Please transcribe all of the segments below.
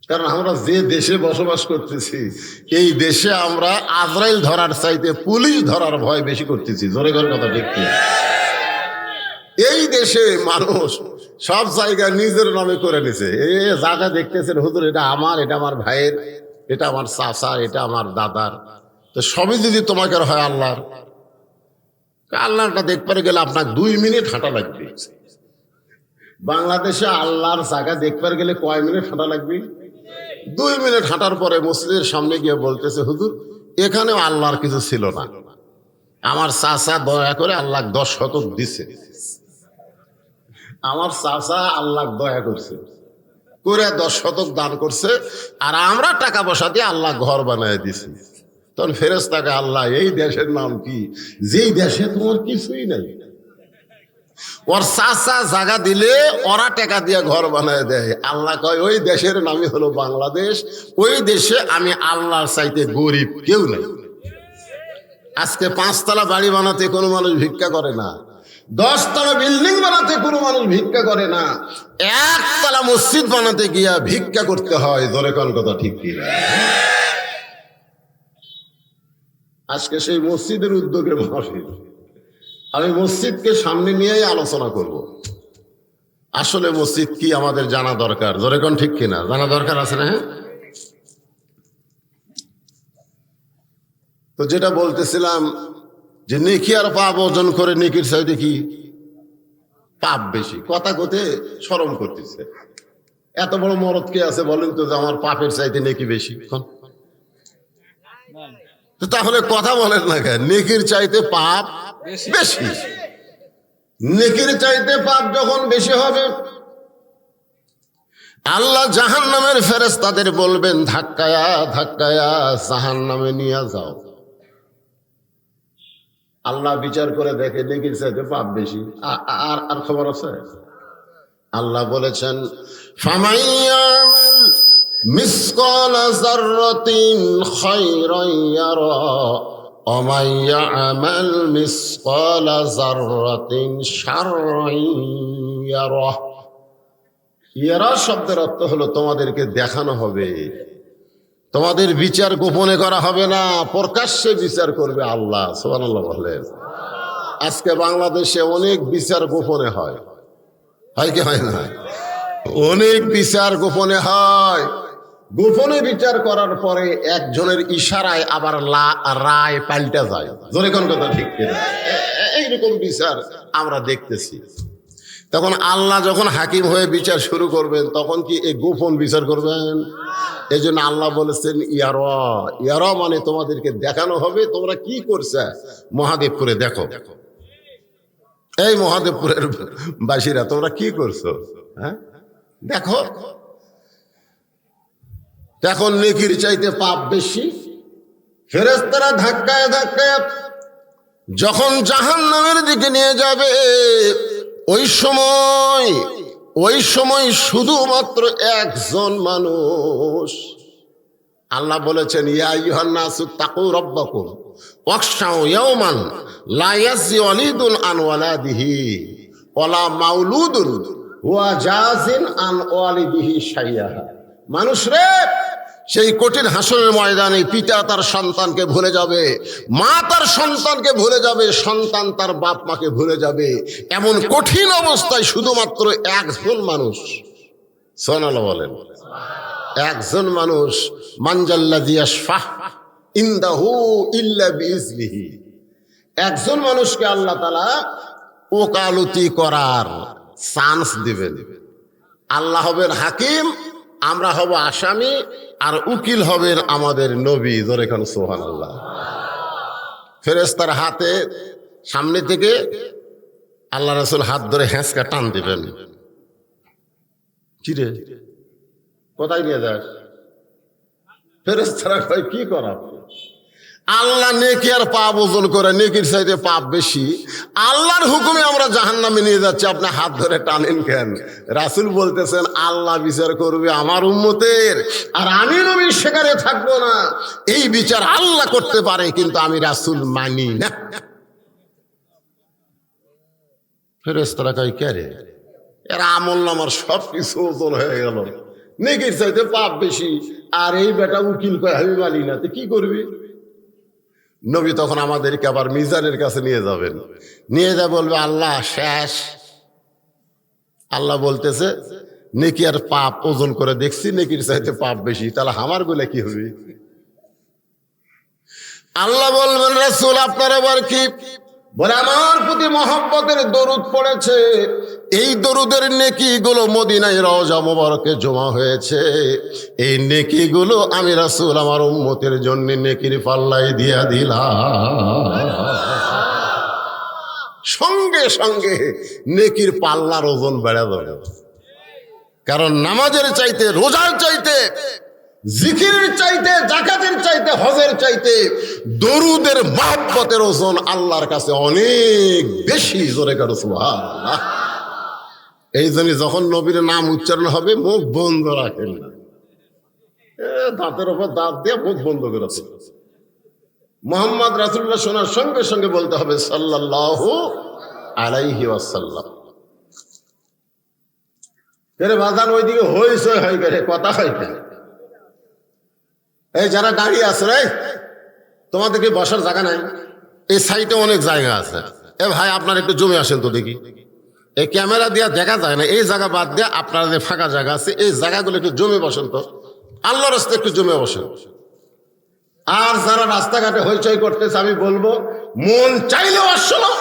কারণ আমরা যে দেশে বসবাস করতেছি এই দেশে আমরা আজরাইল ধরার চাইতে পুলিশ ধরার ভয় বেশি করতেছি। জোরে করে কথা ঠিক কি? এই দেশে মানুষ সব জায়গা নিজের নামে করে নিছে। জায়গা দেখতেছেন হুজুর, এটা আমার ভাইয়ের, এটা আমার চাচা, এটা আমার দাদার, তো সবই যদি তোমাকে হয় আল্লাহর, আল্লাহটা দেখতে গেলে আপনার 2 মিনিট হাঁটা লাগবে। বাংলাদেশে আল্লাহর জায়গা দেখতে গেলে কয় মিনিট হাঁটা লাগবে? 2 মিনিট হাঁটার পরে মসজিদের সামনে গিয়ে বলতেছে হুজুর এখানেও আল্লাহর কিছু ছিল না, আমার চাচা দয়া করে আল্লাহ 10 শতক দিছে, আমার চাচা আল্লাহ দয়া করছে করে 10 শতক দান করছে, আর আমরা টাকা পয়সা দিয়ে আল্লাহ ঘর বানায় দিছি। তখন ফেরেশতাকে আল্লাহ এই দেশের নাম কি, যেই দেশে তোমার কিছুই নাই, ওর চাচা জায়গা দিলে ওরা টাকা দিয়ে ঘর বানায় দেয়। আল্লাহ কয় ওই দেশের নামই হলো বাংলাদেশ, ওই দেশে আমি আল্লাহর চাইতে গরিব কেউ নাই। আজকে 5 তলা বাড়ি বানাতে কোনো মানুষ ভিক্ষা করে না, 10 তলা বিল্ডিং বানাতে কোনো মানুষ ভিক্ষা করে না, 1 তলা মসজিদ বানাতে গিয়া ভিক্ষা করতে হয়। ধরে কোন কথা ঠিক কি? আজকে সেই মসজিদের উদ্যোগে মাহফিল, আমি মসজিদকে সামনে নিয়েই আলোচনা করব। আসলে মসজিদ কি আমাদের জানা দরকার। ধরে কোন ঠিক কিনা? জানা দরকার আছে না? হ্যাঁ, তো যেটা বলতেছিলাম যে নেকি আর পাপ অর্জন করে নেকির চাইতে কি পাপ বেশি। কথা কোতে শরম করতেছে। এত বড় মরদ কে আছে বলেন তো যে আমার পাপের চাইতে নেকি বেশি? তো তাহলে কথা বলেন না কেন? নেকির চাইতে পাপ বেশি। নেকির চাইতে পাপ যখন বেশি হবে, আল্লাহ জাহান্নামের ফেরেশতাদের বলবেন ধাক্কায়া ধাক্কায়া জাহান্নামে নিয়ে যাও। আল্লাহ বিচার করে দেখে নেকির চাইতে পাপ বেশি। আর আর খবর আছে? আল্লাহ বলেছেন ফামাইয়ামাল মিসকালা যাররাতিন খায়রান ইয়ারা ওয়া মাইয়ামাল মিসকালা যাররাতিন শাররান ইয়ারা। ইয়ারা শব্দের অর্থ হলো তোমাদেরকে দেখানো হবে, তোমাদের বিচার গোপনে করা হবে না, প্রকাশ্যে বিচার করবে আল্লাহ। সুবহানাল্লাহ বলেন। আজকে বাংলাদেশে অনেক বিচার গোপনে হয়, হয় কি হয় না? অনেক বিচার গোপনে হয়। গোপনে বিচার করার পরে একজনের ইশারায় আবার রায় পাল্টা যায়। জোরে কোন কথা ঠিক কিনা? এইরকম বিচার আমরা দেখতেছি। তখন আল্লাহ যখন হাকিম হয়ে বিচার শুরু করবেন তখন কি এই গোপন বিচার করবেন? এই জন্য আল্লাহ বলেছেন ইয়ারা, ইয়ারা মানে তোমাদেরকে দেখানো হবে তোমরা কি করছে। মহাদেবপুরে দেখো, এই মহাদেবপুরের বাসীরা তোমরা কি করছো, হ্যাঁ দেখো। এখন নেকির চাইতে পাপ বেশি। ফেরেশতারা ধাক্কায় ধাক্কায় যখন জাহান্নামের দিকে নিয়ে যাবে, ওই সময় শুধুমাত্র একজন মানুষ, আল্লাহ বলেছেন ইয়া আইয়ুহান নাসু তাকু রাব্বাকুম ওয়াখশাউ ইয়াওমান লা ইয়াজজি ওয়ালিদুন আন ওয়ালাদিহি ওয়ালা মাউলুদুন হুয়া জাযিন আন ওয়ালিদিহি শাইয়্যা। মানুষ রে, সেই কঠিন হাসরের ময়দানে পিতা তার সন্তানকে ভুলে যাবে, মা তার সন্তানকে ভুলে যাবে, সন্তান তার বাপ মাকে ভুলে যাবে। এমন কঠিন অবস্থায় শুধুমাত্র একজন মানুষ, সুবহানাল্লাহ বলেন, একজন মানুষ, মানজাল্লাযী ইয়াশফা ইনদাহু ইল্লা বিইজনিহি, একজন মানুষকে আল্লাহ তাআলা ওকালতি করার চান্স দিবেন। আল্লাহ হবেন হাকিম, আমরা হব আসামি, আর উকিল হবেন আমাদের নবী। জোরে খান সুবহানাল্লাহ। ফেরেশতার হাতে সামনে থেকে আল্লাহ রাসূল হাত ধরে হেঁচকা টান দিবেন। কি রে, কোথায় নিয়ে যাস? ফেরেশতারা কয় কি করা? আল্লাহ নেকি আর পাপ ওজন করে, নেকির চাইতে পাপ বেশি। আল্লাহর হুকুমে আমরা জাহান্নামে নিয়ে যাচ্ছি, আপনি হাত ধরে টানেন কেন? রাসূল বলতেছেন আল্লাহ বিচার করবে আমার উম্মতের, আর আমি নবী সেখানে থাকবো না। এই বিচার আল্লাহ করতে পারে, কিন্তু আমি রাসূল মানি না। ফেরেশতারা কয় কে রে? এর আমল নামার সব কিছু ওজন হয়ে গেল, নেকির চাইতে পাপ বেশি, আর এই বেটা উকিল কয় আমি মানি না, তো কি করবি? নবী তখন আমাদেরকে আবার মিজানের কাছে নিয়ে যাবেন, নিয়ে যা বলবে আল্লাহ শেষ। আল্লাহ বলতেছে নেকি আর পাপ ওজন করে দেখছি, নেকির চাইতে পাপ বেশি, তাহলে আমার গুলা কি হবে? আল্লাহ বলবেন রাসূল আপনার আবার কি? বলে আমার প্রতি মহব্বতের দরুদ পড়েছে, এই দরুদের নেকি গুলো মদিনায় রওজা মোবারকে জমা হয়েছে, এই নেকি গুলো আমি রাসূল আমার উম্মতের জন্য নেকির পাল্লায় দিয়া দিলাম। সঙ্গে সঙ্গে নেকির পাল্লার ওজন বেড়ে যাবে। কারণ নামাজের চাইতে, রোজার চাইতে, জিকিরের চাইতে, যাকাতের চাইতে, হজের চাইতে দরুদের মহব্বতের ওজন আল্লাহর কাছে অনেক বেশি। জোরে কারো সুবহানাল্লাহ। এই জন্য যখন নবীর নাম উচ্চারণ হবে মুখ বন্ধ রাখেন না, দাঁতের উপর দাঁত দিয়ে মুখ বন্ধ করেছে। মুহাম্মদ রাসূলুল্লাহ শোনার সঙ্গে সঙ্গে বলতে হবে সাল্লাল্লাহু আলাইহি ওয়াসাল্লাম। এর বাজান ওইদিকে হইছে হয় করে কথা হয় কেন? এই যারা দাঁড়িয়ে আছে রে, তোমাদেরকে বসার জায়গা নাই? এই সাইডে অনেক জায়গা আছে। এ ভাই আপনার একটু জমে আসেন তো দেখি, এই ক্যামেরা দিয়ে দেখা যায় না, এই জায়গা বাদ দিয়ে আপনার যে ফাঁকা জায়গা আছে এই জায়গাগুলো একটু জমে বসেন তো, আল্লাহর রাস্তায় একটু জমে বসেন। আর যারা রাস্তাঘাটে হইচই করতেছে আমি বলবো মন চাইলেও আসছো না,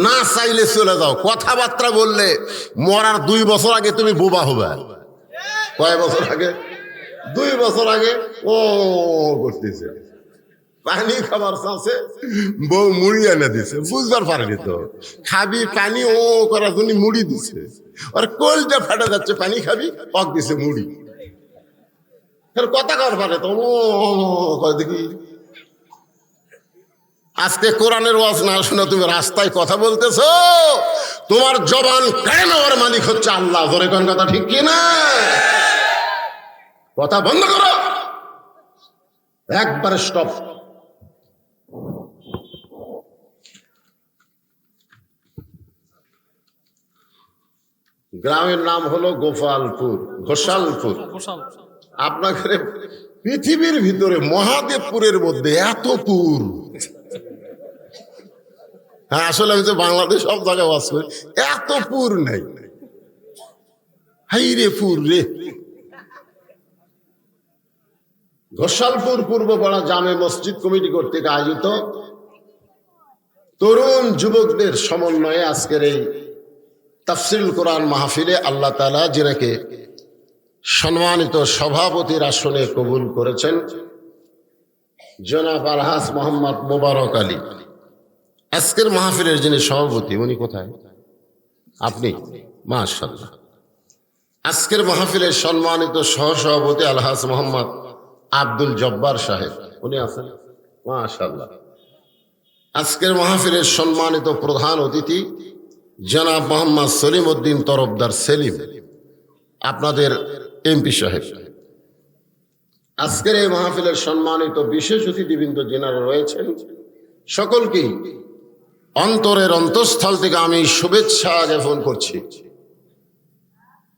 না চাইলে চলে যাও। কথাবার্তা বললে মরার 2 বছর আগে তুমি বোবা হবে। কয় বছর আগে? 2 বছর আগে। ও করতেছে পানি খাবার চাচ্ছে, বউ মুড়ি এনে দিছে, বুঝবার পারেনি তো খাবি পানি, ও করার জন্য মুড়ি দিছে, আর কোলটা ফাটা যাচ্ছে, পানি খাবি, অক দিছে মুড়ি। কথা কর পারে তো দেখি। আজকে কোরআনের ওয়াজ না শুনে তুমি রাস্তায় কথা বলতেছো, তোমার জবান কেড়ে নেওয়ার মালিক হচ্ছে আল্লাহ। ধরে কোন কথা ঠিক কিনা? কথা বন্ধ করো, একবারে স্টপ। গ্রামের নাম হলো গোপালপুর, ঘোষালপুর। আপনাকে পৃথিবীর ভিতরে মহাদেবপুরের মধ্যে এত পুর। হ্যাঁ আসলে আমি তো বাংলাদেশ সব জায়গায় বাস করি, এত পুর নাই। হাই রে পুর রে। ঘোষালপুর পূর্বপাড়া জামে মসজিদ কমিটি কর্তৃক আয়োজিত তরুণ যুবকদের সমন্বয়ে আজকের এই তাফসীরুল কোরআন মাহফিলে আল্লাহ তাআলা যিনাকে সম্মানিত সভাপতির আসনে কবুল করেছেন, জনাব আলহাজ মোহাম্মদ মোবারক আলী। আজকের মাহফিলের যিনি সভাপতি, উনি কোথায়? আপনি? মাশাআল্লাহ। আজকের মাহফিলের সম্মানিত সহসভাপতি আলহাজ মোহাম্মদ আব্দুল জব্বার সাহেব, উনি আছেন? মাশাআল্লাহ। আজকের মাহফিলের সম্মানিত প্রধান অতিথি জনাব মোহাম্মদ সলিম উদ্দিন তরফদার সেলিম, আপনাদের এমপি সাহেব। আজকের এই মাহফিলের সম্মানিত বিশেষ অতিথিবৃন্দ যিনারা রয়েছেন, সকলকেই অন্তরের অন্তঃস্থল থেকে আমি শুভেচ্ছা জ্ঞাপন করছি।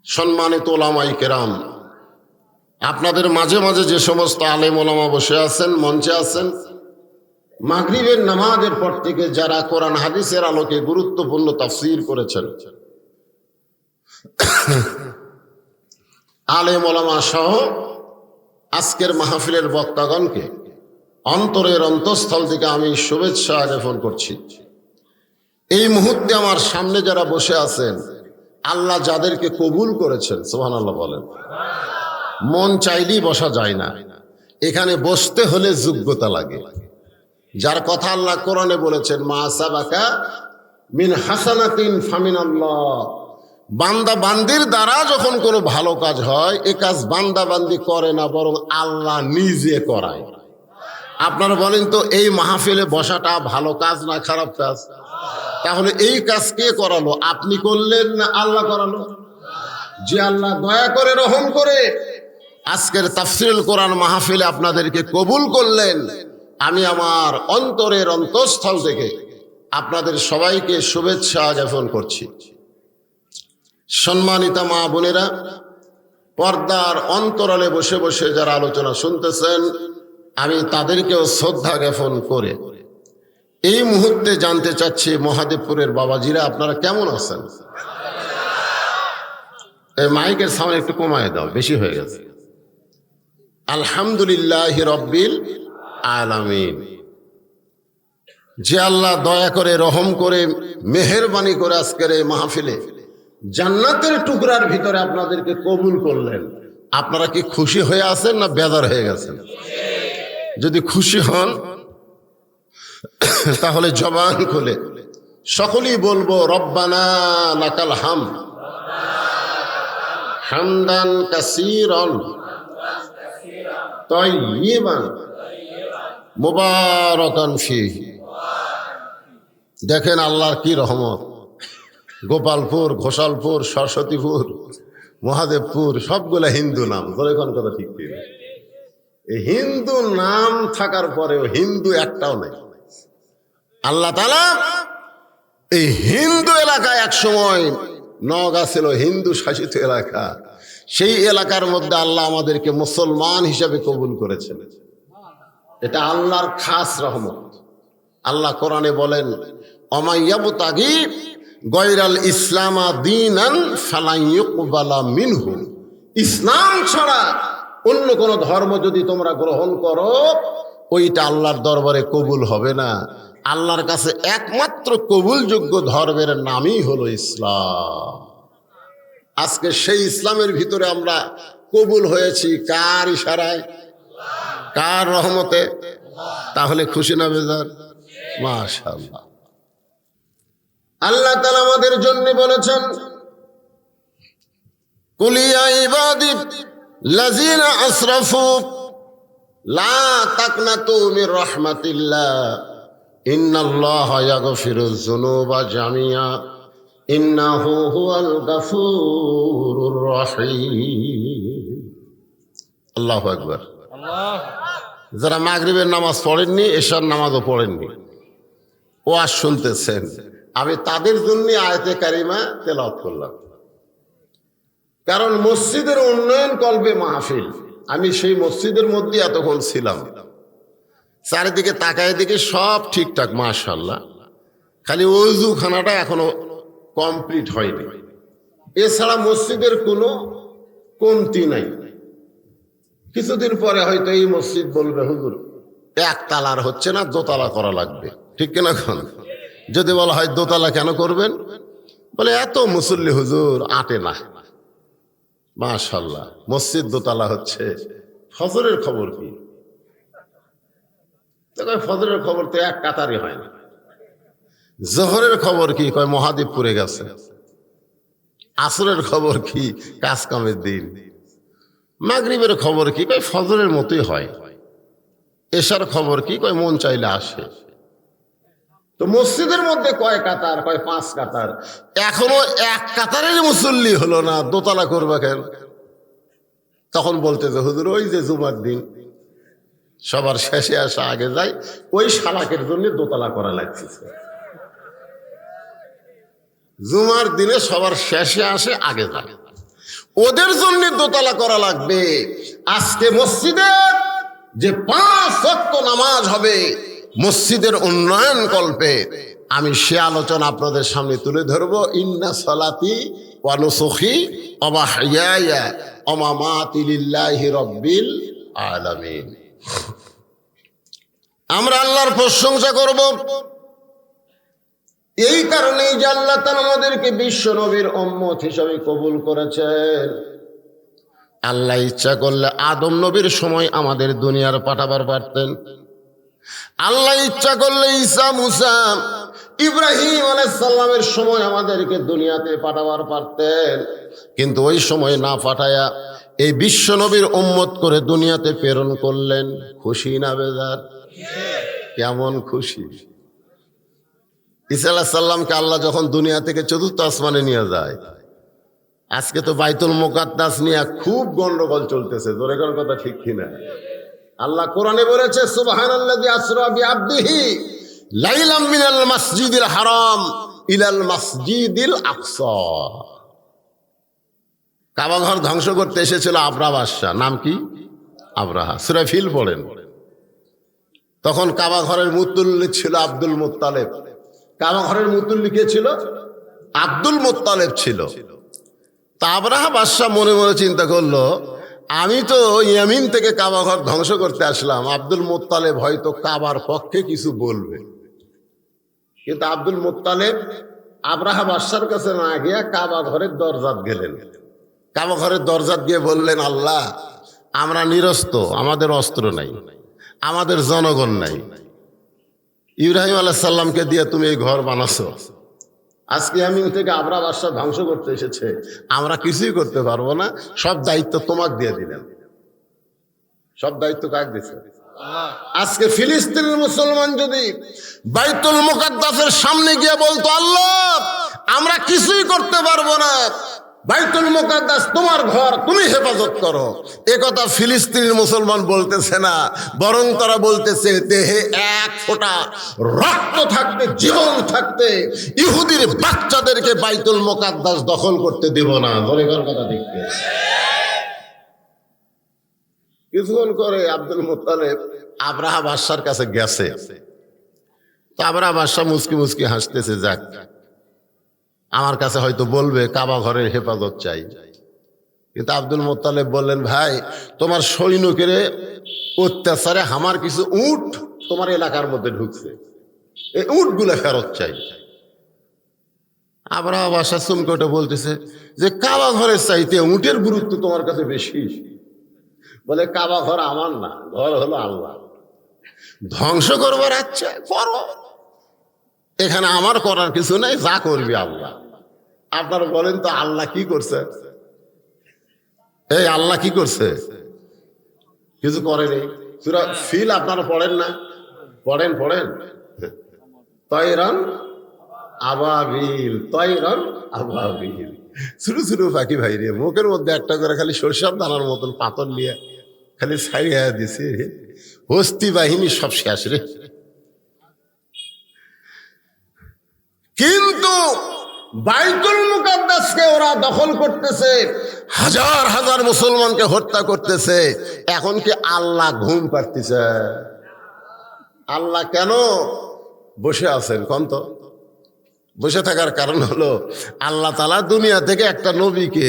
সম্মানিত ওলামায়ে কেরাম, আপনাদের মাঝে মাঝে যে সমস্ত আলেম ওলামা বসে আছেন, মঞ্চে আছেন, মাগরিবের নামাজের পর থেকে যারা কোরআন হাদিসের আলোকে গুরুত্বপূর্ণ তাফসীর করেছেন, আলেম ওলামা সহ আজকের মাহফিলের বক্তাগণকে অন্তরের অন্তঃস্থল থেকে আমি শুভেচ্ছা জ্ঞাপন করছি। এই মুহূর্তে আমার সামনে যারা বসে আছেন, আল্লাহ যাদেরকে কবুল করেছেন, সুবহানাল্লাহ বলেন। মন চাইলেই বসা যায় না, এখানে বসতে হলে যোগ্যতা লাগে। যার কথা আল্লাহ কোরআনে বলেছেন, মা সাবাকা মিন হাসানাতিন ফামিনাল্লাহ। বান্দা বান্দির দ্বারা যখন কোনো ভালো কাজ হয়, এ কাজ বান্দা বান্দি করে না, বরং আল্লাহ নিজে করায়। আপনারা বলেন তো, এই মাহফিলে বসাটা ভালো কাজ না খারাপ কাজ? তাহলে এই কাজ কে করালো? আপনি করলেন না আল্লাহ করালো? যে আল্লাহ দয়া করে রহম করে আজকের তাফসীরুল কোরআন মাহফিলে আপনাদেরকে কবুল করলেন, আমি আমার অন্তরের অন্তঃস্থল থেকে আপনাদের সবাইকে শুভেচ্ছা জ্ঞাপন করছি। সম্মানিতা মা বোনেরা, পর্দার অন্তরালে বসে বসে যারা আলোচনা শুনতেছেন, আমি তাদেরকেও শ্রদ্ধা জ্ঞাপন করে এই মুহূর্তে জানতে চাচ্ছি, মহাদেবপুরের বাবাজিরা আপনারা কেমন আছেন? এই মাইকের সামনে একটু কমায় দাও, বেশি হয়ে গেছে। আলহামদুলিল্লাহ রব্বিল আলামিন। যে আল্লাহ দয়া করে, রহম করে, মেহেরবানি করে আজকের এই মাহফিলে জান্নাতের টুকরার ভিতরে আপনাদেরকে কবুল করলেন, আপনারা কি খুশি হয়ে আছেন না বেজার হয়ে গেছেন? যদি খুশি হন তাহলে জবান খুলে সকলেই বলবো রব্বানা লাকাল হামদ হামদান কাসীরান তাইয়িবান মুবারাকান ফীহি। দেখেন আল্লাহর কি রহমত। গোপালপুর, ঘোষালপুর, সরস্বতীপুর, মহাদেবপুর সবগুলা হিন্দু নাম। বলে কোন কথা ঠিক কি? এই হিন্দু নাম থাকার পরেও হিন্দু একটাও নেই। আল্লাহ তাআলা এই হিন্দু এলাকায় এক সময় নওগাঁ ছিল হিন্দু শাসিত এলাকা, সেই এলাকার মধ্যে আল্লাহ আমাদেরকে মুসলমান হিসাবে কবুল করেছেন। এটা আল্লাহর খাস রহমত। আল্লাহ কোরআনে বলেন, অমাইয়াবতাগি গয়রাল ইসলামা দীনান ফালান ইউকবালা মিনহু। ইসলাম ছাড়া অন্য কোন ধর্ম যদি তোমরা গ্রহণ করো, ওইটা আল্লাহর দরবারে কবুল হবে না। আল্লাহর কাছে একমাত্র কবুলযোগ্য ধর্মের নামই হলো ইসলাম। আজকে সেই ইসলামের ভিতরে আমরা কবুল হয়েছি কার ইশারায়, কার রহমতে? তাহলে খুশি না বেজার? মাশাআল্লাহ। আল্লাহ তাআলা আমাদের জন্য বলেছেন, কুল ইয়া ইবাদি লাযিনা আসরাফু লা তাকনাতু মির রাহমাতিল্লাহ ইন্নাল্লাহা ইয়াগফিরুয যুনুবা জামিআ ইন্নাহু হুয়াল গাফুরুর রহিম। আল্লাহু আকবার। যারা মাগরিবের নামাজ পড়েননি, এশার নামাজও পড়েননি, ওয়াজ শুনতেছেন, আমি তাদের জন্য আয়াতে কারিমা তেলাওয়াত করলাম। কারণ মসজিদের উন্নয়ন কল্পে মাহফিল, আমি সেই মসজিদের মধ্যে এতক্ষণ ছিলাম, চারিদিকে তাকায় দিকে সব ঠিকঠাক মাশাআল্লাহ, খালি ওযুখানাটা এখনো কমপ্লিট হয়নি। এছাড়া মসজিদের কোনো কমতি নাই। কিছুদিন পরে হয়তো এই মসজিদ বলবে, হুজুর একতলার হচ্ছে না, দোতলা করা লাগবে, ঠিক কিনা? যদি বলা হয় দোতলা কেন করবেন, বলে এত মুসল্লি হুজুর আটে না। মাশাআল্লাহ, মসজিদ দোতলা হচ্ছে। ফজরের খবর কি? ফজরের খবর তো এক কাতারই হয় না। জোহরের খবর কি? কয় মহাদেবপুরে গেছে। আসরের খবর কি? কাজ কামের দিন। মাগরিবের খবর কি? কয় ফজরের মতোই হয়। এশার খবর কি? কয় মন চাইলে আসে। তো মসজিদের মধ্যে কয় কাতার? কয় 5 কাতার। এখনো এক কাতারের মুসল্লি হলো না, দোতলা করবে কেন? তখন বলতে যে হুজুর ওই যে জুমার দিন সবার শেষে আসা আগে যায়, ওই শালাকের জন্য দোতলা করা লাগছে। জুমার দিনে সবার শেষে আসে আগে যায়, ওদের জন্য দোতলা করা লাগবে। আজকে মসজিদে যে 5 ওয়াক্ত নামাজ হবে মসজিদের উন্নয়ন কল্পে, আমি সে আলোচনা আপনাদের সামনে তুলে ধরবো। ইন্না সালাতি ওয়া নুসুখি ওয়া মাহইয়ায়া ওয়া মামাতি লিল্লাহি রাব্বিল আলামিন। আমরা আল্লাহর প্রশংসা করব এই কারণেই যে আল্লাহ তাআলা আমাদেরকে বিশ্ব নবীর উম্মত হিসেবে কবুল করেছেন। আল্লাহ ইচ্ছা করলে আদম নবীর সময় আমাদের দুনিয়ার পাঠাবার পারতেন। আল্লাহ ইচ্ছা করলে ঈসা, মুসা, ইব্রাহিম আলাইহিস সালামের সময় আমাদেরকে দুনিয়াতে পাঠাবার পারতেন, কিন্তু ওই সময় না পাঠায়া এই বিশ্ব নবীর উম্মত করে দুনিয়াতে প্রেরণ করলেন। খুশি না বেজার? কেমন খুশি! ঈসা আলাইহিস সালামকে আল্লাহ যখন দুনিয়া থেকে চতুর্থ আসমানে নিয়ে যায়, আজকে তো বাইতুল মুকাদ্দাস নিয়ে খুব গন্ডগোল চলতেছে, জোরে কোন কথা ঠিক কিনা? আল্লাহ কোরআনে বলেছে, সুবহানাল্লাযী আসরা বিআবদিহি লাইলাম মিনাল মাসজিদিল হারাম ইলাল মাসজিদিল আকসা। কাবা ঘর ধ্বংস করতে এসেছিল আবরাহা বাদশাহ। নাম কি? আবরাহা। সূরা ফিল পড়েন। তখন কাবা ঘরের মুত্তাল্লি ছিল আব্দুল মুত্তালেব। কাবা ঘরের মুত্তাল্লি কে ছিল? আব্দুল মুত্তালেব ছিল। তা আবরাহা বাদশাহ মনে মনে চিন্তা করলো, আমি তো ইয়ামিন থেকে কাবা ঘর ধ্বংস করতে আসলাম, আব্দুল মুত্তালেব হয়তো কাবার পক্ষে কিছু বলবে। কিন্তু আব্দুল মুত্তালেব আবরাহা বাদশার কাছে না গিয়া কাবা ঘরের দরজাত গেলেন। কাবা ঘরের দরজাত গিয়ে বললেন, আল্লাহ, আমরা নিরস্ত, আমাদের অস্ত্র নাই, আমাদের জনগণ নাই। ইব্রাহিম আলাইহিস সালামকে দিয়ে তুমি এই ঘর বানাছো, আজকে আমি থেকে আবরাহা বাদশাহ ধ্বংস করতে এসেছে, আমরা কিছুই করতে পারবো না, সব দায়িত্ব তোমাকে দিয়ে দিলেন। সব দায়িত্ব কাকে দিছে? আজকে ফিলিস্তিনের মুসলমান যদি বাইতুল মুকাদ্দাসের সামনে গিয়ে বলতো, আল্লাহ, আমরা কিছুই করতে পারবো না, বাইতুল মুকাদ্দাস তোমার ঘর, তুমি হেফাজত করো, এ কথা ফিলিস্তিনের মুসলমান বলতেছে না, বরং তারা বলতেছে, দেহে এক ফোঁটা রক্ত থাকতে, জীবন থাকতে ইহুদির বাচ্চাদেরকে বাইতুল মুকাদ্দাস দখল করতে দেব না। বলে কথা দেখতে। কিছুক্ষণ করে আব্দুল মুত্তালেব আবরাহা বাদশার কাছে গেছে। তো আবরাহা বাদশা মুচকি মুচকি হাসতেছে, যাক, আমার কাছে হয়তো বলবে কাবা ঘরের হেফাজত চাই। কিন্তু আব্দুল মুত্তালেব বললেন, ভাই, তোমার সৈনিকের অত্যাচারে আমার কিছু উট তোমার এলাকার মধ্যে ঢুকছে, এই উটগুলো ফেরত চাই। আবরাহা বাদশা চুমকোটে বলতেছে যে কাবা ঘরের চাইতে উটের গুরুত্ব তোমার কাছে বেশি। বলে, কাবা ঘর আমার না, ঘর হলো আল্লাহ, ধ্বংস করবার আচ্ছা করো, এখানে আমার করার কিছু নাই, যা করবি আল্লাহ। আপনারা বলেন তো, আল্লাহ কি করছে? এই আল্লাহ কি করছে? কিছু করেনি। সূরা ফিল আপনারা পড়েন না? পড়েন পড়েন। তয়রান আবাবিল, তয়রান আবাবিল, ছোট ছোট পাখি ভাই রে, মুখের মধ্যে একটা করে খালি সরষের দানার মতন পাথর নিয়ে খালি ছাড়িয়ে দিছে, হস্তি বাহিনী সব শেষ রে। কিন্তু বাইতুল মুকাদ্দাসকে ওরা দখল করতেছে, হাজার হাজার মুসলমানকে হত্যা করতেছে। এখন কি আল্লাহ ঘুম পাড়তেছে? আল্লাহ কেন বসে আছেন কোন তো? বসে থাকার কারণ হলো, আল্লাহ তাআলা দুনিয়া থেকে একটা নবীকে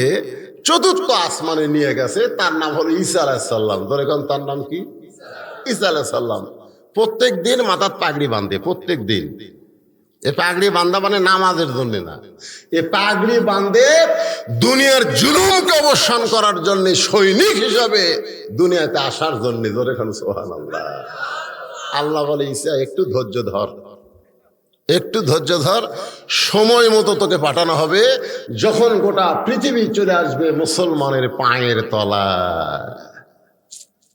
চতুর্থ আসমানে নিয়ে গেছে, তার নাম হলো ঈসা আলাইহিস সালাম। ধরে কোন তার নাম কি? ঈসা আলাইহিস সালাম। প্রত্যেক দিন মাথার পাগড়ি বাঁধে, প্রত্যেক দিন। এ পাগড়ি বান্ধা মানে নামাজের জন্য না, এ পাগড়ি বান্ধে দুনিয়ার জুলুমকে অবসান করার জন্য, সৈনিক হিসাবে দুনিয়াতে আসার জন্য। ধরে কোন সুবহানাল্লাহ। আল্লাহ বলে, ঈসা, একটু ধৈর্য ধর, একটু ধৈর্য ধর, সময় মতো তোকে পাঠানো হবে, যখন গোটা পৃথিবী চলে আসবে মুসলমানের পায়ের তলা।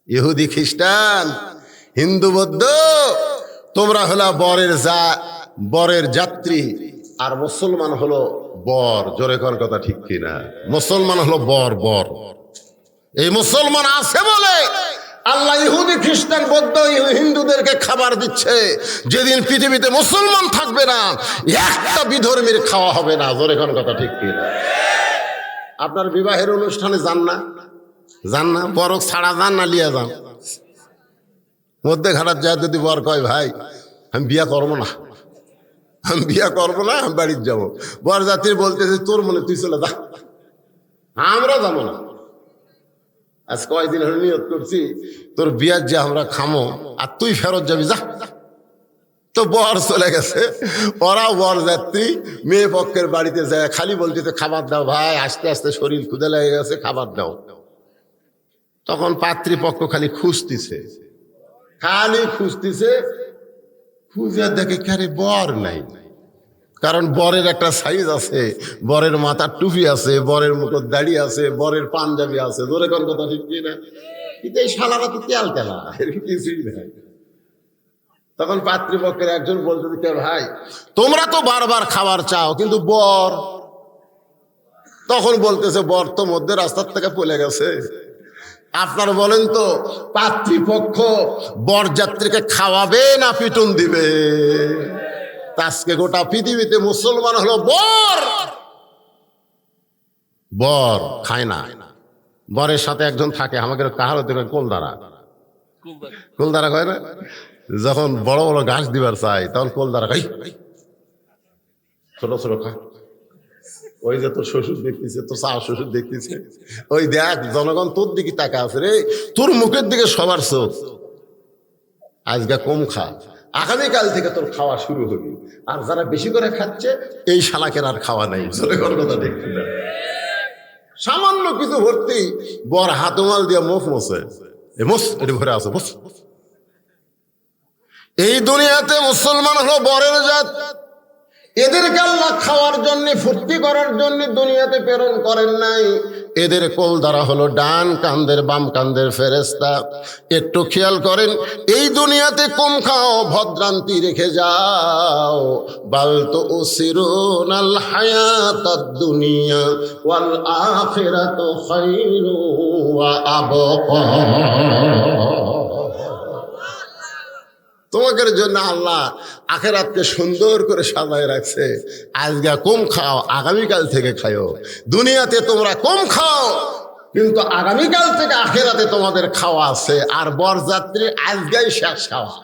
ইহুদি খ্রিস্টান হিন্দু বৌদ্ধ তোমরা হলো বরের যাত্রী, আর মুসলমান হলো বর। জোরে কর কথা ঠিক কিনা? মুসলমান হলো বর। এই মুসলমান আছে বলে আল্লাহ ইহুদি খ্রিস্টান বৌদ্ধ হিন্দুদেরকে খাবার দিচ্ছে। যেদিন পৃথিবীতে মুসলমান থাকবে না, একটা বিধর্মীর খাওয়া হবে না। জোরে কোন কথা ঠিক কিনা? আপনার বিবাহের অনুষ্ঠানে যান না? যান না? বরক ছাড়া যান না লিয়া যান? মধ্যে ঘাটার যায়, যদি বর কয়, ভাই, আমি বিয়া করবো না, আমি বিয়া করবো না, আমি বাড়িতে যাবো, বর যাত্রী বলতেছে, তোর মনে তুই চলে যা, আমরা যাবো না। আজ কয়দিন হলে নিয়ত করছি, তোর বিয়ার যে আমরা খামো, আর তুই ফেরত যাবি, যা। তো বর চলে গেছে, ওরা বর যাত্রী মেয়ে পক্ষের বাড়িতে যায়, খালি বলতেছে, খাবার দাও ভাই, আস্তে আস্তে শরীর ক্ষুদে লেগে গেছে, খাবার দাও। তখন পাত্রীপক্ষ খালি খুঁজতেছে, খুঁজে দেখে কারে বর নাই। কারণ বরের একটা সাইজ আছে, বরের মাথার টুপি আছে, বরের মুখের দাড়ি আছে, বরের পাঞ্জাবি আছে। ধরে কোন কথা ঠিক না? কিন্তু এই শালারা তো তেলা, কিছুই নাই। তখন পাত্রীপক্ষের একজন বলতে, ভাই, তোমরা তো বারবার খাবার চাও, কিন্তু বর? তখন বলতেছে, বর তো মধ্যে রাস্তার থেকে পড়ে গেছে। আপনারা বলেন তো, পাত্রীপক্ষ বরযাত্রীকে খাওয়াবে না পিটুন দিবে? আজকে গোটা পৃথিবীতে মুসলমান হলো বর, বর খায় না, বরের সাথে একজন থাকে, আমাকে কাহার কোলদারা, কোলদারা কয় না, যখন বড় বড় ঘাস দিবার চাই তখন কোলদারা খাই, ছোট ছোট খা, ওই যে তোর শ্বশুর দেখতেছে, তোর শাহ শ্বশুর দেখতেছে, ওই দেখ জনগণ তোর দিকে টাকা আছে রে, তোর মুখের দিকে সবার চোখ, আজকে কম খা, আগামীকাল থেকে তোর খাওয়া শুরু হবে। আর যারা বেশি করে খাচ্ছে এই শালাকের আর খাওয়া নাই, কথা দেখছি না, সামান্য কিছু ভর্তি বর হাতমাল দিয়ে মুখ মোছে, মোস এটি ভরে আছে বস। এই দুনিয়াতে মুসলমান হলো বরের জাত, এদেরকে আল্লাহ খাওয়ার জন্য ফুর্তি করার জন্য দুনিয়াতে প্রেরণ করেন নাই। এদের কোল দ্বারা হলো ডান কান্দের বাম কান্দের ফেরেশতা। একটু খেয়াল করেন, এই দুনিয়াতে কম খাও, ভদ্রান্তি রেখে যাও। বাল তো উসিরুনাল হায়াতাদ দুনিয়া ওয়াল আখিরাতু খায়রু ওয়া আবকা। তোমাদের জন্য আল্লাহ আখিরাতকে সুন্দর করে সাজায় রাখছে। আজকে কম খাও, আগামীকাল থেকে খাও। দুনিয়াতে তোমরা কম খাও, কিন্তু আগামীকাল থেকে আখিরাতে তোমাদের খাওয়া আছে। আর বরযাত্রী আজকেই শেষ খাওয়া,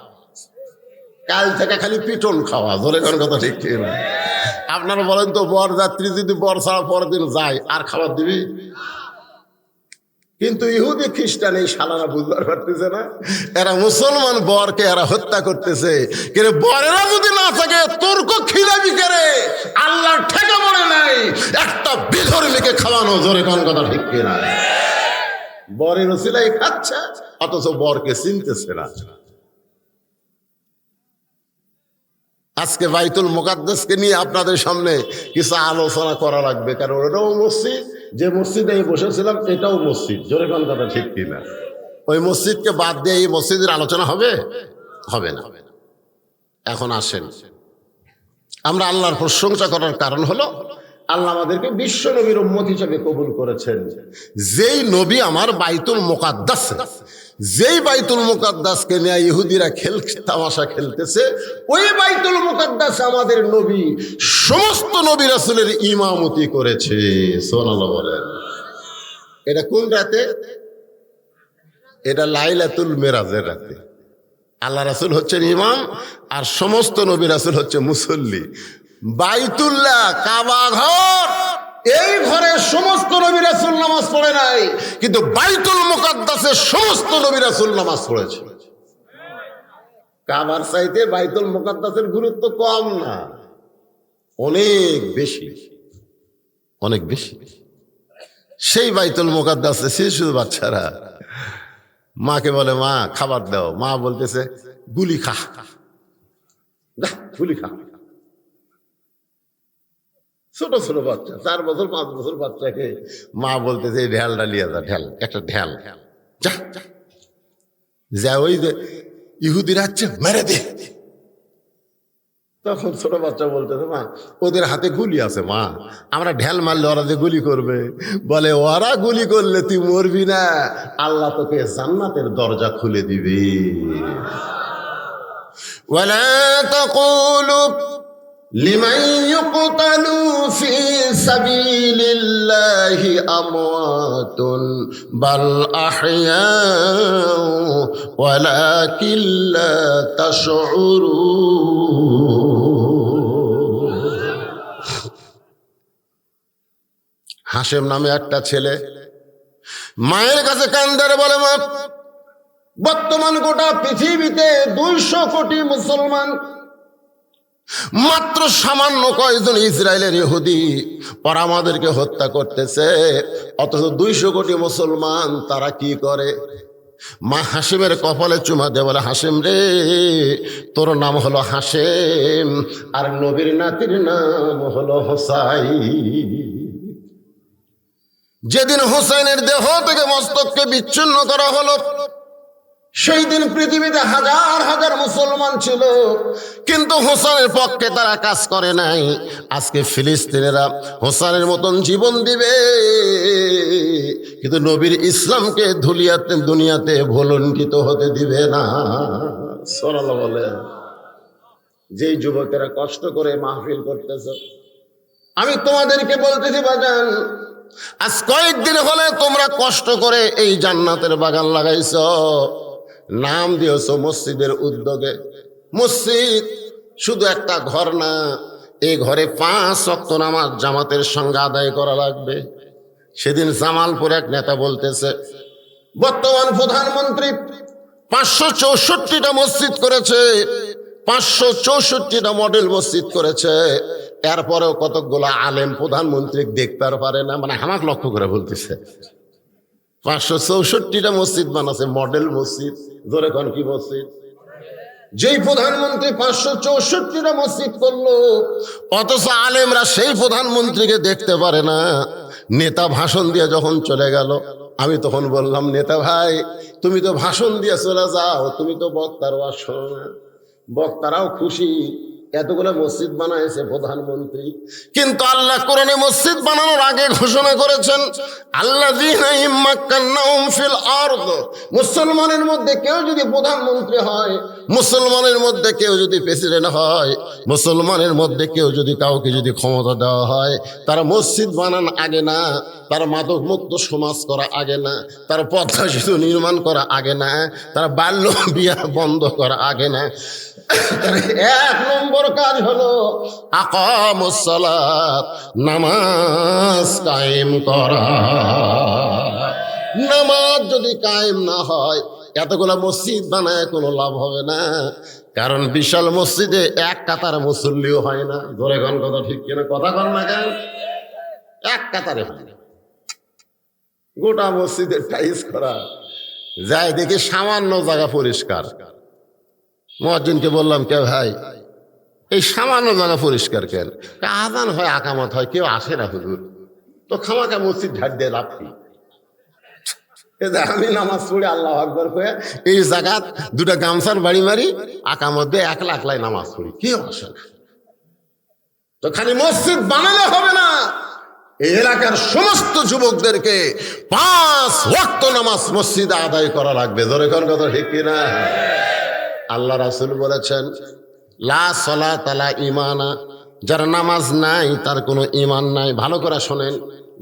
কাল থেকে খালি পিটন খাওয়া। ধরে কোন কথা ঠিক না? আপনারা বলেন তো, বরযাত্রী যদি বর ছাড়া পরের দিন যায় আর খাবার দিবি? কিন্তু ইহুদি খ্রিস্টান এই শালারা বুঝতে পারতেছে না, এরা মুসলমান বরকে এরা হত্যা করতেছে। কিন্তু বরেরা যদি না থাকে তুর্ক খিলাবি করে, আল্লাহর ঠেকা পড়ে নাই একটা বিধর্মীকে খাওয়ানো। জোরে কোন কথা ঠিক কিনা? বরের ওসিলাই খাচ্ছে, অথচ বরকে চিনতেছে না। আজকে বাইতুল মুকাদ্দাসকে নিয়ে আপনাদের সামনে কিছু আলোচনা করা লাগবে, কারণ ওটাও মসজিদ, যে মসজিদে আমি বসেছিলাম এটাও মসজিদ। জোরে কোন কথা ঠিক কিনা? ওই মসজিদকে বাদ দিয়ে এই মসজিদের আলোচনা হবে? হবে না। এখন আসেন, আমরা আল্লাহর প্রশংসা করার কারণ হলো আল্লাহ আমাদেরকে বিশ্ব নবীর উম্মত হিসেবে কবুল করেছেন। যেই নবী আমার বাইতুল মুকাদ্দাস, যেই বাইতুল মুকাদ্দাসকে নিয়ে ইহুদিরা তামাশা খেলতেছে, ওই বাইতুল মুকাদ্দাস আমাদের নবী সমস্ত নবী রাসূলের ইমামতি করেছে। সুবহানাল্লাহ বলেন। এটা কোন রাতে? এটা লাইলাতুল মেরাজের রাতে। আল্লাহ রাসূল হচ্ছেন ইমাম, আর সমস্ত নবী রাসূল হচ্ছে মুসল্লি। বাইতুল্লাহ কাবা ঘর, এই ঘরে সমস্ত নবী রাসূল নামাজ পড়ে নাই, কিন্তু বাইতুল মুকাদ্দাসে সমস্ত নবী রাসূল নামাজ পড়েছে। কাবার চাইতে বাইতুল মুকাদ্দাসের গুরুত্ব কম না, অনেক বেশি, অনেক বেশি। সেই বাইতুল মুকাদ্দাসে শিশু বাচ্চারা মাকে বলে, মা খাবার দাও। মা বলতেছে গুলি খা, গুলি খা। ছোট ছোট বাচ্চা, 4 বছর 5 বছর বাচ্চাকে মা বলতেছে এই ঢেলটা লিয়ে যা, ঢেল, একটা ঢেল, যা ওই যে ইহুদিরা হচ্ছে মেরে দে। তখন ছোট বাচ্চা বলতেছে, মা ওদের হাতে গুলি আছে, মা আমরা ঢেল মারলে ওরা যে গুলি করবে। বলে, ওরা গুলি করলে তুই মরবি না, আল্লাহ তোকে জান্নাতের দরজা খুলে দিবে। ওয়ালা তাকুলু লিমান ইউকতালু ফি সাবিলিল্লাহি আমওয়াতুন বাল আহইয়াউ ওয়ালাকিন লা তাশউরুন। হাশেম নামে একটা ছেলে মায়ের কাছে কান্দারে বলে, মা বর্তমান গোটা পৃথিবীতে 200 কোটি মুসলমান, মাত্র সামান্য কয়েকজন ইসরায়েলের ইহুদি ওরা আমাদেরকে হত্যা করতেছে, অথচ 200 কোটি মুসলমান তারা কি করে? মা হাসিমের কপালে চুমা দিয়ে বলে, হাসিম রে, তোর নাম হলো হাসিম, আর নবীর নাতির নাম হলো হোসাইন। যেদিন হোসেনের দেহ থেকে মস্তককে বিচ্ছিন্ন করা হলো, সেই দিন পৃথিবীতে হাজার হাজার মুসলমান ছিল, কিন্তু হোসেনের পক্ষে তারা কাজ করে নাই। আজকে ফিলিস্তিনেরা হোসেনের মতন জীবন দিবে, কিন্তু নবীর ইসলামকে দুনিয়াতে ভুলণ্ঠিত হতে দিবে না। সুবহানাল্লাহ বলে। যেই যুবকেরা কষ্ট করে মাহফিল করতেছ, আমি তোমাদেরকে বলতেছি বাজান, আজ কয়েকদিন হলে তোমরা কষ্ট করে এই জান্নাতের বাগান লাগাইছ, নাম দিয়েছ মসজিদের উদ্যোগে। মসজিদ শুধু একটা ঘর না, এই ঘরে 5 ওয়াক্ত নামাজ জামাতের সঙ্গে আদায় করা লাগবে। সেদিন জামালপুরে এক নেতা বলতেছে, বর্তমান প্রধানমন্ত্রী 564টা মসজিদ করেছে, 564টা মডেল মসজিদ করেছে, এরপরেও কতকগুলো আলেম প্রধানমন্ত্রী দেখতে পারে না। মানে আমাকে লক্ষ্য করে বলতেছে 564টা মসজিদ বানাচ্ছে, মডেল মসজিদ। ধরে কোন কি মসজিদ? যেই প্রধানমন্ত্রী 564টা মসজিদ করলো, অথচ আলেমরা সেই প্রধানমন্ত্রীকে দেখতে পারে না। নেতা ভাষণ দিয়ে যখন চলে গেল, আমি তখন বললাম, নেতা ভাই তুমি তো ভাষণ দিয়ে চলে যাও, তুমি তো বক্তার ওয়াজ শোনো না। বক্তারাও খুশি, এতগুলো মসজিদ বানাইছে প্রধানমন্ত্রী, কিন্তু আল্লাহ কোরআনে মসজিদ বানানোর আগে ঘোষণা করেছেন, আল্লাযীনা ইম্মাক্কান্নাহুম ফিল আরদ, মুসলমানের মধ্যে কেউ যদি প্রধানমন্ত্রী হয়, মুসলমানের মধ্যে কেউ যদি প্রেসিডেন্ট হয়, মুসলমানের মধ্যে কেউ যদি কাউকে যদি ক্ষমতা দেওয়া হয়, তারা মসজিদ বানান আগে না, তারা মাদক মুক্ত সমাজ করা আগে না, তারা পদ্মা সেতু নির্মাণ করা আগে না, তারা বাল্য বিবাহ বন্ধ করা আগে না। 1 নম্বর কাজ হলো আকামুস সালাত, নামাজ কায়েম করা। নামাজ যদি কায়েম না হয়, এতগুলা মসজিদ বানায় কোনো লাভ হবে না। কারণ বিশাল মসজিদে এক কাতার মুসল্লিও হয় না। ধরে কোন কথা ঠিক কিনা? কথা কন না কেন? এক কাতারে হয় না। গোটা মসজিদের টাইলস করা, যাই দেখি সামান্য জায়গা পরিষ্কার। মুয়াজ্জিনকে বললাম, কে ভাই এই সামান্য জায়গা পরিষ্কার কেন? আযান হয়, আকামত হয়, কেউ আসে না হুজুর, তো খামাখা মসজিদ ঝাড় দিয়ে লাভ কি? আমি নামাজ পড়ি আল্লাহু আকবার কয়ে এই জায়গা দুটা গামছার বাড়ি মারি, আকামত দিয়ে একলা একলাই নামাজ পড়ি, কেউ আসে না। তো খালি মসজিদ বানালে হবে না, এই এলাকার সমস্ত যুবকদেরকে 5 ওয়াক্ত নামাজ মসজিদে আদায় করা লাগবে। ধরে কোন কথা ঠিক কিনা? আল্লাহ রাসূল বলেছেন, লা সালাতা লা ঈমানা, যার নামাজ নাই তার কোনো ঈমান নাই। ভালো করে শোনেন,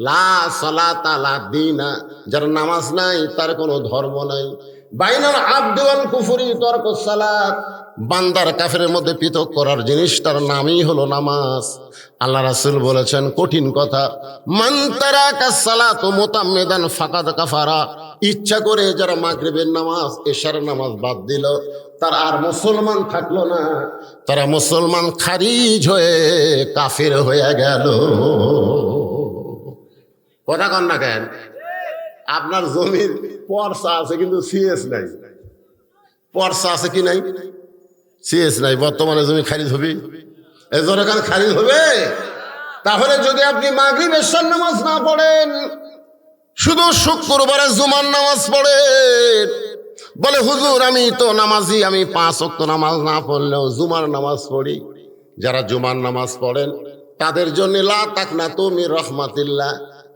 লা সালাতা লা দীনা, যার নামাজ নাই তার কোনো ধর্ম নাই। বাইনাল আবদি ওয়াল কুফরি তারকুস সালাত, বান্দার কাফেরের মধ্যে পৃথক করার জিনিসটার নামই হলো নামাজ। আল্লাহ রাসূল বলেছেন কঠিন কথা, মান তারাকাস সালাতু মুতাম্মিদান ফাকাদ কাফারা, ইচ্ছা করে যারা মাগরিবের নামাজ এশার নামাজ বাদ দিল, তার আর মুসলমান থাকলো না, তারা মুসলমান খারিজ হয়ে কাফের হয়ে গেল। কথা কন না কেন? আপনার জমির পর্চা আছে কিন্তু সিএস নাই। পর্চা আছে কি নাই? সিএস নাই। বর্তমানে জমি খারিজ হবে, এই জনগণ খারিজ হবে। তাহলে যদি আপনি মাগরিব এশার নামাজ না পড়েন, শুধু শুক্রবারে জুমার নামাজ পড়েন, বলে হুজুর আমি তো নামাজি, আমি 5 ওয়াক্ত নামাজ না পড়লেও জুমার নামাজ পড়ি। যারা জুমার নামাজ পড়েন তাদের জন্য লা তাকনাতু মির রাহমাতিল্লাহ,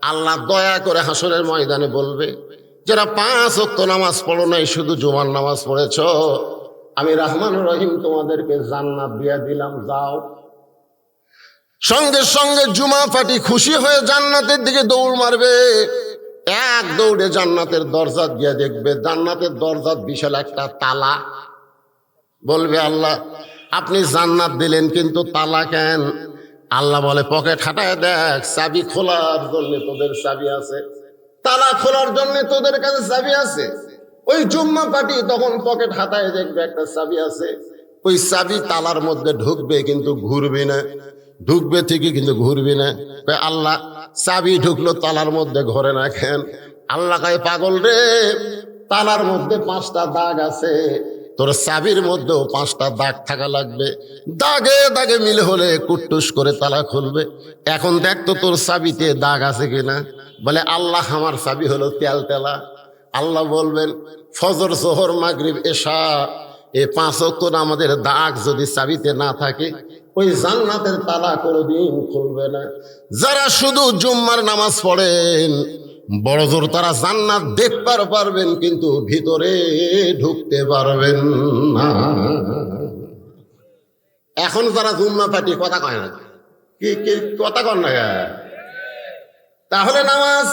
আল্লাহ দয়া করে হাসরের ময়দানে বলবে, যারা 5 ওয়াক্ত নামাজ পড়ো নাই, শুধু জুমার নামাজ পড়েছ, আমি রহমানুর রহিম তোমাদেরকে জান্নাত দিয়ে দিলাম, যাও। সঙ্গে সঙ্গে জুমা পাটি খুশি হয়ে জান্নাতের দিকে দৌড় মারবে। এক দৌড়ে জান্নাতের দরজা দিয়ে দেখবে, জান্নাতের দরজা বিশাল একটা তালা। বলবে, আল্লাহ আপনি জান্নাত দিলেন কিন্তু তালা কেন? আল্লাহ বলে, পকেট হাঁটায় দেখ, চাবি খোলার জন্য তোদের চাবি আছে, তালা খোলার জন্য তোদের কাছে চাবি আছে। ওই জুম্মা পাটি তখন পকেট হাতায় দেখবে একটা চাবি আছে, ওই চাবি তালার মধ্যে ঢুকবে কিন্তু ঘুরবে না, ঢুকবে ঠিকই কিন্তু ঘুরবে না। আল্লাহ চাবি ঢুকলো তালার মধ্যে ঘরে না কেন? আল্লাহ কয়, পাগল রে, তালার মধ্যে 5টা দাগ আছে, তোর চাবির মধ্যেও 5টা দাগ থাকা লাগবে, দাগে দাগে মিলে হলে কুট্টুস করে তালা খুলবে। এখন দেখ তো তোর চাবিতে দাগ আছে কিনা। বলে, আল্লাহ আমার চাবি হলো তেল তেলা। আল্লাহ বলবেন, ফজর জোহর মাগরিব এশা এই 5 ওয়াক্ত আমাদের দাগ যদি চাবিতে না থাকে, ওই জান্নাতের তালা কোনোদিন খুলবে না। যারা শুধু জুম্মার নামাজ পড়েন, বড় জোর তারা জান্নাত দেখতে পারবেন কিন্তু ভিতরে ঢুকতে পারবেন না। এখন যারা জুম্মা পাটি কথা কয় না, কি কথা কন না, তাহলে নামাজ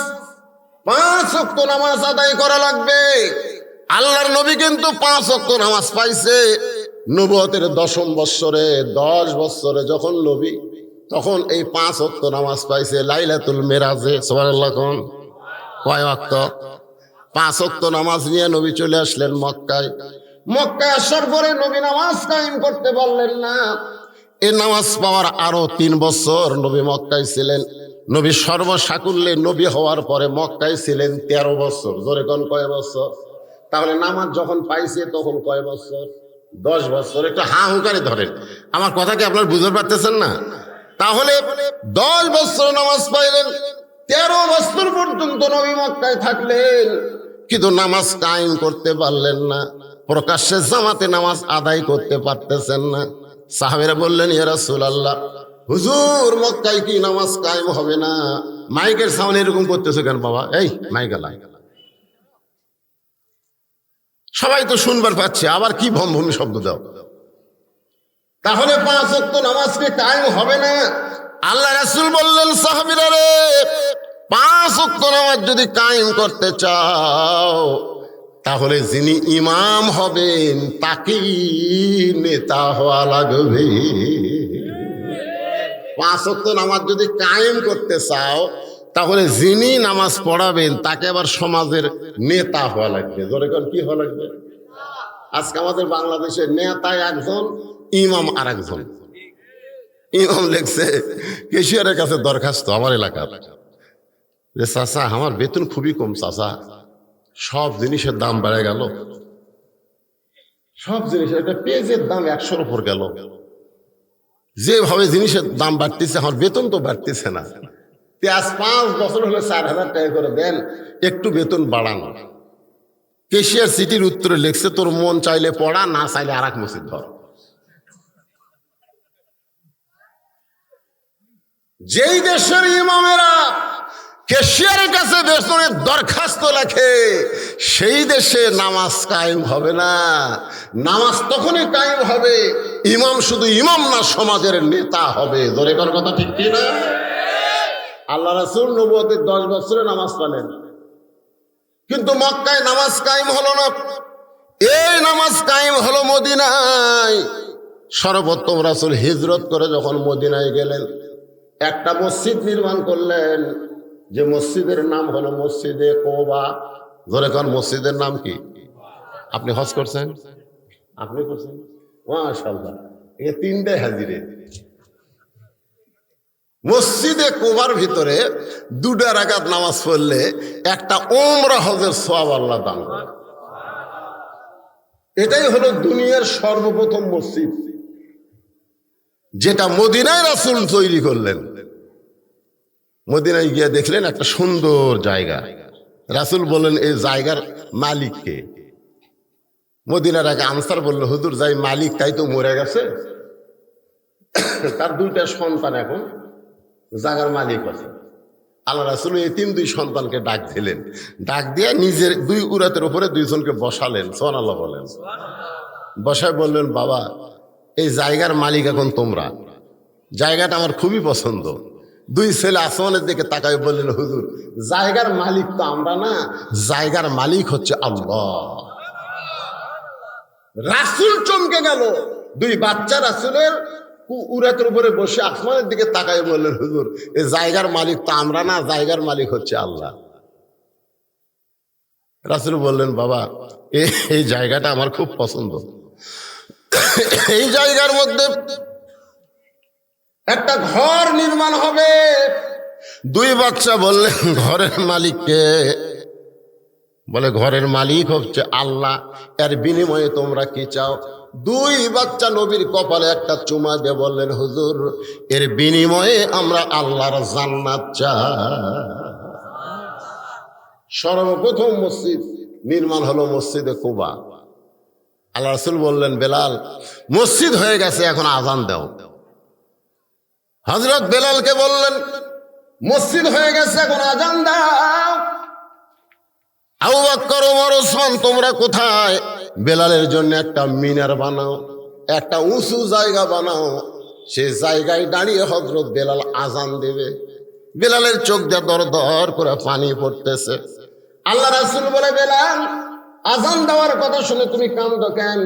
5 ওয়াক্ত নামাজ আদায় করা লাগবে। আল্লাহর নবী কিন্তু 5 ওয়াক্ত নামাজ পাইছে নবুয়তের 10ম বৎসরে, 10 বৎসরে যখন নবী, তখন এই 5 ওয়াক্ত নামাজ পাইছে লাইলাতুল মেরাজে। সুবহানাল্লাহ। কোন কয় ওয়াক্ত? 5 ওয়াক্ত নামাজ নিয়ে নবী চলে আসলেন মক্কায়। মক্কায় আসার পরে নবী নামাজ কায়েম করতে পারলেন না। এই নামাজ পাওয়ার আরো 3 বছর নবী মক্কায় ছিলেন। নবী সর্বসাকুল্যে নবী হওয়ার পরে মক্কায় ছিলেন 13 বছর। জোরে কোন কয় বছর? তাহলে নামাজ যখন পাইছে তখন কয় বছর? 10 বছর। একটু হা হুকারে ধরেন, আমার কথা কি আপনার বুঝতে পারতেছেন না? তাহলে 10 বছর নামাজ পাইলেন, 13 বছর পর্যন্ত নবী মক্কায় থাকলেন, কিন্তু নামাজ কায়েম করতে পারলেন না। প্রকাশ্যে জামাতে নামাজ আদায় করতে পারতেছেন না। সাহাবীরা বললেন, ইয়া রাসূলুল্লাহ, হুজুর মক্কায় কি নামাজ কায়েম হবে না? মাইকের সামনে এরকম করতেছে কেন বাবা? এই মাইকালাই, সবাই তো শুনবার পাচ্ছে, আবার কি ভমভমি শব্দ দাও? তাহলে 5 ওয়াক্ত নামাজকে কায়েম হবে না? আল্লাহ রাসূল বললেন, সাহাবীরা রে, 5 ওয়াক্ত নামাজ যদি কায়েম করতে চাও, তাহলে যিনি ইমাম হবেন তাকেই নেতা হওয়া লাগবে। 5 ওয়াক্ত নামাজ যদি কায়েম করতে চাও, তাহলে যিনি নামাজ পড়াবেন তাকে আবার সমাজের নেতা হওয়া লাগবে। জোরে কোন কি হওয়া লাগবে? আজকে আমাদের বাংলাদেশের নেতা একজন, ইমাম আর একজন। ইমাম লিখছে কেশিয়ারের কাছে দরখাস্ত আমার এলাকার, যে চাচা আমার বেতন খুবই কম, চাচা সব জিনিসের দাম বেড়ে গেল, সব জিনিসের, একটা পেঁয়াজের দাম 100-র উপর গেল, যেভাবে জিনিসের দাম বাড়তেছে আমার বেতন তো বাড়তেছে না। আজ 5 বছর হলে 4,000 টাকা করে দেন, একটু বেতন বাড়ানো। কেশিয়ার সিটির উত্তরে লিখছে, তোর মন চাইলে পড়া, না চাইলে আর এক মসজিদ ধর। যেই দেশের ইমামেরা কেশিয়ারের কাছে বেতনের দরখাস্ত লেখে, সেই দেশে নামাজ কায়েম হবে না। নামাজ তখনই কায়েম হবে, ইমাম শুধু ইমাম না, সমাজের নেতা হবে। জোরে কোন কথা ঠিক কি না? আল্লাহ রাসূল নবুয়তের 10 বছরে নামাজ পেলেন, কিন্তু মক্কায় নামাজ কায়েম হলো না। এই নামাজ কায়েম হলো মদিনায়। সর্বোত্তম রাসূল হিজরত করে যখন মদিনায় গেলেন, একটা মসজিদ নির্মাণ করলেন, যে মসজিদের নাম হলো মসজিদে কুবা। ধরে কোন মসজিদের নাম কি? আপনি হজ করছেন? আপনি করছেন? মাশাআল্লাহ, এই 3টে হাজিরে। মসজিদে কুবার ভিতরে 2 রাকাত নামাজ পড়লে একটা উমরা হজের সওয়াব আল্লাহ দান করে। এটাই হলো দুনিয়ার সর্বপ্রথম মসজিদ, যেটা মদিনায় রাসূল তৈরি করলেন। মদিনায় গিয়ে দেখলেন একটা সুন্দর জায়গা। রাসূল বললেন, এই জায়গার মালিক কে? মদিনার আগে আনসার বলল, হুজুর যাই মালিক তাই তো মরে গেছে, তার 2টা সন্তান এখন জায়গার মালিক আছে। আল্লাহ রাসূল এই 2 সন্তানকে ডাক দিলেন, ডাক দিয়ে নিজের 2 উরাতের উপরে 2 জনকে বসালেন। সুবহানাল্লাহ বলেন। বসায় বললেন, বাবা এই জায়গার মালিক এখন তোমরা, জায়গাটা আমার খুবই পছন্দ। 2 ছেলে আসমানের দিকে তাকায় বললেন, হুজুর জায়গার মালিক তো আমরা না, জায়গার মালিক হচ্ছে আল্লাহ। রাসূল চমকে গেল। 2 বাচ্চা রাসূলের উরাতের উপরে বসে আসমানের দিকে তাকায় বললেন, হুজুর এই জায়গার মালিক তো আমরা না, জায়গার মালিক হচ্ছে আল্লাহ। রাসূল বললেন, বাবা এই জায়গাটা আমার খুব পছন্দ, এই জায়গার মধ্যে একটা ঘর নির্মাণ হবে। 2 বাচ্চা বললেন, ঘরের মালিক কে? বলে ঘরের মালিক হচ্ছে আল্লাহ, এর বিনিময়ে তোমরা কি চাও? 2 বাচ্চা নবীর কপালে একটা চুমা দিয়ে বললেন, হুজুর এর বিনিময়ে আমরা আল্লাহর জান্নাত চাই। সর্বপ্রথম মসজিদ নির্মাণ হলো মসজিদে কুবা। আল্লাহ রাসূল বললেন, বেলাল মসজিদ হয়ে গেছে, এখন আজান দাও। হযরত বেলালকে বললেন, মসজিদ হয়ে গেছে, এখন আজান দাও। আবু বকর, ওমর, ওসমান তোমরা কোথায়? বেলালের জন্য একটা মিনার বানাও, একটা উঁচু জায়গা বানাও, সেই জায়গায় দাঁড়িয়ে হযরত বেলাল আজান দেবে। বেলালের চোখ দিয়ে দর দর করে পানি পড়তেছে। আল্লাহ রাসূল বলে, বেলাল, আজান দেওয়ার কথা শুনে তুমি কাঁদো কেন?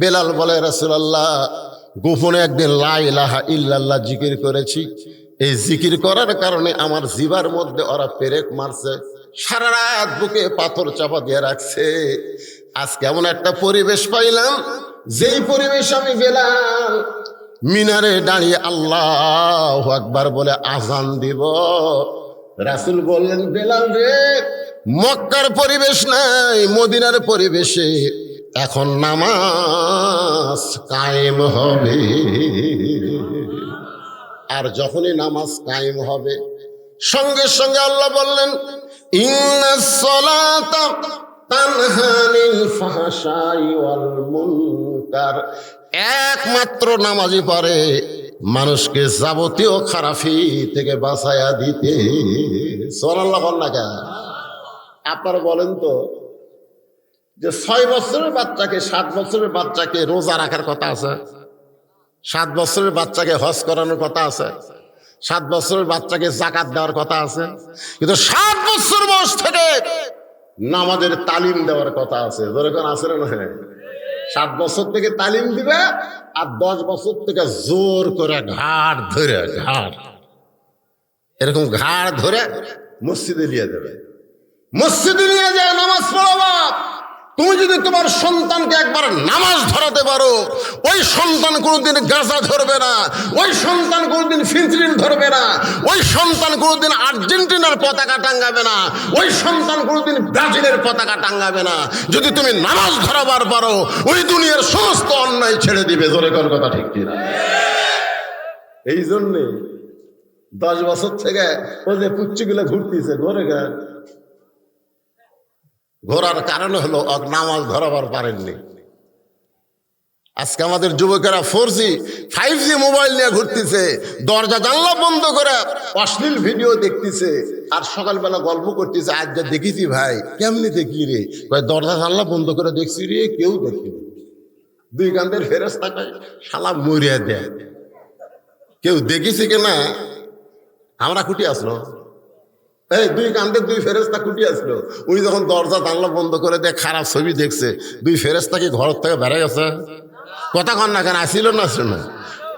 বেলাল বলে, রাসূলুল্লাহ, গোপনে একদিন লা ইলাহা ইল্লাল্লাহ জিকির করেছি। এই জিকির করার কারণে আমার জিবার মধ্যে ওরা পেরেক মারছে, সারা রাত বুকে পাথর চাপা দিয়ে রাখছে। আজকে এমন একটা পরিবেশ পাইলাম, যেই পরিবেশ আমি বেলাল মিনারে দাঁড়িয়ে আল্লাহু আকবার বলে আজান দিব। রাসূল বললেন, বেলাল রে, মক্কার পরিবেশ নাই, মদিনার পরিবেশে এখন নামাজ কায়েম হবে। আর যখনই নামাজ কায়েম হবে, সঙ্গে সঙ্গে আল্লাহ বললেন, ইন্নাস সালাতা তানহা আনিল ফাহশাই ওয়াল মুনকার। একমাত্র নামাজই পারে মানুষকে যাবতীয় খারাপি থেকে বাঁচায়া দিতে। সুবহানাল্লাহ বল না কেন? আপনারা বলেন তো, যে 6 বছরের বাচ্চাকে, 7 বছরের বাচ্চাকে রোজা রাখার কথা আছে, 7 বছরের বাচ্চাকে হজ করানোর কথা আছে, 7 বছরের বাচ্চাকে যাকাত দেওয়ার কথা আছে, কিন্তু 7 বছর বয়স থেকে নামাজের তালিম দেওয়ার কথা আছে। যেরকম আছে না, 7 বছর থেকে তালিম দিবে, আর 10 বছর থেকে জোর করে ঘাড় ধরে, এরকম ঘাড় ধরে মসজিদে নিয়ে যাবে। মসজিদে নিয়ে যায় নামাজ পড়াবা। তুমি যদি তোমার সন্তানকে একবার নামাজ ধরাতে পারো, ওই সন্তান কোনোদিন গাঁজা ধরবে না, ওই সন্তান কোনোদিন ফিনফিন ধরবে না, ওই সন্তান কোনোদিন আর্জেন্টিনার পতাকা টাঙ্গাবে না, ওই সন্তান কোনোদিন ব্রাজিলের পতাকা টাঙ্গাবে না। যদি তুমি নামাজ ধরাবার পারো, ওই দুনিয়ার সমস্ত অন্যায় ছেড়ে দিবে। জোরে কোন কথা ঠিক কিনা? এই জন্যে 10 বছর থেকে ওই যে পুচ্ছিগুলো ঘুরতেছে ঘরে গা, ঘোরার কারণ হলো নামাজ ধরাবার পারেননি। আজকে আমাদের যুবকেরা 4G 5G মোবাইল নিয়ে ঘুরতেছে, দরজা জানলা বন্ধ করে অশ্লীল ভিডিও দেখতেছে, আর সকালবেলা গল্প করতেছে, আজ যা দেখেছি ভাই। কেমনি দেখি রে? দরজা জানলা বন্ধ করে দেখছি রে, কেউ দেখিনি। 2 কান্দের ফেরেশতা কয়, শালা মরিয়া দেয়, কেউ দেখেছি কিনা? আমরা কুটি আসলো, এই 2 কান্দের 2 ফেরেশতা কুটি আসলো। উনি যখন দরজা জানলা বন্ধ করে দেয়, খারাপ ছবি দেখছে, 2 ফেরেশতা কি ঘর থেকে বেড়ে গেছে? কথা কন না কেন? আসিল না? শোনো,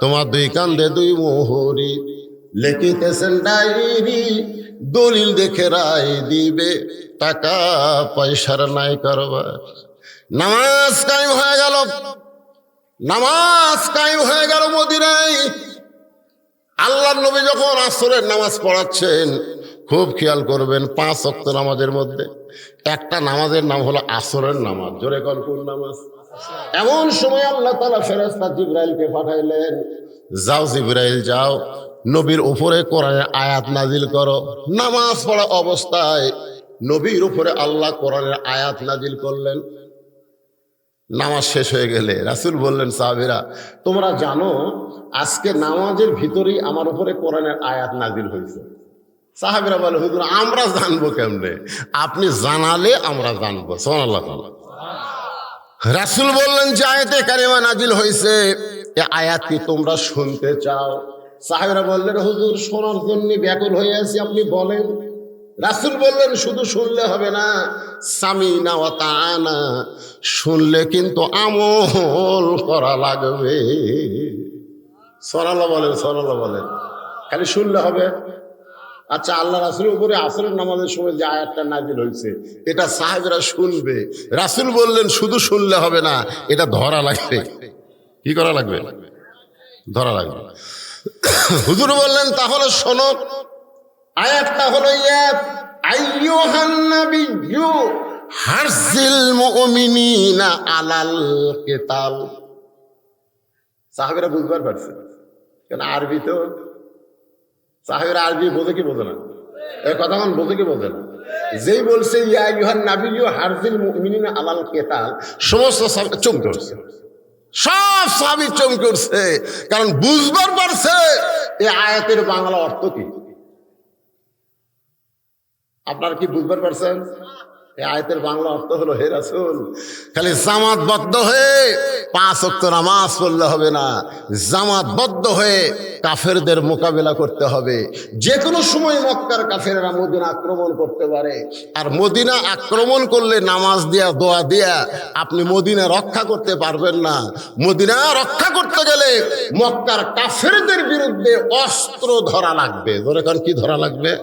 তোমার 2 কান্দে 2 মোহরি, লিখিতেছেন ডায়েরি, দলিল দেখে রায় দিবে, টাকা পয়সার নাই কারবার। নামাজ কায়েম হয়ে গেল, নামাজ কায়েম হয়ে গেল মদিনায়। আল্লাহর নবী যখন আসরের নামাজ পড়াচ্ছেন, খুব খেয়াল করবেন, 5 ওয়াক্ত নামাজের মধ্যে একটা নামাজের নাম হলো আসরের নামাজ। জোরে কোন কোন নামাজ? এমন সময় আল্লাহ তাআলা ফেরেশতা জিবরাইলকে পাঠাইলেন, যাও জিবরাইল যাও, নবীর উপরে কোরআনের আয়াত নাজিল করো। নামাজ পড়া অবস্থায় নবীর উপরে আল্লাহ কোরআনের আয়াত নাজিল করলেন। নামাজ শেষ হয়ে গেলে রাসূল বললেন, সাহাবীরা তোমরা জানো আজকে নামাজের ভিতরেই আমার উপরে কোরআনের আয়াত নাজিল হয়েছে। সাহাবীরা বলে, হুজুর আমরা জানবো কেমনে? আপনি জানালে আমরা জানবো। সুবহানাল্লাহ। রাসূল বললেন, যে আয়াতে কারিমা নাজিল হয়েছে, এ আয়াত কি তোমরা শুনতে চাও? সাহাবীরা বললেন, হুজুর শোনার জন্য ব্যাকুল হয়ে আছি, আপনি বলেন। রাসূল বললেন, শুধু শুনলে হবে না, সামিনা ওয়া তাআনা, শুনলে কিন্তু আমল করা লাগবে। সুবহানাল্লাহ বলেন, সুবহানাল্লাহ বলেন। খালি শুনলে হবে? আচ্ছা, আল্লাহ রাসূলের উপরে আসরের নামাজের সময় যে আয়াতটা নাজিল হয়েছে, এটা সাহাবীরা শুনবে। রাসূল বললেন, শুধু শুনলে হবে না, এটা ধরা লাগবে। কি করা লাগবে? ধরা লাগবে। হুজুর বললেন, তাহলে শোনো, আয়াতটা হলো, ইয়া আইয়ুহান নাবিয়্যু হারজিল মুমিনিনা আলাল কিতাল। সাহাবীরা বুঝবার পারছে, কেন আরবি তো, সাহাবীরা আরবি বোঝে কি বোঝে না? এই কথা কোন বোঝে কি বোঝে না? যেই বলছে ইয়া আইয়ুহান নাবিয়্যু হারজিল মুমিনিনা আলাল কিতাল, সমস্ত সাহাবী চমকে উঠছে, সব সাহাবী চমকে উঠছে, কারণ বুঝবার পারছে এই আয়াতের বাংলা অর্থ কি। আপনারা কি বুঝবার পারছেন? এই আয়াতের বাংলা অর্থ হলো, হে রাসূল, খালি জামাতবদ্ধ হয়ে 5 ওয়াক্ত নামাজ পড়লে হবে না, জামাতবদ্ধ হয়ে কাফেরদের মোকাবেলা করতে হবে। যে কোনো সময় মক্কার কাফেররা মদিনা আক্রমণ করতে পারে, আর মদিনা আক্রমণ করলে নামাজ দিয়া দোয়া দিয়া আপনি মদিনা রক্ষা করতে পারবেন না। মদিনা রক্ষা করতে গেলে মক্কার কাফেরদের বিরুদ্ধে অস্ত্র ধরা লাগবে। ধরে কারণ কি ধরা লাগবে?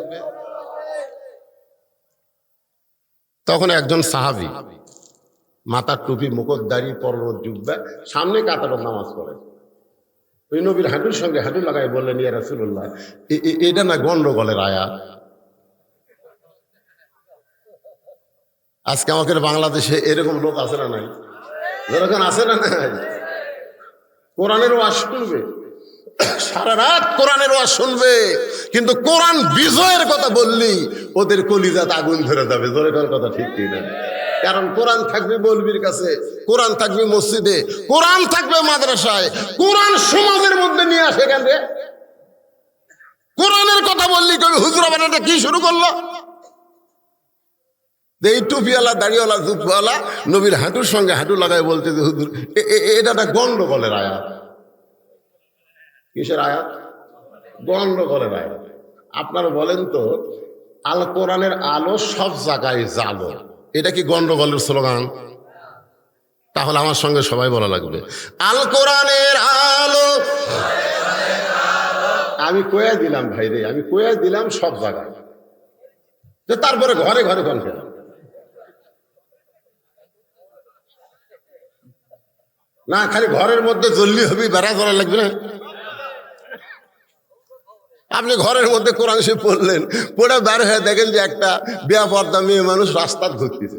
তখন একজন সাহাবী মাথার টুপি, মুকুট, দাড়ি, পরনের জুব্বা, সামনে কাতারে নামাজ পড়ে, ওই নবীর হাঁটুর সঙ্গে হাঁটু লাগাই বললেন, ইয়া রাসূলুল্লাহ, এটা না গন্ডগোলের আয়াত। আজকে আমাদের বাংলাদেশে এরকম লোক আছে না নাই? যেরকম আছে না নাই? কোরআনের ওয়াজ শুনবে, সারা রাত কোরআনের ওয়াজ শুনবে, কিন্তু কোরআন বিজয়ের কথা বললি ওদের কলিজাতে আগুন ধরে যাবে। যেরকম কথা ঠিক কি না? কারণ কোরআন থাকবে মৌলবীর কাছে, কোরআন থাকবে মসজিদে, কোরআন থাকবে মাদ্রাসায়, কোরআন সমাজের মধ্যে নিয়ে আসে। কেন রে? কোরআনের কথা বললি কবি হুজুর আবার এটা কি শুরু করলো? এই টুপিওয়ালা, দাড়িওয়ালা, জুব্বাওয়ালা নবীর হাঁটুর সঙ্গে হাঁটু লাগায় বলতে যে হুজুর এটা একটা গন্ডগোলের আয়াত। কিসের আয়াত? গন্ডগোলের আয়াত। আপনারা বলেন তো, আল কোরআনের আলো সব জায়গায় জালো, এটা কি গন্ডগোলের স্লোগান? তাহলে আমার সঙ্গে সবাই বলা লাগবে, আল কোরআনের আলো। আমি কয়ে দিলাম ভাই রে, আমি কয়ে দিলাম সব জায়গায়। তারপরে ঘরে ঘরে কোন কেন? না, খালি ঘরের মধ্যে জ্বললি হবি, বেড়া জ্বলা লাগবে না। আপনি ঘরের মধ্যে কোরআন শরীফ পড়লেন, পড়ে বের হয়ে দেখেন যে একটা বেপরদা মেয়ে মানুষ রাস্তায় ঘুরতেছে।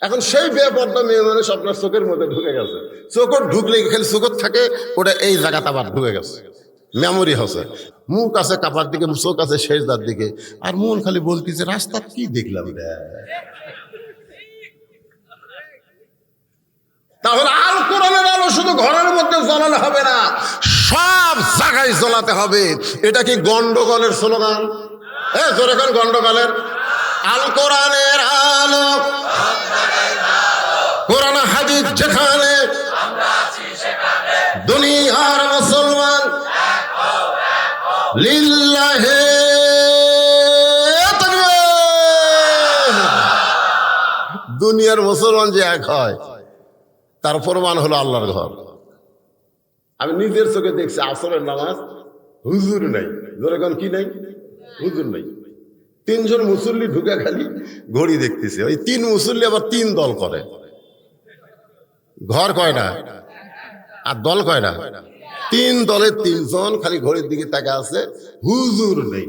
এখন সেই বেপরদা মেয়ে মানুষ আপনার চোখের মধ্যে ঢুকে গেছে। চোখর ঢুকলে খালি চোখর থাকে, ওটা এই জায়গাটা আবার ঢুকে গেছে, মেমোরি হচ্ছে। মুখ আছে কাপার দিকে, চোখ আছে শেষদার দিকে, আর মন খালি বলতেছে রাস্তা কি দেখলাম রে। তাহলে আল কোরআনের আলো শুধু ঘরের মধ্যে জ্বালালে হবে না, সব জায়গায় জ্বলাতে হবে। এটা কি গন্ডগোলের স্লোগান? হ্যাঁ, জোরে কোন গন্ডগোলের? আল কোরআনের আলো, কোরআন হাদিস যেখানে, দুনিয়ার মুসলমান লিল্লাহে তাকবীর। দুনিয়ার মুসলমান যে এক হয় তার প্রমাণ হলো আল্লাহর ঘর। আমি নিজের চোখে দেখছি, আসরের নামাজ হুজুর নাই। যেরকম কি নাই? হুজুর নাই। 3 জন মুসল্লি ঢুকে খালি ঘড়ি দেখতেছে। ওই 3 মুসল্লি আবার 3 দল করে। ঘর কয়টা আর দল কয়টা? 3 দলের 3 জন খালি ঘড়ির দিকে তাকে আছে, হুজুর নেই।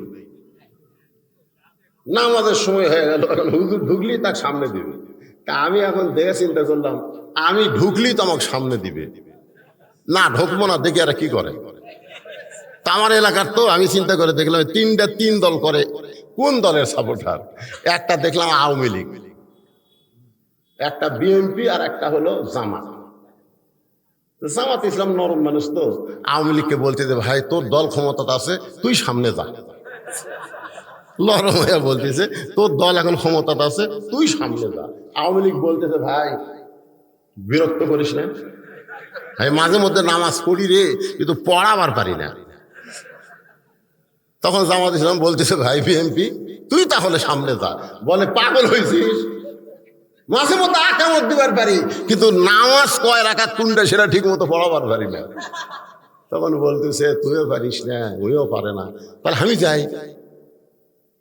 নামাজের সময় হয়ে গেল, এখন হুজুর ঢুকলি তার সামনে দিবে। তা আমি এখন দেখে চিন্তা করলাম, আমি ঢুকলি তো আমাকে সামনে দিবে, না ঢুকবো না, দেখি আর কি করে। তা আমার এলাকার তো আমি চিন্তা করে দেখলাম 3 দল করে। কোন দলের সাপোর্টার? একটা দেখলাম আওয়ামী লীগ, একটা বিএনপি, আর একটা হলো জামাত। জামাত ইসলাম নরম মানুষ তো, আওয়ামী লীগকে বলতে যে ভাই তোর দল ক্ষমতাতে আছে, তুই সামনে যা। নরম হয়ে বলতেছে তোর দল এখন ক্ষমতাতে আছে, তুই সামনে যা। আওয়ামী লীগ বলতেছে ভাই বিরক্ত করিস না, আমি মাঝে মধ্যে নামাজ পড়ি রে, কিন্তু পড়াবার পারি না। তখন জামাত ইসলাম বলতেছে ভাই বিএনপি তুই তাহলে সামনে যা। বলে পাগল হয়েছিস, মাঝে মধ্যে আকামত দিবার পারি, কিন্তু নামাজ কয় রাকাত কোনটা সেটা ঠিক মতো পড়াবার পারি না। তখন বলতেছে তুইও পারিস না, ওইও পারে না, তাহলে আমি যাই।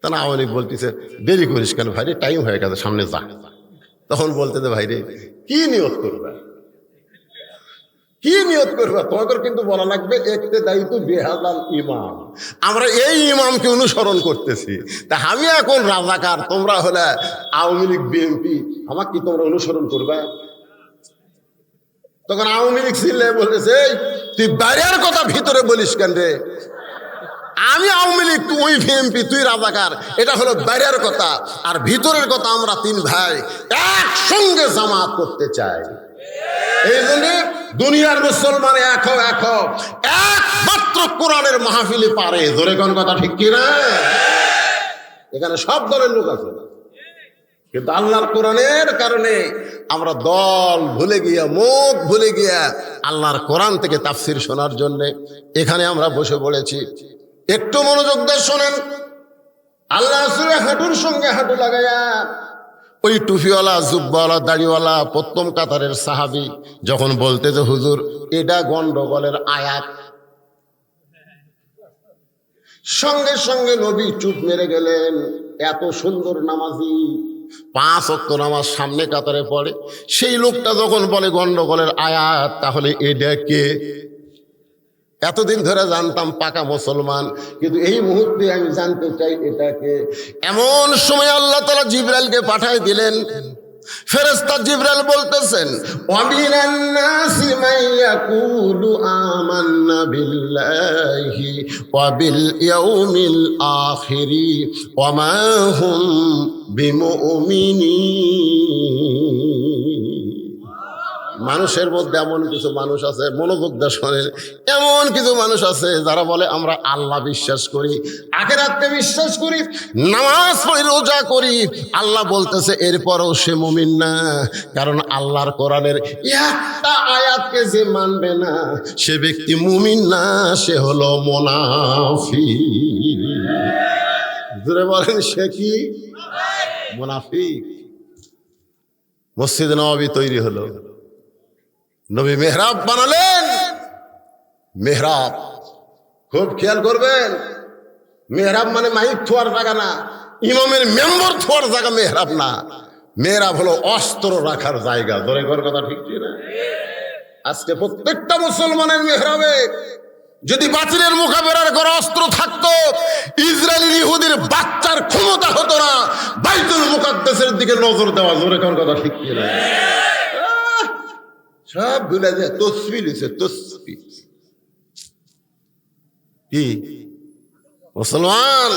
তা না, আওয়ামী লীগ বলতেছে দেরি করিস কেন ভাই রে, টাইম হয়ে গেছে, সামনে যা। তখন বলতেছে ভাই রে কি নিয়ত করবে, কি নিয়ত করবে? তোমাকে কিন্তু বলা লাগবে একতে দায়িত্ব বেহাজাল ইমাম, আমরা এই ইমামকে অনুসরণ করতেছি। তা আমি এখন রাজাকার, তোমরা হলে আওয়ামী লীগ বিএনপি, আমাকে কি তোমরা অনুসরণ করবে? তখন আওয়ামী লীগ ছিলে বলতেছে তুই বাইরের কথা ভিতরে বলিস কেন রে? আমি আওয়ামী লীগ, তুই বিএনপি, তুই রাজাকার, এটা হলো বাইরের কথা। আর ভিতরের কথা আমরা 3 ভাই একসঙ্গে জামাত করতে চাই। এই জন্য দুনিয়ার মুসলমান এক একমাত্র কোরআনের মাহফিলে পারে। ধরে কোন কথা ঠিক কিনা? এখানে সব দলের লোক আছে, কিন্তু আল্লাহর কোরআনের কারণে আমরা দল ভুলে গিয়া মুখ ভুলে গিয়া আল্লাহর কোরআন থেকে তাফসির শোনার জন্য এখানে আমরা বসে পড়েছি। একটু মনোযোগ দিয়ে শোনেন। আল্লাহ রাসূলের হাঁটুর সঙ্গে হাঁটু লাগাইয়া ওই টুপিওয়ালা জুব্বাওয়ালা দাড়িওয়ালা প্রথম কাতারের সাহাবী যখন বলতে যে হুজুর এটা গন্ডগোলের আয়াত, সঙ্গে সঙ্গে নবী চুপ মেরে গেলেন। এত সুন্দর নামাজি 5 ওয়াক্ত নামাজ সামনে কাতারে পড়ে, সেই লোকটা যখন বলে গন্ডগোলের আয়াত, তাহলে এটা কে? এতদিন ধরে জানতাম পাকা মুসলমান, কিন্তু এই মুহূর্তে আমি জানতে চাই এটাকে। এমন সময় আল্লাহ তাআলা জিবরাইলকে পাঠায় দিলেন। ফেরেশতা জিবরাইল বলতেছেন, ওয়ামিনান নাসি মান ইয়াকুলু আমান্না বিল্লাহি ওয়া বিল ইয়াউমিল আখিরি ওয়া মা হুম বিমুমিনিন। মানুষের মধ্যে এমন কিছু মানুষ আছে, মনোযোগ দিয়ে শোনেন, এমন কিছু মানুষ আছে যারা বলে আমরা আল্লাহ বিশ্বাস করি, আখিরাতকে বিশ্বাস করি, নামাজ পড়ি, রোজা করি। আল্লাহ বলতেছে এরপরও সে মুমিন না, কারণ আল্লাহর কোরআনের একটা আয়াতকে যে মানবে না সে ব্যক্তি মুমিন না, সে হলো মুনাফিক। জোরে বলেন, সে কি? মুনাফিক। মসজিদ নববী তৈরি হলো, নবী মেহরাব বানালেন। মেহরাব খুব খেয়াল করবেন, মেহরাব মানে মাইক থোয়ার জায়গা না, ইমামের মেম্বর থোয়ার জায়গা মেহরাব না। মেহরাব হলো অস্ত্র রাখার জায়গা। ধরে ঘর কথা ঠিক না? আজকে প্রত্যেকটা মুসলমানের মেহরাবে যদি বাতিলের মোকাবেলার করে অস্ত্র থাকতো, ইসরায়েলি ইহুদির বাচ্চার ক্ষমতা হতো না বাইতুল মুকাদ্দাসের দিকে নজর দেওয়া। জোরে কোন কথা ঠিক না? সব ভুলে যায়। তসবি লিখছে, তসবি। কি মুসলমান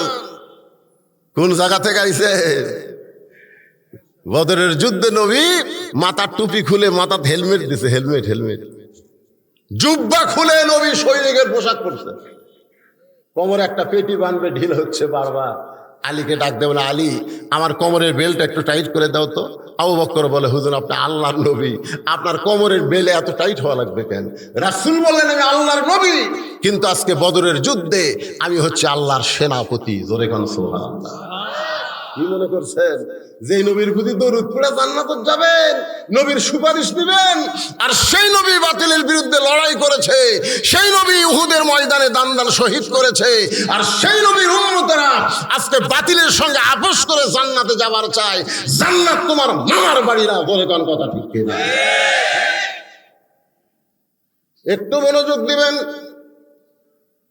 কোন জায়গা থেকে আইছে? বদরের যুদ্ধে নবী মাথার টুপি খুলে মাথার হেলমেট দিছে, হেলমেট হেলমেট জুব্বা খুলে নবী সৈনিকের পোশাক পরছে, কোমরে একটা পেটি বানবে, ঢিল হচ্ছে বারবার। আলীকে ডাক দেবে না, আলী আমার কোমরের বেল্ট একটু টাইট করে দাও তো। আবু বকর বলে, হুজুর আপনি আল্লাহর নবী, আপনার কোমরের বেলে এত টাইট হওয়া লাগবে কেন? রাসূল বললেন, আমি আল্লাহর নবী, কিন্তু আজকে বদরের যুদ্ধে আমি হচ্ছে আল্লাহর সেনাপতি। জোরে কোন সুবহানাল্লাহ। কি মনে করছেন যে নবীর প্রতি দরুদ পড়ে জান্নাতে যাবেন, নবীর সুপারিশ নেবেন? আর সেই নবী বাতিলের বিরুদ্ধে লড়াই করেছে, সেই নবী উহুদের ময়দানে দান দান শহীদ করেছে, আর সেই নবীর উম্মতেরা আজকে বাতিলের সঙ্গে আপোষ করে জান্নাতে যাবার চায়। জান্নাত তোমার মামার বাড়ি না। বলে কোন কথা ঠিক কিনা? একটু মনোযোগ দিবেন।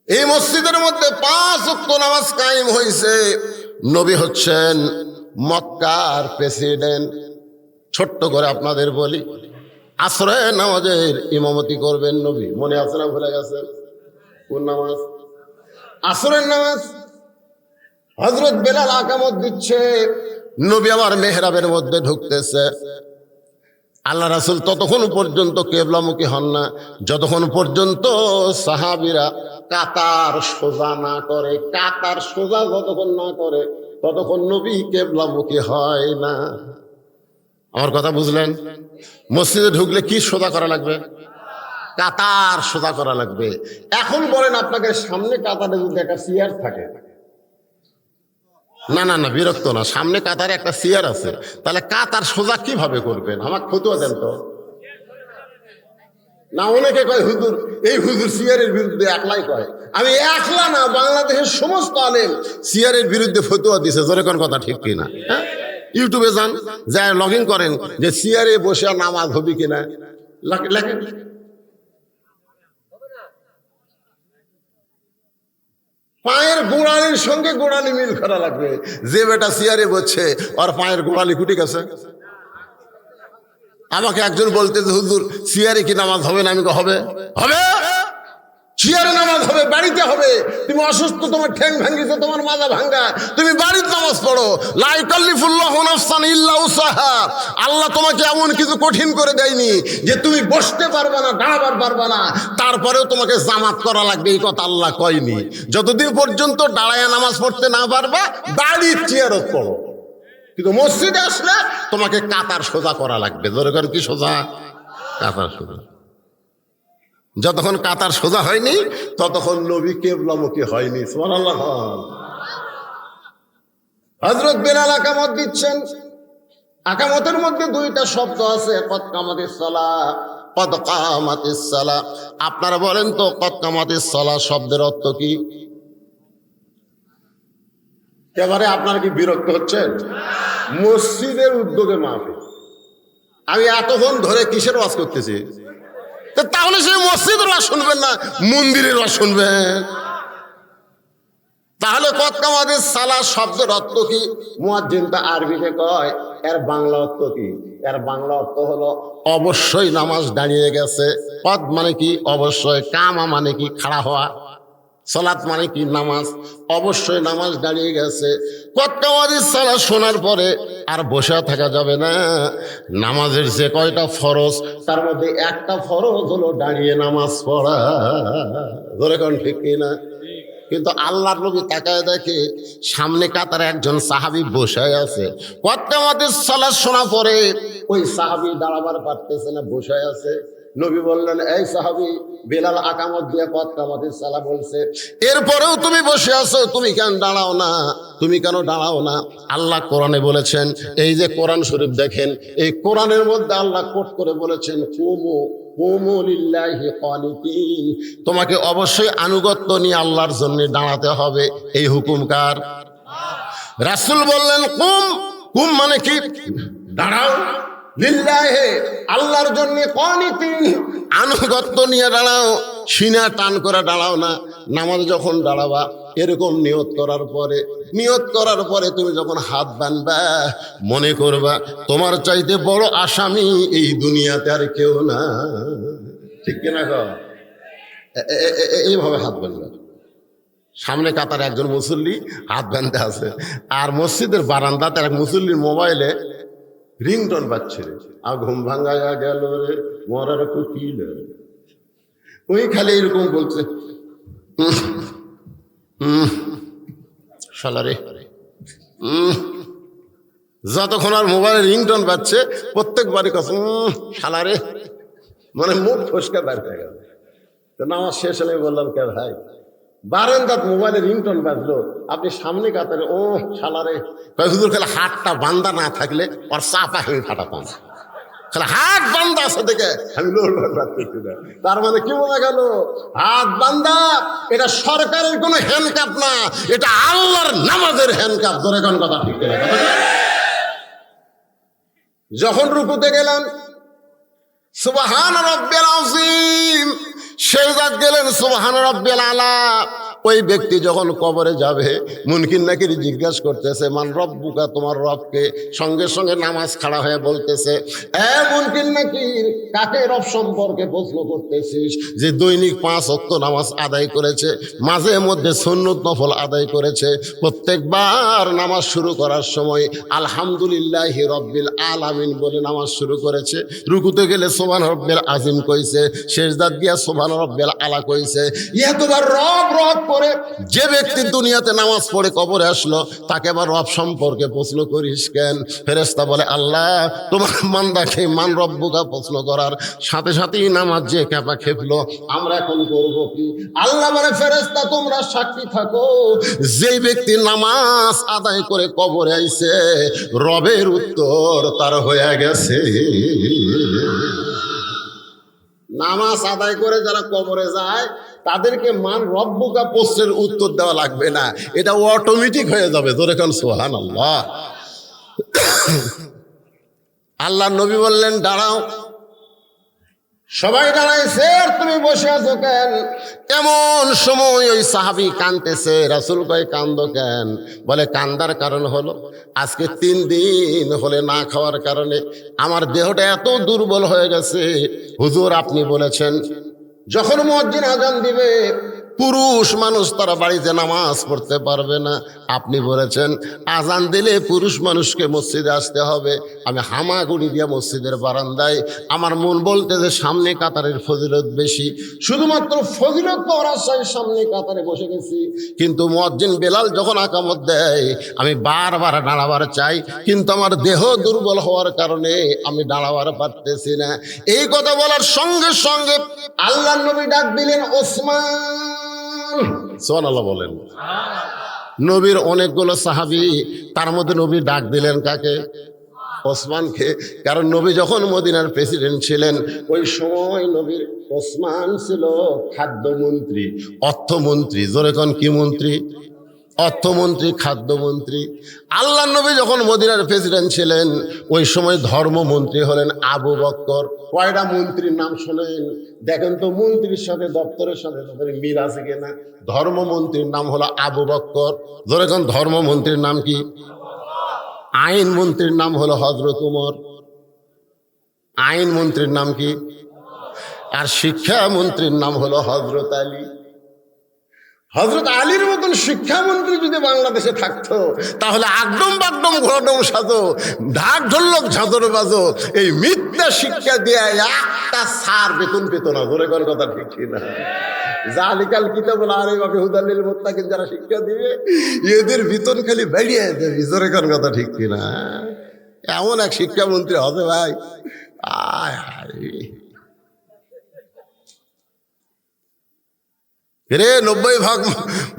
এই মসজিদের মধ্যে 5 ওয়াক্ত নামাজ কায়েম হয়েছে। নবী হচ্ছেন মক্কার প্রেসিডেন্ট। ছোট্ট করে আপনাদের বলি, আসরের নামাজের ইমামতি করবেন নবী। মনে আছে না? ভুলে গেছেন? কোন নামাজ? আসরের নামাজ। হযরত বেলাল আকামত দিচ্ছে, নবী আমার মেহরাবের মধ্যে ঢুকতেছে। আল্লাহ রাসূল ততক্ষণ পর্যন্ত কেবলামুখী হন না যতক্ষণ পর্যন্ত সাহাবীরা কাতার সোজা না করে। কাতার সোজা যতক্ষণ না করে ততক্ষণ নবী কেবলামুখী হয় না। আমার কথা বুঝলেন? মসজিদে ঢুকলে কি সোজা করা লাগবে? কাতার সোজা করা লাগবে। এখন বলেন, আপনাকে সামনে কাতারে যদি একটা চেয়ার থাকে, না না না বিরক্ত না, সামনে কাতারে একটা চেয়ার আছে, তাহলে কাতার সোজা কিভাবে করবেন? আমার ফতোয়া দেন তো। না, অনেকে কয় হুজুর, এই হুজুর চেয়ারের বিরুদ্ধে একলাই কয়। আমি একলা না, বাংলাদেশের সমস্ত আলেম চেয়ারের বিরুদ্ধে ফতোয়া দিছে। জোরে কোন কথা ঠিক কিনা? হ্যাঁ, ইউটিউবে যান, যা লগ ইন করেন যে চেয়ারে বসে নামাজ হবে কিনা, লেখেন। পায়ের গোড়ালির সঙ্গে গোড়ালি মিল করা লাগবে। যে বেটা চেয়ারে বসছে ওর পায়ের গোড়ালি কুটি গেছে। আমাকে একজন বলতে, হুজুর চেয়ারে কি নামাজ হবে না? আমি হবে, হবে, চেয়ারে নামাজ হবে, বাড়িতে হবে। তুমি অসুস্থ, তোমার ঠ্যাং ভাঙ্গিছে, তোমার মাজা ভাঙ্গা, তুমি বাড়িতে নামাজ পড়ো। লা ইউকাল্লিফুল্লাহু নাফসান ইল্লা উসাহা। আল্লাহ তোমাকে এমন কিছু কঠিন করে দেয়নি যে তুমি বসতে পারবে না, দাঁড়াবার পারবে না, তারপরেও তোমাকে জামাত করা লাগবে, এই কথা আল্লাহ কয়নি। যতদিন পর্যন্ত দাঁড়ায় নামাজ পড়তে না পারবা, বাড়ির চেয়ারত পড়ো। কিন্তু মসজিদে আসলে তোমাকে কাতার সোজা করা লাগবে। ধরে করে কি সোজা? কাতার সোজা। যতক্ষণ কাতার সোজা হয়নি ততক্ষণ নবী কিবলামুখী হয়নি। সুবহানাল্লাহ। হযরত বেলাল আকামত দিচ্ছেন। আকামতের মধ্যে দুইটা শব্দ আছে, কদ কামাতিস সালাহ, কদ কামাতিস সালাহ। আপনারা বলেন তো কদ কামাতিস সালাহ শব্দের অর্থ কি? এবারে আপনারা কি বিরক্ত হচ্ছেন? মসজিদের উদ্যোগে মাহফিল। আমি এতক্ষণ ধরে কিসের ওয়াজ করতেছি? তাহলে সে মসজিদের ওয়াজ শুনবেন না, মন্দিরের ওয়াজ শুনবেন? তাহলে কদ কামাতিস সালাহ শব্দের অর্থ কি? মুয়াজ্জিনটা আরবিতে কয়, এর বাংলা অর্থ কি? এর বাংলা অর্থ হলো অবশ্যই নামাজ দাঁড়িয়ে গেছে। কদ মানে কি? অবশ্যই। কামা মানে কি? খাড়া হওয়া। সালাত মানে কি? নামাজ। অবশ্যই নামাজ দাঁড়িয়ে গেছে। কদ কামাতিস সালাহ শোনার পরে আর বসে থাকা যাবে না। নামাজের যে কয়টা ফরজ তার মধ্যে একটা ফরজ হলো দাঁড়িয়ে নামাজ পড়া। ধরে কোন ঠিক কিনা? কিন্তু আল্লাহর নবী তাকায় দেখে সামনে কাতারে একজন সাহাবী বসে আছে। কদ কামাতিস সালাহ শোনা পরে ওই সাহাবী দাঁড়াবার পারতেছে না, বসে আছে। নবী বললেন, এই সাহাবী, বেলাল আকামত দিয়ে কদ কামাতিস সালাহ বলছে, এরপরেও তুমি বসে আছো, তুমি কেন দাঁড়াও না? তুমি কেন দাঁড়াও না? আল্লাহ কোরআনে বলেছেন, এই যে কোরআন শরীফ দেখেন, এই কোরআনের মধ্যে আল্লাহ কোট করে বলেছেন, কুমু লিল্লাহি কানিতিন। তোমাকে অবশ্যই আনুগত্য নিয়ে আল্লাহর জন্য দাঁড়াতে হবে। এই হুকুম কার? রাসূল বললেন, কুম মানে কি? দাঁড়াও। লিল্লাহি আল্লাহর জন্য, কানিতিন আনুগত্য নিয়ে দাঁড়াও। সিনা টান করে দাঁড়াও না। নামাজ যখন দাঁড়াবা এরকম নিয়ত করার পরে তুমি যখন হাত বাঁধবা মনে করবা তোমার চাইতে বড় আসামি এই দুনিয়াতে আর কেউ না। ঠিক কিনা? এইভাবে হাত বাঁধবা। সামনে কাতার একজন মুসল্লি হাত বাঁধতে আছে, আর মসজিদের বারান্দাতে এক মুসল্লির মোবাইলে রিংটোন বাজছে। আর ঘুম ভাঙায়া গেল রে মরার কুকিল। ওই খালি এরকম বলছে, শালারে। যতক্ষণ আর মোবাইলের রিংটোন বাজছে প্রত্যেকবারই কথা শালারে, মানে মুখ ফসকা বের হয়ে গেল। তো নামাজ শেষ হলে বললাম, কে ভাই, বারান্দাত মোবাইলের রিংটোন বাজলো, আপনি সামনে কাতারে ও শালারে। হুজুর খেলে হাতটা বান্দা না থাকলে ওর চাপা আমি ফাটাতাম। খালি হাত বান্দা আছে দেখে আমি লড়বার করছি না। তার মানে কি বোঝা গেল? হাত বান্দা এটা সরকারের কোনো হ্যান্ডকাপ না, এটা আল্লাহর নামাজের হ্যান্ডকাপ। ধরে কোন কথা ঠিক না? যখন রুকুতে গেলেন সুবহান রাব্বিল আযীম, সেজদাত গেলেন সুবহান রাব্বিল আলা। ওই ব্যক্তি যখন কবরে যাবে মুনকির নাকির জিজ্ঞাসা করতেছে, মান রব্বুকা, তোমার রবকে? সঙ্গে সঙ্গে নামাজ খাড়া হয়ে বলতেছে, এ মুনকির নাকির, কাকে রব সম্পর্কে প্রশ্ন করতেছিস? যে দৈনিক 5 ওয়াক্ত নামাজ আদায় করেছে, মাঝে মধ্যে সুন্নত নফল আদায় করেছে, প্রত্যেকবার নামাজ শুরু করার সময় আলহামদুলিল্লাহি রব্বিল আলামিন বলে নামাজ শুরু করেছে, রুকুতে গেলে সুবহান রব্বিল আযীম কইছে, সেজদাত গিয়া সুবহান রব্বিল আলা কইছে। এতবার রব রব করে যে ব্যক্তি দুনিয়াতে নামাজ পড়ে কবরে আসলো তাকে আবার রব সম্পর্কে প্রশ্ন করিস কেন? ফেরেশতা বলে, আল্লাহ তোমার বান্দাকে মান রব্বুকা প্রশ্ন করার সাথে সাথেই নামাজ যে ক্যাপা খেপলো, আমরা এখন করব কি? আল্লাহ বলে, ফেরেশতা তোমরা সাক্ষী থাকো, যেই ব্যক্তি নামাজ আদায় করে কবরে আইছে রবের উত্তর তার হয়ে গেছে। নামাজ আদায় করে যারা কবরে যায় তাদেরকে মান রব্বুকা প্রশ্নের উত্তর দেওয়া লাগবে না, এটা অটোমেটিক হয়ে যাবে। ধরে কোন সুবহানাল্লাহ। আল্লাহ নবী বললেন, দাঁড়াও। সবাই দাঁড়াইছে, আর তুমি বসে আছো কেন? এমন সময় ওই সাহাবী কাঁদতেছে। রাসূল কয়, কান্দো কেন? বলে, কান্দার কারণ হলো আজকে 3 দিন হলে না খাওয়ার কারণে আমার দেহটা এত দুর্বল হয়ে গেছে। হুজুর আপনি বলেছেন যখন মুয়াজ্জিন আযান দিবে পুরুষ মানুষ তারা বাড়িতে নামাজ পড়তে পারবে না। আপনি বলেছেন আজান দিলে পুরুষ মানুষকে মসজিদে আসতে হবে। আমি হামাগুড়ি দিয়া মসজিদের বারান্দায়, আমার মন বলতে যে সামনে কাতারের ফজিলত বেশি, শুধুমাত্র ফজিলত পাওয়ার আশায় সামনে কাতারে বসে গেছি। কিন্তু মুয়াজ্জিন বেলাল যখন আকামত দেয় আমি বারবার দাঁড়াবার চাই, কিন্তু আমার দেহ দুর্বল হওয়ার কারণে আমি দাঁড়াবার পারতেছি না। এই কথা বলার সঙ্গে সঙ্গে আল্লাহর নবী ডাক দিলেন ওসমান। সুবহানাল্লাহ বলেন। নবীর অনেকগুলো সাহাবী, তার মধ্যে নবী ডাক দিলেন কাকে? ওসমানকে। কারণ নবী যখন মদিনার প্রেসিডেন্ট ছিলেন ওই সময় নবীর ওসমান ছিল খাদ্যমন্ত্রী, অর্থমন্ত্রী। জোরে কোন কি মন্ত্রী? অর্থমন্ত্রী, খাদ্যমন্ত্রী। আল্লাহ নবী যখন মদিনার প্রেসিডেন্ট ছিলেন ওই সময় ধর্মমন্ত্রী হলেন আবু বকর। কয়টা মন্ত্রীর নাম শোনেন দেখেন তো, মন্ত্রীর সাথে দপ্তরের সাথে তাদের মিল আছে কিনা। ধর্মমন্ত্রীর নাম হলো আবু বকর। ধরে কোন ধর্মমন্ত্রীর নাম কি? আইন মন্ত্রীর নাম হলো হযরত উমর। আইন মন্ত্রীর নাম কি? আর শিক্ষা মন্ত্রীর নাম হলো হযরত আলী। হযরত আলীর মতন শিক্ষামন্ত্রী যদি বাংলাদেশে থাকতো তাহলে আগডম বাগডম ঘোড়াডম সাজো, ঢাক ঢোলক ঝাঁঝর বাজো, এই মিথ্যা শিক্ষা দিয়ে একটা সার বেতন পেত না। ধরে কোন কথা ঠিক না? জালিকাল কিতাবুল আলাইহি ওয়া হুদাল মুত্তাকিন, যারা শিক্ষা দিবে এদের বেতন খালি বাড়িয়ে দেবে। ধরে কোন কথা ঠিক না? এমন এক শিক্ষামন্ত্রী হবে ভাই, আয় রে 90%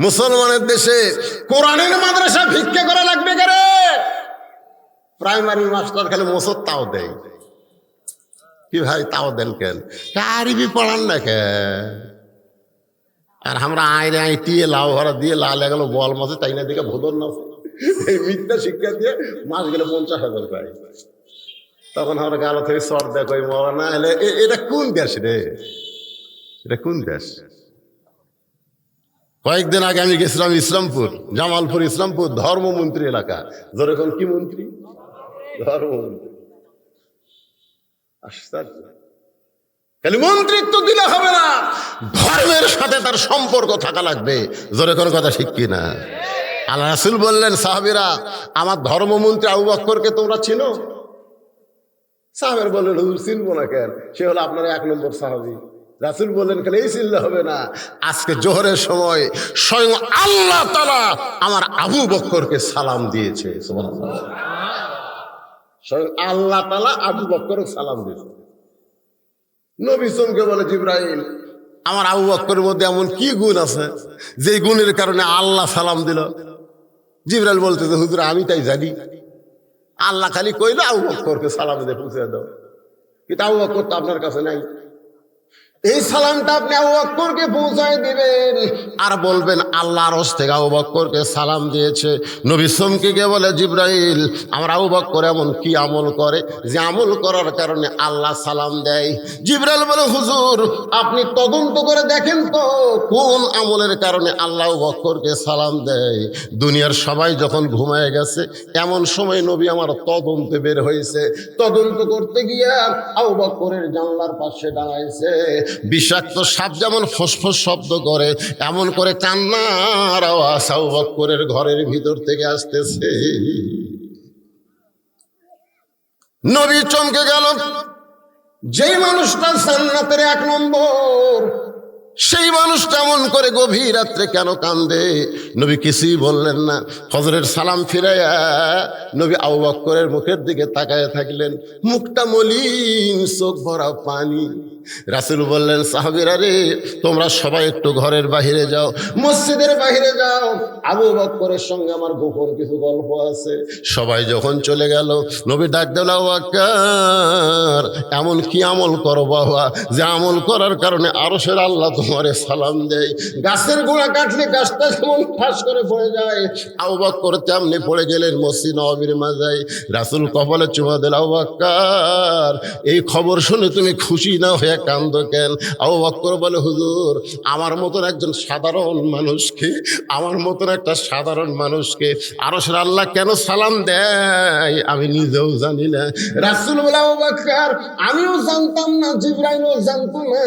মুসলমানের দেশে কোরআনের মাদ্রাসা ভিক্ষা করা লাগবে কে রে? প্রাইমারি মাস্টার খালি মোসর তাও দেয় কি ভাই? তাও দেন কেন? আরবি পড়ান না কে? আর আমরা আইরে আইটিয়ে লাউ ভরা দিয়ে লাল গেল বল মাসে তাই না দিকে ভোদর না, এই মিথ্যা শিক্ষা দিয়ে মাস গেলে 50,000 পাই। তখন আমরা গাল থেকে সর দেখো মরা না এলে এটা কোন দেশ রে? এটা কোন দেশ? কয়েকদিন আগে আমি গেছিলাম ইসলামপুর, জামালপুর ইসলামপুর, ধর্মমন্ত্রী এলাকা। যেরকম কি মন্ত্রী? ধর্মমন্ত্রী। আশ্চর্য। খালি মন্ত্রিত্ব দিলে হবে না, ধর্মের সাথে তার সম্পর্ক থাকা লাগবে। জোরে কোন কথা ঠিক কিনা? আল্লাহ রাসূল বললেন সাহাবীরা, আমার ধর্মমন্ত্রী আবু বকরকে তোমরা চিনো? সাহাবীরা বললেন হুজুর চিনবো না কেন? সে হলো আপনার 1 নম্বর সাহাবী। রাসূল বললেন খালি এই চিনলে হবে না, আজকে জোহরের সময় স্বয়ং আল্লাহ তাআলা আমার আবু বকরকে সালাম দিয়েছে। সুবহানাল্লাহ। স্বয়ং আল্লাহ তাআলা আবু বকরকে সালাম দিয়েছে। নবী চমকে বলে জিবরাইল, আমার আবু বকরের মধ্যে এমন কি গুণ আছে যে গুণের কারণে আল্লাহ সালাম দিল? জিবরাইল বলতেছে হুজুর আমি তাই জানি, আল্লাহ খালি কইলো আবু বকরকে সালাম দিয়ে পৌঁছে দাও, কিন্তু আবু বকর তো আপনার কাছে নাই। এই সালামটা আপনি আবু বকরকে পৌঁছায় দিবেন আর বলবেন আল্লাহর ওয়াজ থেকে আবু বকরকে সালাম দিয়েছে। নবী চমকে গিয়ে বলে জিবরাইল, আমার আবু বকর এমন কি আমল করে যে আমল করার কারণে আল্লাহ সালাম দেয়? জিবরাইল বলে হুজুর আপনি তদন্ত করে দেখেন তো কোন আমলের কারণে আল্লাহ আবু বকরকে সালাম দেয়। দুনিয়ার সবাই যখন ঘুমায় গেছে এমন সময় নবী আমার তদন্তে বের হয়েছে। তদন্ত করতে গিয়া আবু বকরের জানলার পাশে দাঁড়াইছে। বিষাক্ত সাপ যেমন ফসফস শব্দ করে এমন করে কান্নার আওয়াজ আবু বকরের ঘরের ভিতর থেকে আসতেছে। নবী চমকে গেল, যেই মানুষটা জান্নাতের 1 নম্বর সেই মানুষটা এমন করে গভীর রাত্রে কেন কান্দে? নবী কিছুই বললেন না। ফজরের সালাম ফিরাইয়া নবী আবু বকরের মুখের দিকে তাকায় থাকলেন, মুখটা মলিন, চোখ ভরা পানি। রাসূল বললেন সাহাবীরা রে তোমরা সবাই একটু ঘরের বাহিরে যাও, মসজিদের বাহিরে যাও, আবু বকরের সঙ্গে আমার গোপন কিছু গল্প আছে। সবাই যখন চলে গেল নবী ডাক দিলেন আবু বকর এমন কি আমল করো বাবা যে আমল করার কারণে আরশের আল্লাহ তোমারে সালাম দেয়? গাছের গোড়া কাটলে গাছটা যেমন ঠাস করে পড়ে যায় আবু বকর তেমনি পড়ে গেলেন মসজিদ নববীর মাজায়। রাসূল কপালে চুমা দিলেন, আবু বকর এই খবর শুনে তুমি খুশি না হয়ে কান্দো কেন? আবু বকর বলে, হুজুর আমার মতন একজন সাধারণ মানুষকে, আমার মতন একটা সাধারণ মানুষকে আরশের আল্লাহ কেন সালাম দেয় আমি নিজেও জানি না। রাসূল বলে, আবু বকর আমিও জানতাম না, জিবরাইলও জানতো না,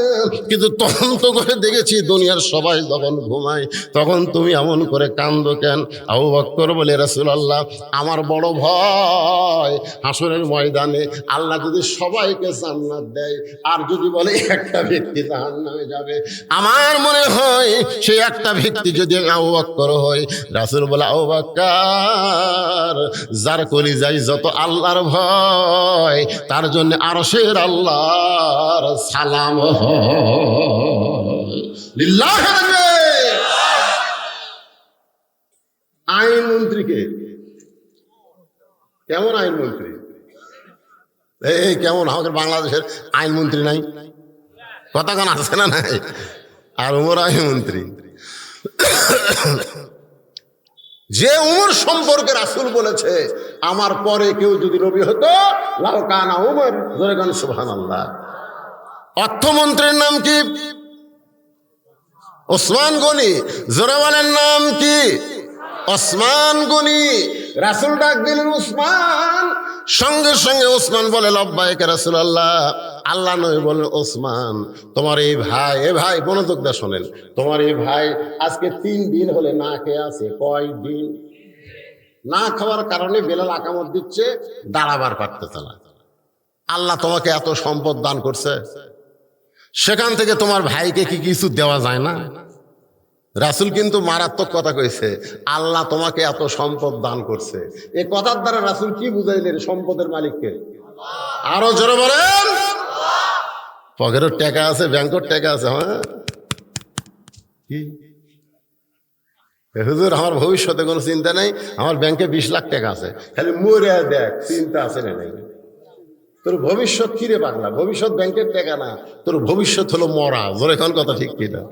কিন্তু তদন্ত করে দেখেছি দুনিয়ার সবাই যখন ঘুমায় তখন তুমি এমন করে কান্দো কেন? আবু বকর বলে, রাসূলুল্লাহ আমার বড় ভয় হাসরের ময়দানে আল্লাহ যদি সবাইকে জান্নাত দেয় আর যদি বলে একটা ব্যক্তি জাহান্নামে যাবে, আমার মনে হয় সেই একটা ব্যক্তি যদি আবু বকর হয়। রাসূল বলে, আবু বকর যার কলিজায় যত আল্লাহর ভয় তার জন্য আরশের আল্লাহর সালাম হয়। লিল্লাহি তাকবীর। আইনমন্ত্রীকে কেমন আইনমন্ত্রী? এই কেমন আমাদের বাংলাদেশের আইনমন্ত্রী নাই? কথা কেন আছে না নাই? আর উমর আইনমন্ত্রী, যে উমর সম্পর্কে রাসূল বলেছে আমার পরে কেউ যদি নবী হতো লাউ কানা উমর, জোরে গান সুবহানাল্লাহ। অর্থমন্ত্রীর নাম কি? ওসমান গনি। জোরে বলেন নাম কি? ওসমান গনি। রাসূল ডাক দিলেন ওসমান, সঙ্গে সঙ্গে ওসমান বলে, লব্বাইক ইয়া রাসূলুল্লাহ। আল্লাহ নবী বলেন, ওসমান তোমার এই ভাই, এ ভাই মনোযোগ দিয়ে শোনেন, তোমার এই ভাই আজকে 3 দিন হলে না খেয়ে আছে। কয় দিন? না খাওয়ার কারণে বেলাল আকামত দিচ্ছে, দাঁড়াবার পারতেছে না। আল্লাহ তোমাকে এত সম্পদ দান করছে, সেখান থেকে তোমার ভাইকে কি কিছু দেওয়া যায় না? রাসূল কিন্তু মারাত্মক কথা কইছে, আল্লাহ তোমাকে এত সম্পদ দান করছে। এই কথার দ্বারা রাসূল কি বুঝাইলেন? সম্পদের মালিককে। আরো জোরে বলেন। পকেটের টাকা আছে, ব্যাংকের টাকা আছে। হ্যাঁ কি হুজুর আমার ভবিষ্যতে কোনো চিন্তা নেই, আমার ব্যাংকে 20 লাখ টাকা আছে, খালি মরে দেখ চিন্তা আছে না নাই? তোর ভবিষ্যৎ কিরে পাগলা? ভবিষ্যৎ ব্যাংকের টাকা না, তোর ভবিষ্যৎ হলো মরা। জোরে কোন কথা ঠিক কিনা?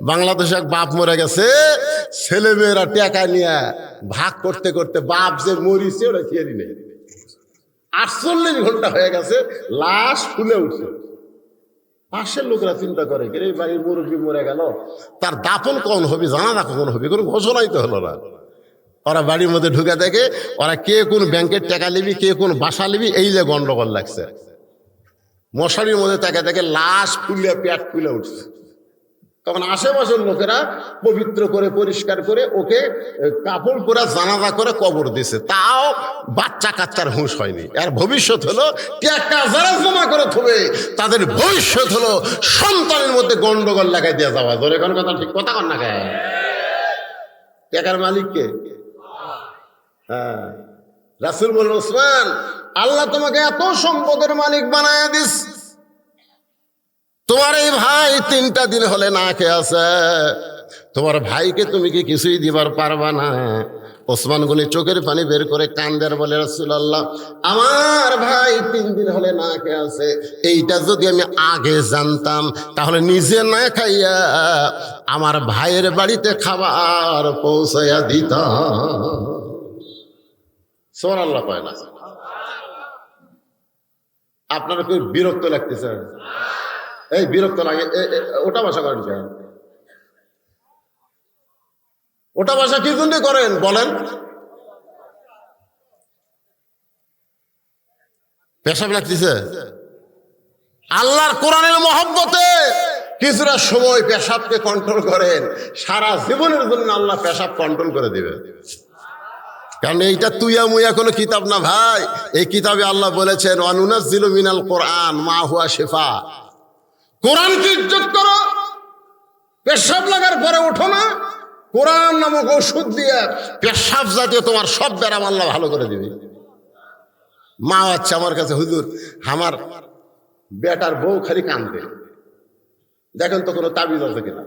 বাংলাদেশে এক বাপ মরে গেছে, ছেলে মেয়েরা টাকা নিয়ে ভাগ করতে করতে বাপ যে মরিছে ওরা খেয়ে দিলে 48 ঘন্টা হয়ে গেছে, লাশ ফুলে উঠছে। পাশের লোকেরা চিন্তা করে, এই বাড়ির মুরব্বী মরে গেল, তার দাফন কখন হবে, জানাজা কখন হবে, কোনো ঘোষণাই তো হলো না। ওরা বাড়ির মধ্যে ঢুকে দেখে ওরা কে কোন ব্যাংকের টাকা নিবি, কে কোন বাসা নিবি, এই যে গন্ডগোল লাগছে। মশারির মধ্যে তাকে দেখে লাশ ফুলে পেট ফুলে উঠছে। তখন আশেপাশের লোকেরা পবিত্র করে পরিষ্কার করে ওকে কাপড় পরে জানাজা করে কবর দিছে, তাও বাচ্চা কাচ্চার হুঁশ হয়নি। আর ভবিষ্যৎ হলো টাকা যারা জমা করে থবে তাদের ভবিষ্যৎ হলো সন্তানের মধ্যে গন্ডগোল লাগাই দেওয়া যাওয়া। ধরে কোন কথা ঠিক কথা কন না গায়ে? টাকার মালিককে। হ্যাঁ, রাসূল বলেন, ওসমান আল্লাহ তোমাকে এত সম্পদের মালিক বানায় দিস, তোমার এই ভাই 3টা দিন হলে না খেয়ে আছে, তোমার ভাইকে তুমি কি কিছুই দিবার পারবা না? ওসমান গনি চোখের পানি বের করে কান্দের বলে, রাসূলুল্লাহ আমার ভাই 3 দিন হলে না খেয়ে আছে, এইটা যদি আমি আগে জানতাম তাহলে নিজে না খাইয়া আমার ভাইয়ের বাড়িতে খাবার পৌঁছাইয়া দিতাম। সুবহানাল্লাহ কয় না? আপনারা কি বিরক্ত লাগতেছে? এই বিরক্ত লাগে, ওটা ভাষা করেন কেন? ওটা ভাষা কি জন্য করেন বলেন? পেশাব লাগতেছে? আল্লাহর কোরআনের মহব্বতে কিছুটা সময় পেশাবকে কন্ট্রোল করেন, সারা জীবনের জন্য আল্লাহ পেশাব কন্ট্রোল করে দিবে। কারণ এইটা তুইয়া মুইয়া কোনো কিতাব না ভাই, এই কিতাবে আল্লাহ বলেছেন ওয়ানুনাজ্জিলু মিনাল কোরআন মা হুয়া শিফা। কোরআনকে ইজ্জত করো, পেশাব লাগার পরে ওঠো না, কোরআন নামক ওষুধ দিয়ে পেশাব জাতীয় তোমার সব ব্যারাম আল্লাহ ভালো করে দিবে। মা আচ্ছা আমার কাছে, হুজুর আমার বেটার বউ খালি কান্দে, দেখেন তো কোনো তাবিজ আছে কিনা।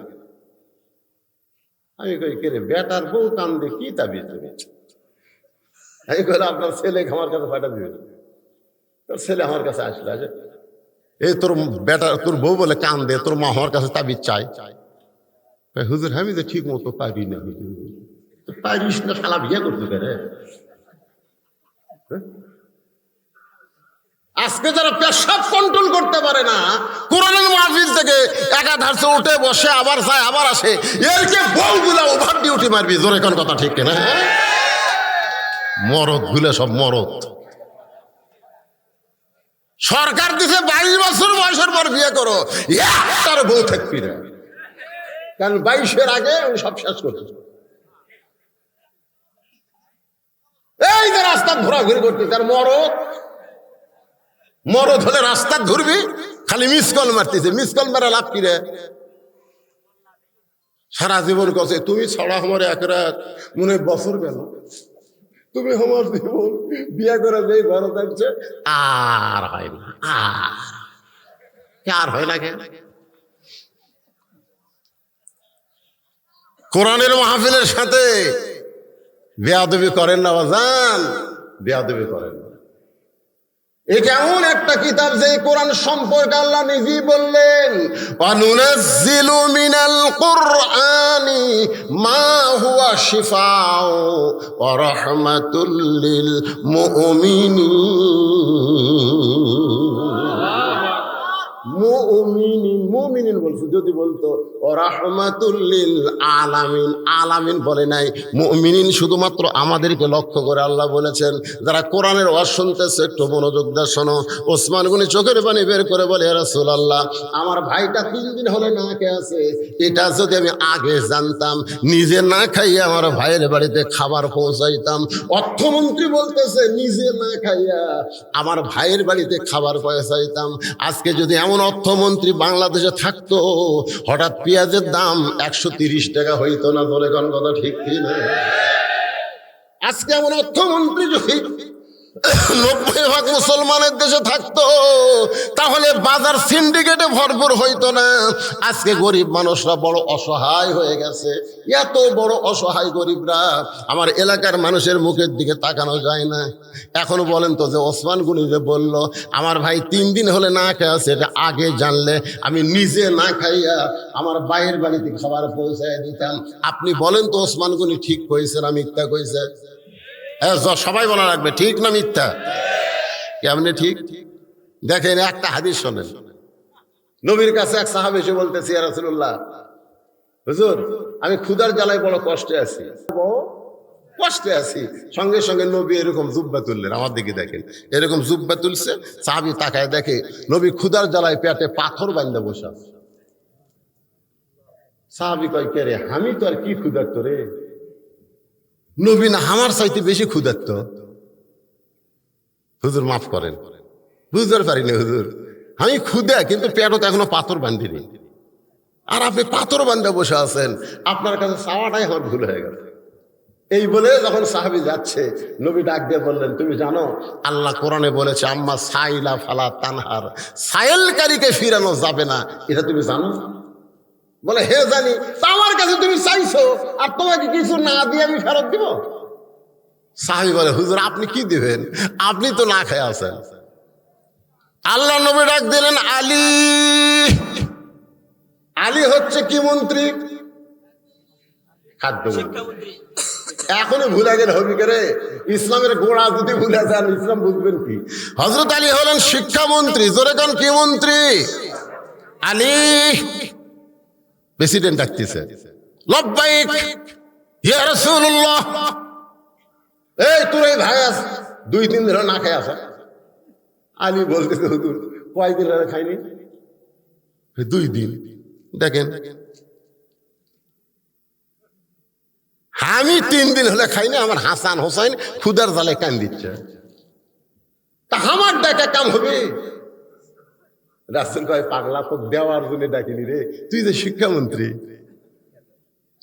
আমি কই কে রে, বেটার বউ কান্দে, কি তাবিজ দেবে? আমি কইলে আপনার ছেলে আমার কাছে পাঠা দিবে। তোর ছেলে আমার কাছে আসলে, এই তোর বেটা তোর বউ বলে কান্দে, তোর মা আমার কাছে তাবিজ চাই। হুজুর আমি তো ঠিক মতো পারি না। পারিস না, শালা বিয়ে করতে পারে। আজকে যারা পেশাব কন্ট্রোল করতে পারে না, কোরআনের মাহফিল থেকে একাধারে উঠে বসে আবার যায় আবার আসে, এরকে বউগুলা ওভার ডিউটি মারবি। জোরে কোন কথা ঠিক কিনা? মরদ গুলা সব মরদ। সরকার দিছে 22 বছর বয়সের পর বিয়ে করো, একটার বউ থাকবি না, কারণ 22-এর আগে উনি সব শেষ করতে। এই যে রাস্তা ঘোরাঘুরি করতে, তার মরদ মরদ হলে রাস্তা ঘুরবি, খালি মিস কল মারতেছে। মিস কল মারা লাভ কি রে? সারা জীবন কছে তুমি ছড়া আমার এক রাত মনে বছর গেল, তুমি আমার জীবন বিয়ে করে যে ঘর থাকছে আর হয় না, আর হয় না। কেন? কোরআনের মাহফিলের সাথে বেয়াদবি করেন না বাজান, বেয়াদবি করেন না। এটা এমন একটা কিতাব যে কোরআন সম্পর্কে আল্লাহ নিজেই বললেন, ওয়ানুনাজ্জিলু মিনাল কুরআনি মা হুয়া শিফাউ ওয়া রাহমাতুল লিল মুমিনিন। মুমিনিন বলছে, যদি বলতো ও রাহমাতুল লিল আলামিন, আলামিন বলে নাই, মুমিনিন শুধুমাত্র আমাদেরকে লক্ষ্য করে আল্লাহ বলেছেন। যারা কোরআনের ওয়াজ শুনতেছে একটু মনোযোগ দিয়ে শোনো। ওসমান গনি চোখের পানি বের করে বলে, ইয়া রাসূলুল্লাহ, আমার ভাইটা 3 দিন হলে না খেয়ে আছে, এটা যদি আমি আগে জানতাম নিজে না খাইয়া আমার ভাইয়ের বাড়িতে খাবার পৌঁছাইতাম। অর্থমন্ত্রী বলতেছে নিজে না খাইয়া আমার ভাইয়ের বাড়িতে খাবার পৌঁছাইতাম। আজকে যদি এমন অর্থমন্ত্রী বাংলাদেশে থাকতো, হঠাৎ পেঁয়াজের দাম 130 টাকা হইতো না। বলে কোন কথা ঠিক কি না? আজকে এমন অর্থমন্ত্রী যদি 90% মুসলমানের দেশে থাকতো, তাহলে বাজার সিন্ডিকেটে ভরপুর হইতো না। আজকে গরিব মানুষরা বড় অসহায় হয়ে গেছে। এত বড় অসহায় গরিবরা, আমার এলাকার মানুষের মুখের দিকে তাকানো যায় না। এখন বলেন তো, যে ওসমান গনি যে বলল আমার ভাই 3 দিন হলে না খেয়ে আছে, এটা আগে জানলে আমি নিজে না খাইয়া আমার ভাইয়ের বাড়িতে খাবার পৌঁছায় দিতাম। আপনি বলেন তো ওসমান গনি ঠিক কইছে না মিথ্যা কইছে? সবাই বলা রাখবে, ঠিক না মিথ্যা? কেমনে ঠিক? দেখেন একটা হাদিস শোনেন। নবীর কাছে এক সাহাবী এসে বলতেছে, ইয়া রাসূলুল্লাহ, হুজুর আমি ক্ষুধার জ্বালায় বড় কষ্টে আছি, বড় কষ্টে আছি। সঙ্গে সঙ্গে নবী এরকম জুব্বা তুললেন, আমার দিকে দেখেন, এরকম জুব্বা তুলছে। সাহাবী তাকায় দেখে নবী ক্ষুধার জ্বালায় পেটে পাথর বাঁধা বসা। সাহাবী কয়, কে রে, আমি তো আর কি ক্ষুধার্ত রে? নবী না আমার চাইতে বেশি ক্ষুধার্ত। হুজুর মাফ করেন, বুঝতে পারিনি হুজুর, আমি ক্ষুধা কিন্তু পেটত এখনো পাথর বান্ধিনি। আর আপনি পাথর বান্ধা বসে আছেন, আপনার কাছে চাওয়াটাই আমার ভুল হয়ে গেল। এই বলে যখন সাহাবী যাচ্ছে, নবী ডাক দিয়ে বললেন, তুমি জানো আল্লাহ কোরআনে বলেছে আম্মা সাইলা ফালা তানহার, সাইলকারীকে ফিরানো যাবে না, এটা তুমি জানো? বলে, হে জানি। তা আমার কাছে তুমি চাইছো, আর তোমাকে কিছু না দিয়ে আমি ফেরত দিব? সাহাবী বলে, হুজুর আপনি কি দিবেন, আপনি তো না খেয়ে আছেন। আল্লাহ নবী ডাক দিলেন, আলী। আলী হচ্ছে কি মন্ত্রী? খাদ্যমন্ত্রী। এখনই ভুলে গেলে হবি করে, ইসলামের গোড়া যদি ভুলে যান ইসলাম বুঝবেন কি? হযরত আলী হলেন শিক্ষামন্ত্রী। জোরে কান, কি মন্ত্রী? আলী। প্রেসিডেন্ট ডাকতেছে, লব্বাইক ইয়া রাসূলুল্লাহ। এই তোর এই ভাই আস 2-3 দিন না খেয়ে আসা। আলী বলতেছে, হুজুর কয়দিন ধরে খাইনি? 2 দিন। দেখেন আমি 3 দিন হলে খাইনি, আমার হাসান হোসাইন ক্ষুদার জালে কান দিচ্ছে, তা আমার ডাকা কাম হবে? রাসূল কয়, পাগলা, তো দেওয়ার জন্য ডাকিনি রে, তুই যে শিক্ষামন্ত্রী,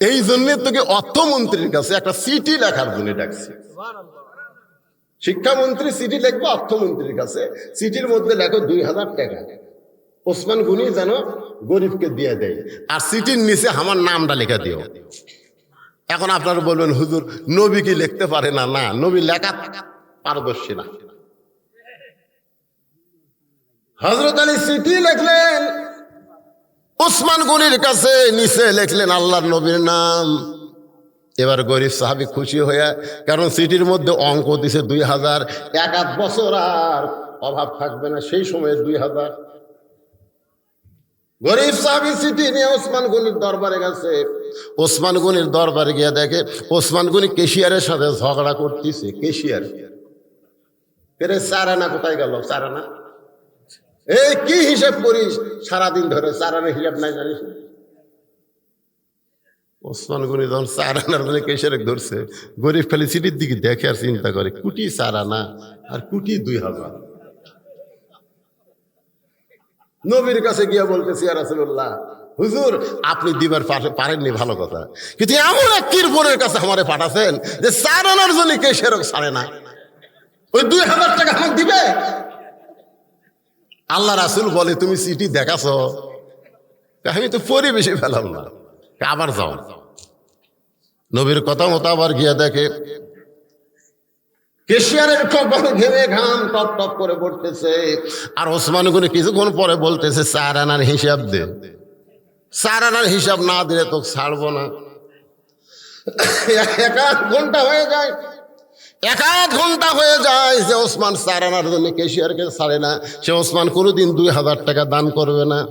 এই জন্য তোকে অর্থমন্ত্রীর কাছে একটা চিঠি লেখার জন্য ডাকছি। শিক্ষামন্ত্রী চিঠি লিখবো অর্থমন্ত্রীর কাছে, চিঠির মধ্যে লেখো 2000 টাকা ওসমান গনি যেন গরিবকে দিয়ে দেয়, আর চিঠির নিচে আমার নামটা লেখা দিও। এখন আপনারা বলবেন, হুজুর নবী কি লিখতে পারে না? না, নবী লেখা পারদর্শী না। হযরত আলী চিঠি লিখলেন ওসমান গনির কাছে, নিচে লিখলেন আল্লাহর নবীর নাম। এবার গরিব সাহাবী খুশি হয়ে, কারণ চিঠির মধ্যে অঙ্ক দিছে 2000, 1 বছর আর অভাব থাকবে না। সেই সময়ে 2000। গরিব সাহাবী চিঠি নিয়ে ওসমান গনির দরবারে গেছে। ওসমান গনির দরবারে গিয়ে দেখে ওসমান গনি কেশিয়ারের সাথে ঝগড়া করতেছে। কেশিয়ার ফেরে 4 আনা কোথায় গেল? 4 আনা এই কি হিসাব করিস সারাদিন ধরে? 4 আনা হিসাব নাই জানিস? ওসমান গনি যখন 4 আনার জন্য কেশিয়ারে ধরছে, গরিব খালি চিঠির দিকে দেখে আর চিন্তা করে, কোটি 4 আনা আর কোটি 2000। নবীর কাছে গিয়া বলতেছি, ইয়া রাসূলুল্লাহ, হুজুর আপনি দিবার পারেননি, ভালো কথা, কিন্তু এমন এক কিরপরের কাছে আমারে পাঠাছেন যে 4 আনার জন্য কেশিয়ার ছাড়ে না, ওই 2000 টাকা আমাকে দিবে? আল্লাহ রাসূল বলে, তুমি চিঠি দেখাছ? আমি তো পরিবেশে ফেলাম না। আবার যাও। নবীর কথা মতো আবার গিয়া দেখে কেশিয়ারের কপাল ঘেমে ঘাম টপ টপ করে পড়তেছে। আর ওসমান গনি কিছুক্ষণ পরে বলতেছে, 4 আনার হিসাব দে। 4 আনার হিসাব না দিলে তো ছাড়বো না। 1 ঘন্টা হয়ে যায়, 1 ঘন্টা হয়ে যায় যে ওসমান 4 আনার জন্য কেশিয়ারকে ছাড়ে না। সে ওসমান কোনোদিন 2000 টাকা দান করবে না।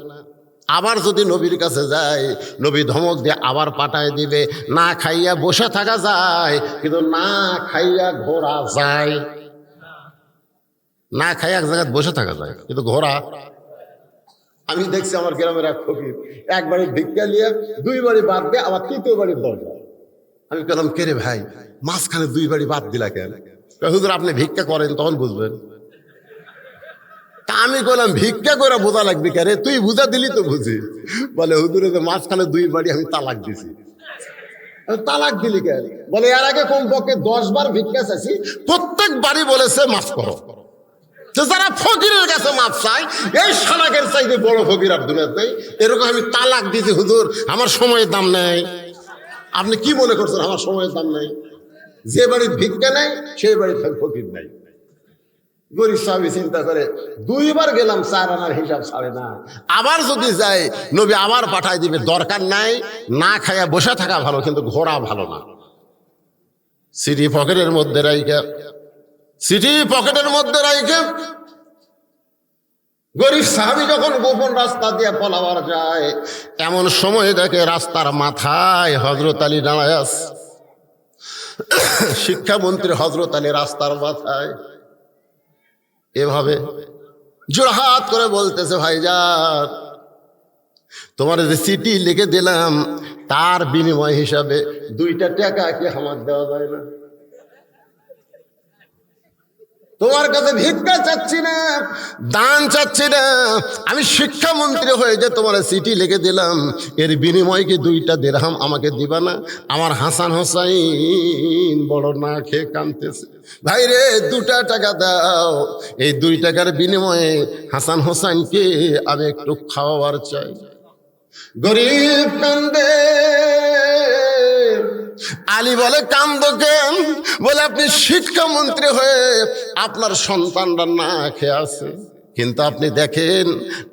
আবার যদি নবীর কাছে যায়, নবী ধমক দিয়ে আবার পাঠায় দিবে। না খাইয়া বসে থাকা যায়, কিন্তু না খাইয়া ঘোরা যায়। না খাইয়া এক জায়গায় বসে থাকা যায়, কিন্তু ঘোরা। আমি দেখছি আমার গ্রামের এক ফকির একবারে ভিক্ষা নিয়ে 2 বাড়ি বাদ দিয়ে আবার 3য় বাড়ির দরজা। আমি বললাম, কে রে ভাই, মাঝখানে 2 বাড়ি বাদ দিলা কেন? হুজুর আপনি ভিক্ষা করেন, তখন বুঝবেন। তা আমি বললাম, ভিক্ষা করে বোঝা লাগবে কে রে? তুই বুঝা দিলি তো বুঝি। বলে, হুজুরে মাঝখানে 2 বাড়ি আমি তালাক দিছি। তালাক দিলি কেন? বলে, এর আগে কমপক্ষে 10 বার ভিক্ষা চাইছি, প্রত্যেক বাড়ি বলেছে মাফ করো। তো যারা ফকিরের কাছে মাফ চায়, এই শালাকের চাইতে বড় ফকির আর দুনিয়াতে নেই। এরকম আমি তালাক দিছি, হুজুর আমার সময়ের দাম নেই। আপনি কি মনে করছেন আমার সময়ের দাম নেই? যে বাড়ির ভিক্ষা নেই সেই বাড়ির ফকির নাই। গরিব সাহাবী চিন্তা করে, 2 বার গেলাম, 4 আনার হিসাব ছাড়ে না। আবার যদি যায়, নবী আবার পাঠায় দিবে। দরকার নাই, না খাইয়া বসে থাকা ভালো, কিন্তু ঘোরা ভালো না। সিটি পকেটের মধ্যে রাইখা, সিটি পকেটের মধ্যে রাইখা গরিব সাহাবী যখন গোপন রাস্তা দিয়ে পলাবার যায়, এমন সময় দেখে রাস্তার মাথায় হযরত আলী দাঁড়ায় আছে। শিক্ষামন্ত্রী হযরত আলী রাস্তার মাথায় এভাবে জোড়হাত করে বলতেছে, ভাইজান তোমার যে চিঠি লিখে দিলাম, তার বিনিময় হিসাবে 2টা টাকা কি আমার দেওয়া যায় না? তোমার কাছে ভিক্ষা চাচ্ছি না, দান চাচ্ছি না। আমি শিক্ষামন্ত্রী হয়ে যে তোমার চিঠি লিখে দিলাম, এর বিনিময় কি 2টা দিরহাম আমাকে দিবা না? আমার হাসান হোসাইন বড় না খেয়ে কাঁদতেছে। ভাই রে, 2টা টাকা দাও। এই 2 টাকার বিনিময়ে হাসান হোসাইনকে আমি একটু খাওয়াবার চাই। গরিব কান্দে। আলী বলে, কান্দো কেন? বলে, আপনি শিক্ষামন্ত্রী হয়ে আপনার সন্তানরা না খেয়ে আছে, কিন্তু আপনি দেখেন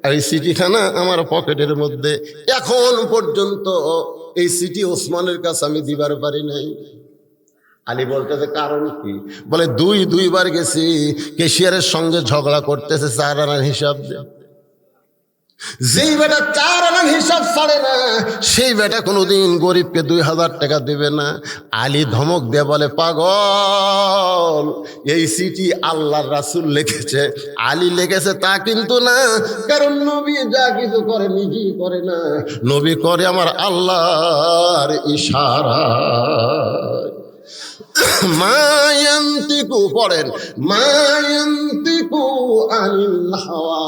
এই চিঠিখানা আমার পকেটের মধ্যে, এখন পর্যন্ত এই চিঠি ওসমানের কাছে আমি দিবার পারি নাই। আলী বলতেছে, কারণ কি? বলে, 2 বার গেছি, কেশিয়ারের সঙ্গে ঝগড়া করতেছে 4 আনার হিসাব দিয়ে। যেই বেটা 4 আনার হিসাব ছাড়ে না, সেই বেটা কোনোদিন গরিবকে 2000 টাকা দেবে না। আলী ধমক দিয়ে বলে, পাগল, এই চিঠি আল্লাহর রাসূল লিখেছে। আলী লিখেছে তা কিন্তু না, কারণ নবী যা কিছু করে নিজেই করে না, নবী করে আমার আল্লাহর ইশারা। মায়ান্তিকু পড়েন, মায়ান্তিকু আনিল হাওয়া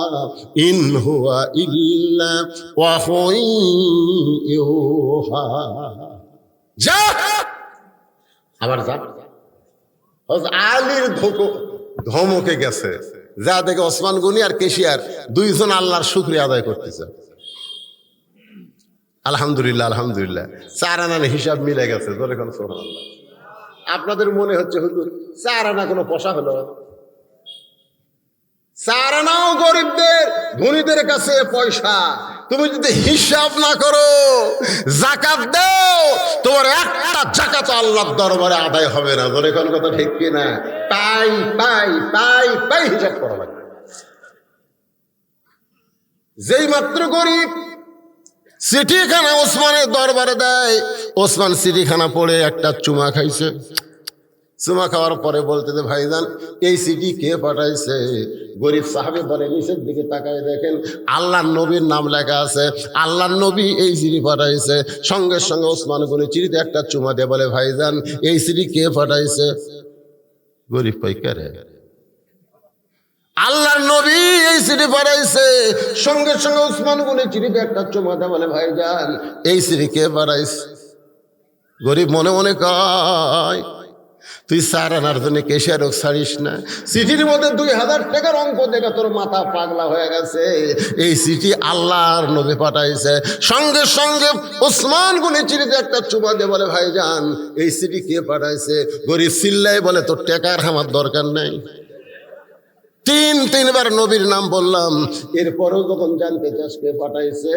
ইন হুয়া ইল্লা ওয়াহয়ুন ইউহা। যা, আবার যা। আলীর ধমকে গেছে, যা দেখে ওসমান গনি আর কেশিয়ার 2 জন আল্লাহর শুকরিয়া আদায় করতেছে। আলহামদুলিল্লাহ, আলহামদুলিল্লাহ, 4 আনার হিসাব মিলে গেছে। ধরে কোন সুবহানাল্লাহ। আপনাদের মনে হচ্ছে, হুজুর 4 আনা কোনো পয়সা হলো? 4 আনাও গরিবদের, ধনীদের কাছে পয়সা। তুমি যদি হিসাব না করো, যাকাত দাও, তোমার একটা যাকাত আল্লাহর দরবারে আদায় হবে না। ধরে কোন কথা ঠিক কি না? পাই পাই পাই পাই হিসাব করা লাগবে। যেই মাত্র গরিব চিঠিখানা ওসমানের দরবারে দেয়, ওসমান চিঠিখানা পড়ে একটা চুমা খাইছে। চুমা খাওয়ার পরে বলতেছে, ভাইজান এই চিঠি কে পাঠাইছে? গরিব সাহাবী বলে, নিচের দিকে তাকায় দেখেন আল্লাহর নবীর নাম লেখা আছে, আল্লাহর নবী এই চিঠি পাঠাইছে। সঙ্গে সঙ্গে ওসমান গনি চিঠিতে একটা চুমা দিয়ে বলে, ভাইজান এই চিঠি কে পাঠাইছে? গরিব পাইকারে, আল্লাহর নবী এই চিঠি পাঠাইছে। সঙ্গে সঙ্গে ওসমান গনি চিঠিতে একটা চুমা দিয়ে বলে, ভাইজান এই চিঠি কে পাঠাইছে? গরিব মনে মনে কয়, তুই স্যার আনার জন্য কেশিয়ার ছাড়িস না। চিঠির মধ্যে 2000 টাকার অঙ্ক দেখে তোর মাথা পাগলা হয়ে গেছে। এই চিঠি আল্লাহর নবী পাঠাইছে। সঙ্গে সঙ্গে ওসমান গনি চিঠিতে একটা চুমা দিয়ে বলে, ভাইজান এই চিঠি কে পাঠাইছে? গরিব চিল্লাই বলে, তোর টাকার আমার দরকার নাই। তিনবার নবীর নাম বললাম, এরপরেও যখন জানতে চাস কে পাঠাইছে,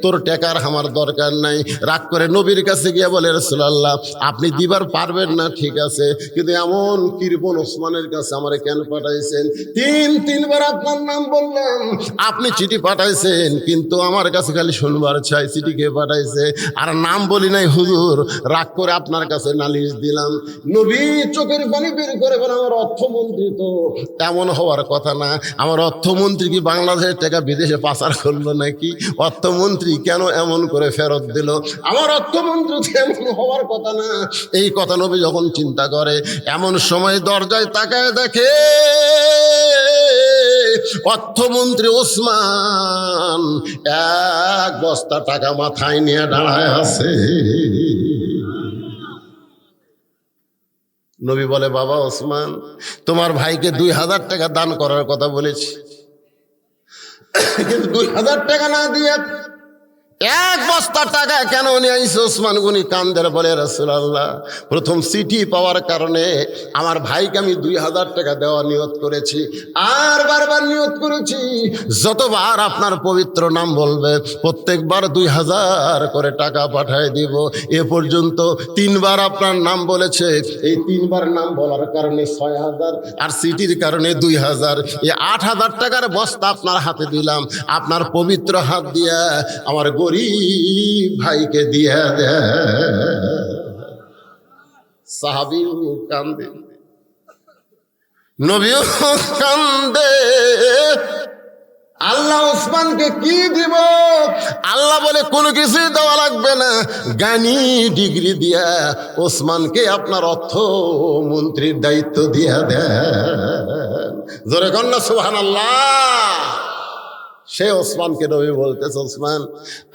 তোর টাকার আমার দরকার নাই। রাগ করে নবীর কাছে গিয়ে বলে, রাসূলুল্লাহ আপনি দিবার পারবেন না ঠিক আছে, কিন্তু এমন কৃপণ ওসমানের কাছে আমারে কেন পাঠাইছেন? তিনবার আপনার নাম বললাম, আপনি চিঠি পাঠাইছেন, কিন্তু আমার কাছে খালি শুনবার চাই চিঠি কে পাঠাইছে, আর নাম বলি নাই হুজুর। রাগ করে আপনার কাছে নালিশ দিলাম। নবী চোখের পানি বের করে বলে, আমার অর্থমন্ত্রী তো এমন হওয়ার কথা না। আমার অর্থমন্ত্রী কি বাংলাদেশের টাকা বিদেশে পাচার করলো নাকি? অর্থমন্ত্রী কেন এমন করে ফেরত দিল? আমার অর্থমন্ত্রী এমন হওয়ার কথা না। এই কথা নবী যখন চিন্তা করে, এমন সময় দরজায় তাকায় দেখে অর্থমন্ত্রী ওসমান এক বস্তা টাকা মাথায় নিয়ে দাঁড়ায় আছে। নবী বলে, বাবা ওসমান, তোমার ভাইকে 2000 টাকা দান করার কথা বলেছি, কিন্তু 2000 টাকা না দিয়ে এক বস্তা টাকা কেন নিয়ে আইছে? ওসমান গনি কান্দের বলে, রাসূলুল্লাহ প্রথম চিঠি পাওয়ার কারণে আমার ভাইকে আমি 2000 টাকা দেওয়া নিয়ত করেছি, আর বারবার নিয়ত করেছি যতবার আপনার পবিত্র নাম বলবে প্রত্যেকবার 2000 করে টাকা পাঠায় দিব। এ পর্যন্ত 3বার আপনার নাম বলেছে, এই 3বার নাম বলার কারণে 6000, আর চিঠির কারণে 2000, এই 8000 টাকার বস্তা আপনার হাতে দিলাম। আপনার পবিত্র হাত দিয়া আমার গরিব ভাইকে দিয়া দে। সাহাবী কান্দে, নবীও কান্দে। আল্লাহ ওসমানকে কি দিব? আল্লাহ বলে কোনো কিছুই দেওয়া লাগবে না, জ্ঞানী ডিগ্রি দিয়া ওসমানকে আপনার অর্থমন্ত্রীর দায়িত্ব দিয়া দেন। জোরে কন্যা সুবহানাল্লাহ। সে ওসমানকে নবী বলতেছে, ওসমান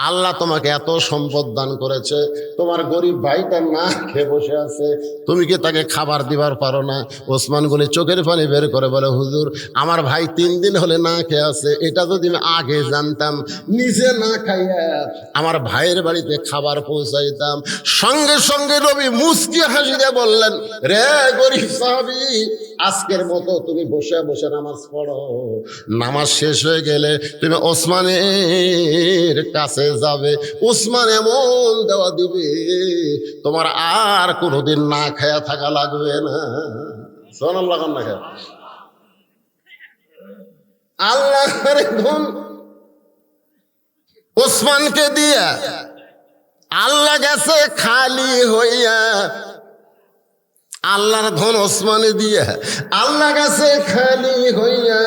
আল্লাহ তোমাকে এত সম্পদ দান করেছে, তোমার গরিব ভাইটা না খেয়ে বসে আছে, তুমি কি তাকে খাবার দিবার পারো না? ওসমান গনি চোখের পানি বের করে বলে, হুজুর আমার ভাই 3 দিন হলে না খেয়ে আছে, এটা যদি আমি আগে জানতাম নিজে না খাইয়া আমার ভাইয়ের বাড়িতে খাবার পৌঁছাইতাম। সঙ্গে সঙ্গে নবী মুস্কি হাসি দিয়ে বললেন, রে গরিব সাহাবী, আজকের মতো তুমি বসে বসে নামাজ পড়ো, নামাজ শেষ হয়ে গেলে তুমি ওসমানের কাছে যাবে, ওসমান এমন দেওয়া দিবে তোমার আর কোনোদিন না খায়া থাকা লাগবে না। সুবহানাল্লাহ। না খায় আল্লাহ ধন ওসমানকে দিয়া আল্লাহ গেছে খালি হইয়া, আল্লাহর ধন ওসমানে দিয়া আল্লাহ গেছে খালি হইয়া,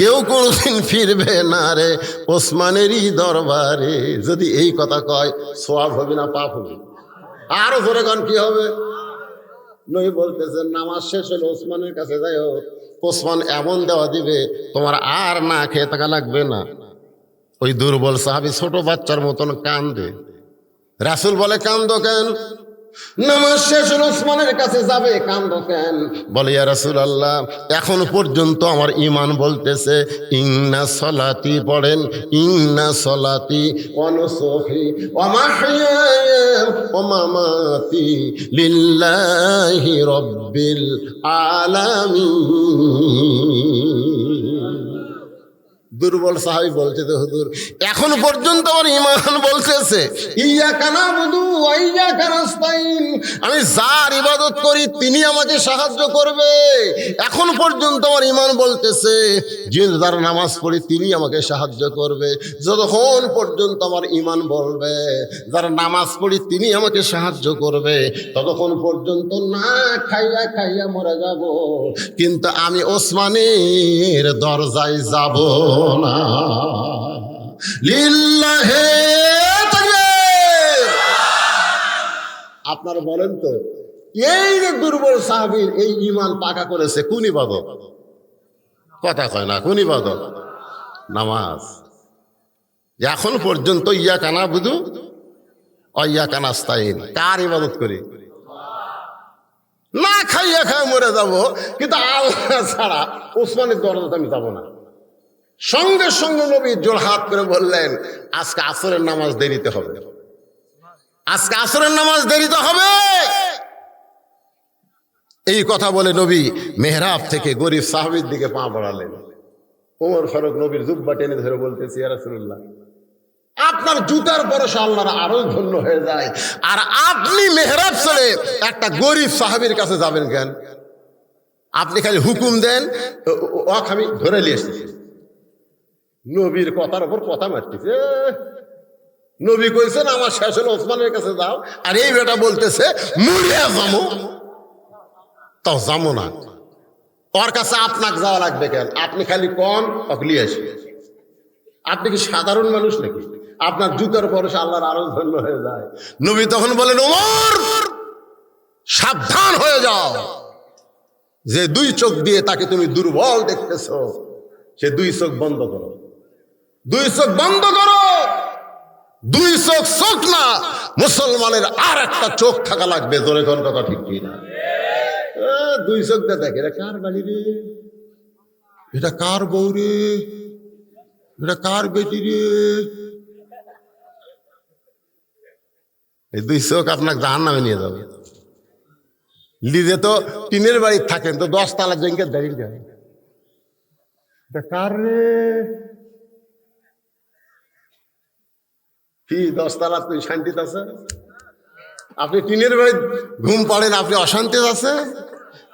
কেউ কোনদিন ফিরবে না রে ওসমানেরই দরবারে। যদি এই কথা কয় সওয়াব হবে না পাপ হবে? আরো জোরে গান কি হবে? নবী বলতেছেন, নামাজ শেষ হলে ওসমানের কাছে যাইও, ওসমান এমন দেওয়া দিবে তোমার আর না খেয়ে থাকা লাগবে না। ওই দুর্বল সাহাবী ছোট বাচ্চার মতন কান্দে। রাসূল বলে, কান্দো কেন? নামাজ শেষ হলে ওসমানের কাছে যাবে, কান্দো কেন? বলে, ইয়া রাসূলুল্লাহ এখন পর্যন্ত আমার ঈমান বলতেছে ইন্না সলাতি, পড়েন ইন্না সলাতি ওয়া নুসুকি ওয়া মাহইয়ায়া ওয়া মামাতি লিল্লাহি রাব্বিল আলামিন। দুর্বল সাহাবী বলছে তো হুজুর এখন পর্যন্ত আমার ঈমান বলতেছে ইয়াকা নাবুদু ওয়া ইয়াকা নাস্তাইন, আমি যার ইবাদত করি তিনি আমাকে সাহায্য করবে। এখন পর্যন্ত আমার ঈমান বলতেছে যে যার নামাজ পড়ি তিনি আমাকে সাহায্য করবে। যতক্ষণ পর্যন্ত আমার ঈমান বলবে যার নামাজ পড়ি তিনি আমাকে সাহায্য করবে, ততক্ষণ পর্যন্ত না খাইয়া খাইয়া মরে যাব, কিন্তু আমি ওসমানের দরজায় যাব না। লিল্লাহে তাকবীর। আপনারা বলেন তো এই যে দুর্বল সাহাবীর এই ঈমান পাকা করেছে কোন ইবাদত? কথা কয় না, কোন ইবাদত? নামাজ। এখন পর্যন্ত ইয়াকা নাবুদু ওয়া ইয়াকা নাস্তাইন, কার ইবাদত করি? না খাইয়া খাইয়া মরে যাব, কিন্তু আল্লাহ ছাড়া ওসমানের দরজাতে আমি যাব না। সঙ্গে সঙ্গে নবী জোড়হাত করে বললেন আজকে আসরের নামাজ দেরিতে হবে, আজকে আসরের নামাজ দেরিতে হবে। এই কথা বলে নবী মেহরাব থেকে গরিব সাহাবীর দিকে পা বাড়ালেন। ওমর ফারুক নবীর জুব্বা টেনে ধরে বলতেছে ইয়া রাসূলুল্লাহ, আপনার জুতার পরশে আল্লাহর আরো ধন্য হয়ে যায়, আর আপনি মেহরাব ছেড়ে একটা গরিব সাহাবীর কাছে যাবেন কেন? আপনি খালি হুকুম দেন, আমি ধরে নিয়ে এসেছি। নবীর কথার উপর কথা মারতেছে। নবী কইছেন আমার শেষ হলে ওসমানের কাছে যাও, আর এই বেটা বলতেছে মুড়িয়া যাবো, তাও যাবো না। ওর কাছে আপনাকে যাওয়া লাগবে কেন? আপনি খালি কন অকলি আসি। আপনি কি সাধারণ মানুষ নাকি? আপনার জুতার পরশে আল্লাহর আরো ধন্য হয়ে যায়। নবী তখন বলেন ওমর সাবধান হয়ে যাও, যে দুই চোখ দিয়ে তাকে তুমি দুর্বল দেখতেছো সে দুই চোখ বন্ধ করো, দুই চোখ বন্ধ করো। দুই চোখ চোখ না, মুসলমানের আর একটা চোখ থাকা লাগবে। জোরে কোন কথা ঠিক কি না? দুই চোখ দিয়ে দেখে এটা কার বাড়ি রে, এটা কার বউ রে, এটা কার বেটি রে। এই দুই চোখ আপনাকে জাহান্নামে নিয়ে যাবে। লিজে তো টিনের বাড়ি থাকেন তো 10 তলা জেঙ্গে দাঁড়িয়ে যায়, এটা কার রে কি 10 তলা তুই শান্তিতে আছে? আপনি টিনের বাড়ি ঘুম পাড়েন, আপনি অশান্তিতে আছে?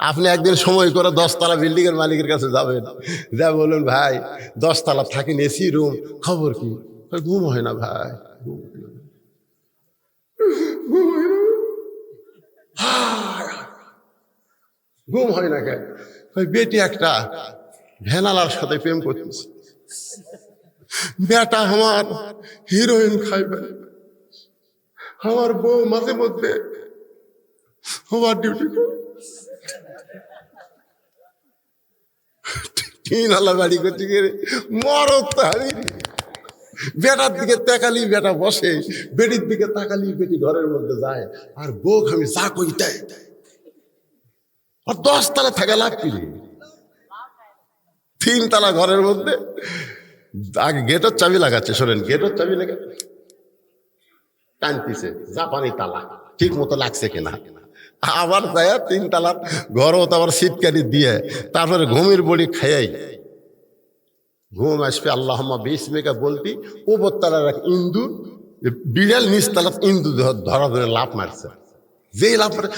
আপনি একদিন সময় করে 10 তলা বিল্ডিং এর মালিকের কাছে যাবেন, যা বলুন ভাই 10 তলা থাকেন এসি রুম, খবর কি? ঘুম হয় না ভাই, ঘুম হয় না কেন? ওই বেটি একটা ভেনালার সাথে প্রেম করতেছে, বেটা আমার হিরোইন খাইবে, আমার বউ মাঝে মধ্যে ওভার ডিউটি করে, 3 আলা বাড়ি করতে গেলে মরত আমি বেটার দিকে তাকালি বেটা বসে, বেটির দিকে তাকালি বেটি ঘরের মধ্যে যায়, আর বউ আমি যা কই দেয়। আর 10 তলা থাকা লাভ কি? 3 তলা ঘরের মধ্যে আগে গেটের চাবি লাগাচ্ছে, শোনেন গেটের চাবি লেগে টানতিছে, জাপানি তালা ঠিক মতো লাগছে কিনা, আবার যায় 3 তলার ঘরও তো আবার সিটকারি দিয়ে তারপরে ঘুমের বড়ি খাইয়াই ঘুম আসবে। আল্লাহুম্মা বিসমিকা বলতি উপর তলার এক ইন্দু বিড়াল নিচ তলা ইন্দু ধরা ধরে লাফ মারছে, যেই লাফ মারে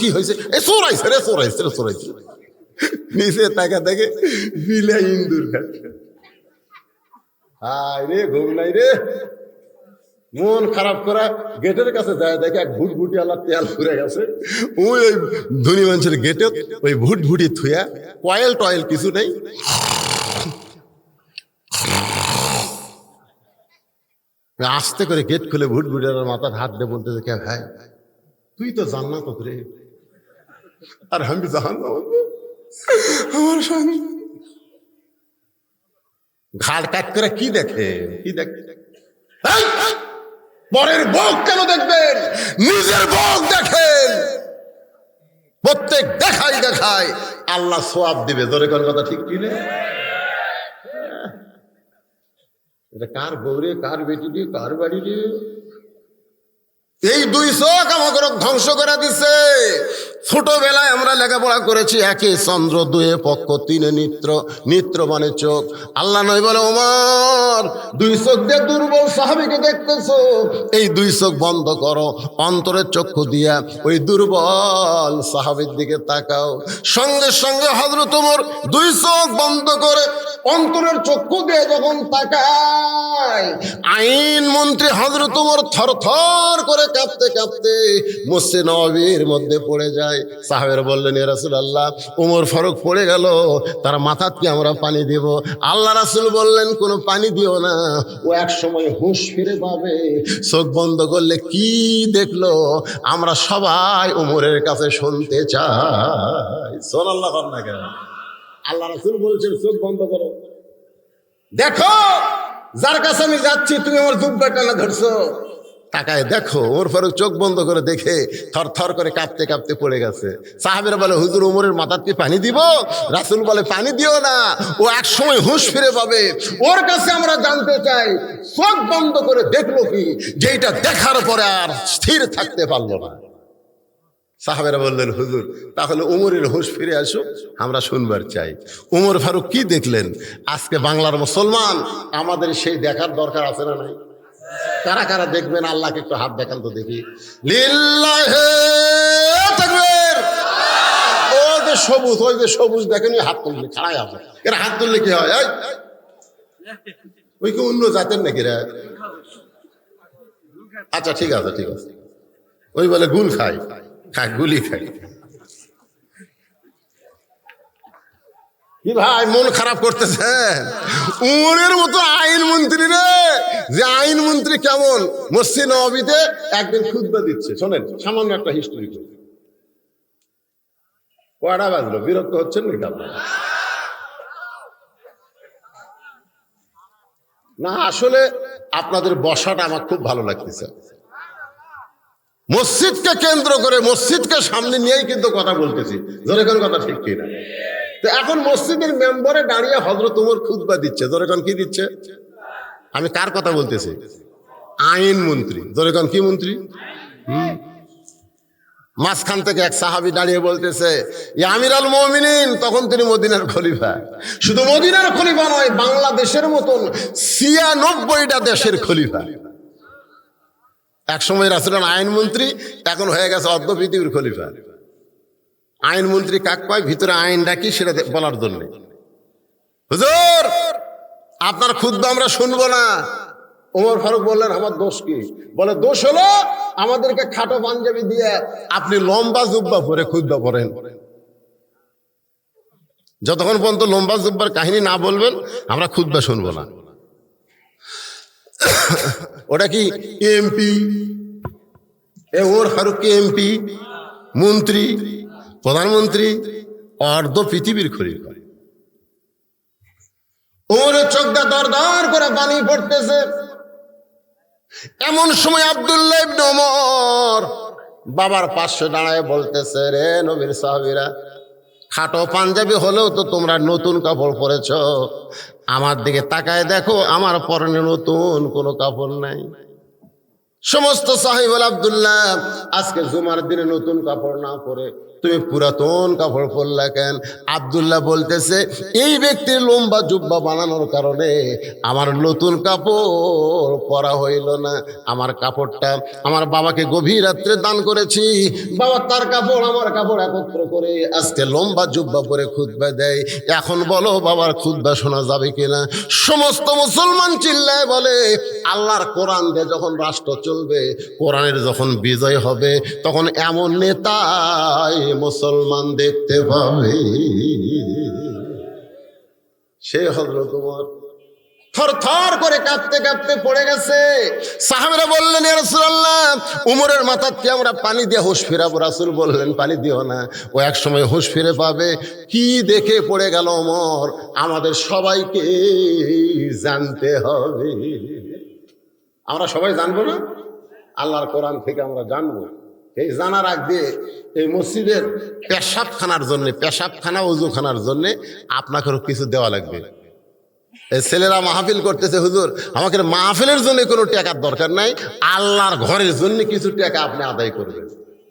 কি হয়েছে? চোরাইছে রে, চোরাইছে রে, চোরাইছে। নিচে তাকা দেখে বিলে ইন্দুর খাচ্ছে। হায় রে, ঘুম নাই রে, মন খারাপ করা গেটের কাছে যায়, দেখে এক ভুটভুটি আলা তেল ফুরে গেছে। ওই ধনী মানুষের গেটে ওই ভুটভুটি থুয়া, কয়েল টয়েল কিছু নেই, আস্তে করে গেট খুলে ভুটভুটির মাথার হাত দিয়ে বলতেছে কে ভাই তুই তো জান্নাত রে, আর আমি জাহান্নাম। আমার স্বামী ঘাড় কাট করে কি দেখে, কি দেখে? পরের বউ কেন দেখবেন? নিজের বউ দেখেন। প্রত্যেক দেখাই দেখায় আল্লাহ সওয়াব দিবে। জোরে কোন কথা ঠিক কি না? এটা কার বউ রে, কার বেটি রে, কার বাড়ি রে? এই দুই চোখ আমাকে ধ্বংস করে দিছে। ছোটবেলায় আমরা লেখাপড়া করেছি, একে চন্দ্র, দুয়ে পক্ষ, তিনে নিত্র, নিত্র মানে চোখ। আল্লাহ নবী বলে, ওমর দুই চোখ দিয়ে দুর্বল সাহাবীকে দেখতেছো, এই দুই চোখ বন্ধ করো, অন্তরের চক্ষু দিয়া ওই দুর্বল সাহাবীর দিকে তাকাও। সঙ্গে সঙ্গে হযরত ওমর দুই চোখ বন্ধ করে অন্তরের চক্ষু দিয়ে যখন তাকায়, আইন মন্ত্রী হযরত ওমর থরথর করে কাঁপতে কাঁপতে মসজিদ নববীর মধ্যে পড়ে যায়। সাহাবেরা বললেন, ইয়া রাসূলুল্লাহ, ওমর ফারুক পড়ে গেল, তার মাথাত কি আমরা পানি দেব? আল্লাহ রাসূল বললেন, কোনো পানি দিও না, ও এক সময় হুঁশ ফিরে পাবে। চোখ বন্ধ করলে কি দেখলো আমরা সবাই ওমরের কাছে শুনতে চাই। সুবহানাল্লাহ। আল্লাহ রাসূল বলছেন, চোখ বন্ধ করো, দেখো যার কাছে আমি যাচ্ছি, তুমি আমার জুব্বা টানা ধরছো, তাকায় দেখো। ওমর ফারুক চোখ বন্ধ করে দেখে থর থর করে কাঁপতে কাঁপতে পড়ে গেছে। সাহাবীরা বলে, হুজুর ওমরের মাথার কি পানি দিব? রাসূল বলে, পানি দিও না, ও এক সময় হুঁশ ফিরে পাবে, ওর কাছে আমরা জানতে চাই চোখ বন্ধ করে দেখলো কি, যেটা দেখার পরে আর স্থির থাকতে পারলো না। সাহাবেরা বললেন, হুজুর তাহলে উমরের হুঁশ ফিরে আসুক, আমরা শুনবার চাই। উমর ফারুক কি দেখলেন? আজকে বাংলার মুসলমান, আমাদের সেই দেখার দরকার আছে না নাই? কারা কারা দেখবেন আল্লাহকে একটু হাত দেখান তো দেখি। লিল্লাহে তাকবীর। ও যে সবুজ, ওই যে সবুজ দেখেন, হাত তুললে খাড়াই আছে, এরা হাত তুললে কি হয়? ওই কি অন্য জাতের নাকি রে? আচ্ছা ঠিক আছে ঠিক আছে, ওই বলে গুল খাই, গুলি খাই। কি ভাই মন খারাপ করতেছেন? উমরের মতো আইন মন্ত্রী রে, যে আইন মন্ত্রী কেমন মসজিদ নববীতে একদিন খুতবা দিচ্ছে। শোনেন সামান্য একটা হিস্ট্রি। কয়টা বাজলো? বিরক্ত হচ্ছেন নাকি আপনারা? না আসলে আপনাদের বসাটা আমার খুব ভালো লাগতেছে। মসজিদকে কেন্দ্র করে, মসজিদকে সামনে নিয়েই কিন্তু কথা বলতেছি, জোরে কোন কথা ঠিক কিনা? তো এখন মসজিদের মেম্বারে দাঁড়িয়ে হযরত ওমর খুতবা দিচ্ছে, জোরে কোন কি দিচ্ছে? আমি কার কথা বলতেছি? আইন মন্ত্রী। জোরে কোন কি মন্ত্রী? মাঝখান থেকে এক সাহাবী দাঁড়িয়ে বলতেছে, ইয়া আমিরুল মুমিনিন। তখন তিনি মদিনার খলিফা। শুধু মদিনার খলিফা নয়, বাংলাদেশের মতন ৯৬টা দেশের খলিফা। এক সময় রাসূলের আইন মন্ত্রী, এখন হয়ে গেছে অর্ধ পৃথিবীর খলিফা। আইন মন্ত্রী কাক পায়? ভিতরে আইনটা কি সেটা বলার জন্য। হুজুর আপনার খুতবা আমরা শুনবো না। ওমর ফারুক বললেন, আমার দোষ কি? বলে, দোষ হলো আমাদেরকে খাটো পাঞ্জাবি দিয়ে আপনি লম্বা জুব্বা পরে খুতবা পড়েন। যতক্ষণ পর্যন্ত লম্বা জুব্বার কাহিনী না বলবেন আমরা খুতবা শুনবো না। ওটা কি এমপি? ওমর ফারুক কি এমপি, মন্ত্রী, প্রধানমন্ত্রী, অর্ধ পৃথিবীর খলিফা? ওমরের চোখটা দর দর করে পানি পড়তেছে। এমন সময় আব্দুল্লাহ ইবনে ওমর বাবার পাশে দাঁড়ায় বলতেছে, রে নবীর সাহাবীরা, খাটো পাঞ্জাবি হলেও তো তোমরা নতুন কাপড় পরেছ, আমার দিকে তাকায় দেখো, আমার পরনে নতুন কোনো কাপড় নাই। সমস্ত সাহাবী আব্দুল্লাহ, আজকে জুমার দিনে নতুন কাপড় না পরে তুমি পুরাতন কাপড় পরলা কেন? আব্দুল্লাহ বলতেছে, এই ব্যক্তির লম্বা জুব্বা বানানোর কারণে আমার নতুন কাপড় পরা হইল না। আমার কাপড়টা আমার বাবাকে গভীর রাত্রে দান করেছি, বাবা তার কাপড় আমার কাপড় একত্র করে আজকে লম্বা জুব্বা পরে খুতবা দেয়। এখন বলো বাবার খুতবা শোনা যাবে কিনা? সমস্ত মুসলমান চিল্লায় বলে, আল্লাহর কোরআন দিয়ে যখন রাষ্ট্র চলবে, কোরআনের যখন বিজয় হবে, তখন এমন নেতাই মুসলমান দেখতে পাবে। সে হযরত ওমর থর থর করে কাঁপতে কাঁপতে পড়ে গেছে। সাহাবীরা বললেন, ইয়া রাসূলুল্লাহ, উমরের মাথার কি আমরা পানি দিয়ে হুঁশ ফেরাবো? রাসূল বললেন, পানি দিও না, ও এক সময় হুঁশ ফিরে পাবে। কি দেখে পড়ে গেল ওমর, আমাদের সবাইকে জানতে হবে। আমরা সবাই জানবো না? আল্লাহর কোরআন থেকে আমরা জানবো। এই জানার আগে এই মসজিদের পেশাবখানার জন্য, পেশাবখানা ওযুখানার জন্য আপনাকেও কিছু দেওয়া লাগবে। এই ছেলেরা মাহফিল করতেছে, হুজুর আমাকে মাহফিলের জন্য কোনো টাকার দরকার নাই, আল্লাহর ঘরের জন্য কিছু টাকা আপনি আদায় করবেন।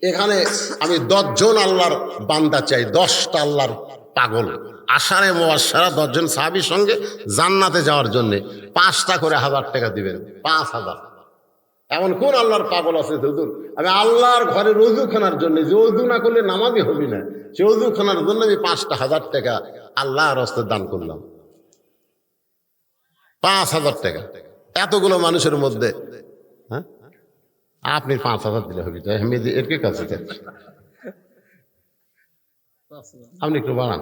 এখানে আমি 10 জন আল্লাহর বান্দা চাই, 10টা আল্লাহর পাগল আশারে মুবাশশারা 10 জন সাহাবীর সঙ্গে জান্নাতে যাওয়ার জন্য 5টা করে 1000 টাকা দিবেন। 5000। এমন কোন আল্লাহর পাগল আছে হুজুর আমি আল্লাহর ঘরে ওযুখানার জন্য, যে ওযু না করলে নামাজই হবি না, সে ওযুখানার জন্য আমি 5টা 1000 টাকা আল্লাহর রাস্তায় দান করলাম। 5000 টাকা এতগুলো মানুষের মধ্যে। হ্যাঁ, আপনি 5000 দিলে হবে, আমি এর কি কাছে আপনি একটু বাড়ান।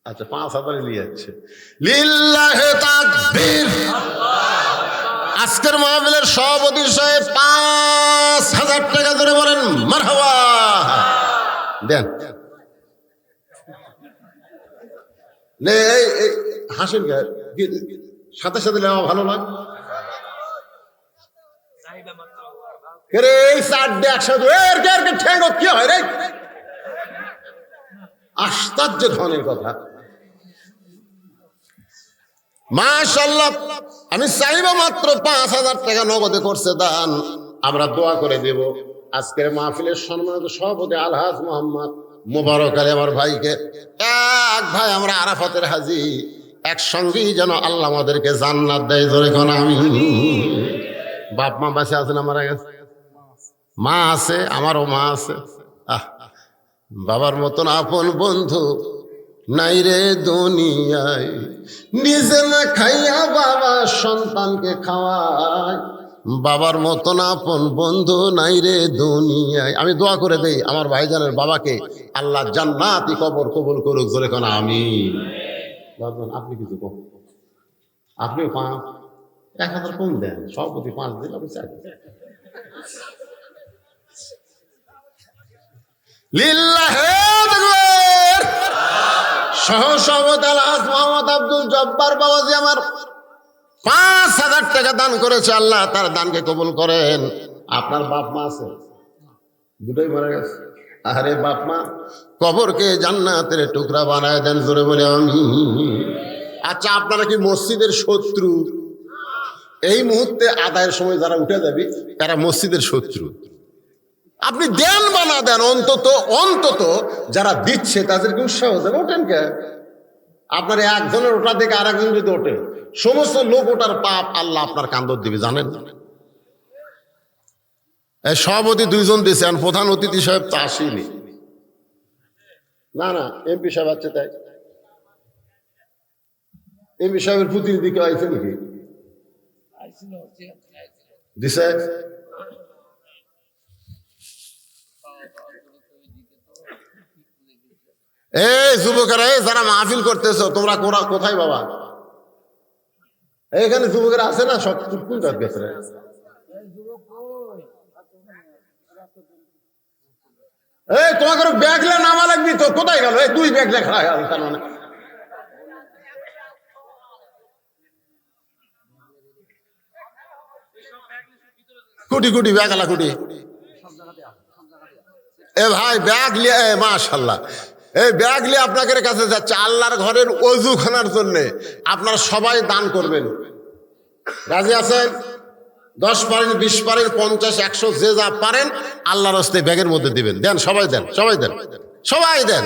আচ্ছা 5000 নিয়ে যাচ্ছে। লিল্লাহি তাকবীর। আজকের মাহফিলের সভাপতি সাহেব 5000 টাকা ধরে বলেন মারহাবা দেন। হাসেন সাথে সাথে নেওয়া ভালো লাগে। কি হয় রে, আশ্চর্য ধরনের কথা। মাশাআল্লাহ, আমি চাইব মাত্র 5000 টাকা নগদে করছে দান। আমরা দোয়া করে দেব আজকের মাহফিলের সম্মানিত সভাপতি আলহাজ মোহাম্মদ মোবারক আলী আমার ভাইকে। এক ভাই আমরা আরাফাতের হাজি, একসঙ্গেই যেন আল্লাহ আমাদেরকে জান্নাত দেয়। ধরে কোন আমি বাপ মা বাসে আছেন, আমার কাছে মা আছে, আমারও মা আছে। বাবার মতন আপন বন্ধু নাই রে দুনিয়ায়, নিজে না খাইয়া বাবা সন্তানকে খাওয়ায়। বাবার মতন আপন বন্ধু নাই রে দুনিয়ায়। আমি দোয়া করে দেই আমার ভাইজানের বাবাকে আল্লাহ জান্নাতি কবর কবুল করুক। জোরে কোন আমিন। আপনি কিছু কম, আপনিও 1000 কম দেন, সভাপতি 5 দিন, আপনি 4 সহসভাপতি আলহাজ মোহাম্মদ আব্দুল জব্বার বাবাজি আমার 5000 টাকা দান করেছে। আল্লাহ তার দানকে কবুল করেন। আপনার বাপ মা আছে? দুটোই মারা গেছে। আরে বাপ মা কবরকে জান্নাতের টুকরা বানায় দেন। জোরে বলে আমি। আচ্ছা, আপনারা কি মসজিদের শত্রু? এই মুহূর্তে আদায়ের সময় যারা উঠে যাবে তারা মসজিদের শত্রু। আপনি দেন বা না দেন, অন্তত যারা দিচ্ছে তাদেরকে উৎসাহ দেন। ওঠেন কে? আপনার একজনের ওটা দেখে আর একজন যদি ওঠে, সমস্ত লোক ওটার পাপ আল্লাহ আপনার কান্দর দিবে, জানেন? সভাপতি 2 জন দিয়েছে, আর প্রধান অতিথি সাহেব তা আসেনি। না না, এমপি সাহেব আছে। তাই এমপি সাহেবের প্রতিনিধি কেউ আইছে নাকি? দিছে। এই যুবকেরা, যারা মাহফিল করতেছো তোমরা কোথায় বাবা? এখানে যুবকেরা আছে না? সব কোন গেছে? এই তোমাকে ব্যাগলে নামা লাগবি তো, কোথায় গেল? এই 2 ব্যাগলে খাড়া গেল। তার মানে কোটি কোটি ব্যাগলা কোটি। এ ভাই ব্যাগ লিয়ে, মাশাআল্লাহ, এই ব্যাগ নিয়ে আপনাদের কাছে যাচ্ছে আল্লাহর ঘরের ওযুখানার জন্য। আপনারা সবাই দান করবেন, রাজি আছেন? 10 পারেন, 20 পারেন, 50, 100, যে যা পারেন আল্লাহর হস্তে ব্যাগের মধ্যে দিবেন। দেন, সবাই দেন, সবাই দেন, সবাই দেন।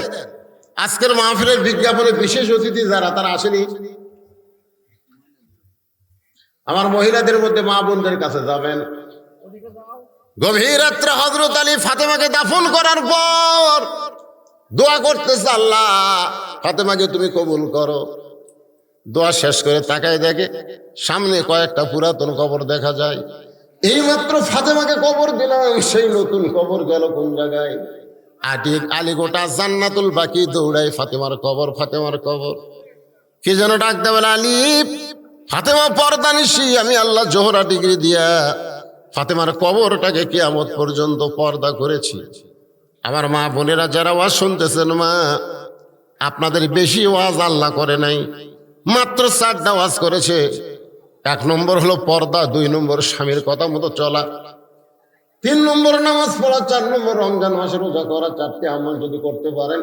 আজকের মাহফিলের বিজ্ঞাপনে বিশেষ অতিথি যারা, তারা আসেনি। আমার মহিলাদের মধ্যে মা বোনদের কাছে যাবেন। গভীর রাত্রে হযরত আলী ফাতেমাকে দাফন করার পর দোয়া করতেছে, আল্লাহ ফাতেমাকে তুমি কবুল করো। দোয়া শেষ করে তাকায় দেখে সামনে কয়েকটা পুরাতন কবর দেখা যায়। এইমাত্র ফাতেমাকে কবর দিলাম, সেই নতুন কবর গেল কোন জায়গায়? আলী গোটা জান্নাতুল বাকি দৌড়ায় ফাতেমার কবর, ফাতেমার কবর। কি যেন ডাকতে বলে, আলী ফাতেমা পর্দানিশি, আমি আল্লাহ জোহরা ডিগ্রি দিয়া ফাতেমার কবরটাকে কিয়ামত পর্যন্ত পর্দা করেছি। আমার মা বোনেরা যারা ওয়াজ শুনতেছেন, মা আপনাদের বেশি ওয়াজ আল্লাহ করে নাই, মাত্র 4টা ওয়াজ করেছে। 1 নম্বর হলো পর্দা, 2 নম্বর স্বামীর কথা মতো চলা, 3 নম্বর নামাজ পড়া, 4 নম্বর রমজান মাসে রোজা করা। 4টে আমল যদি করতে পারেন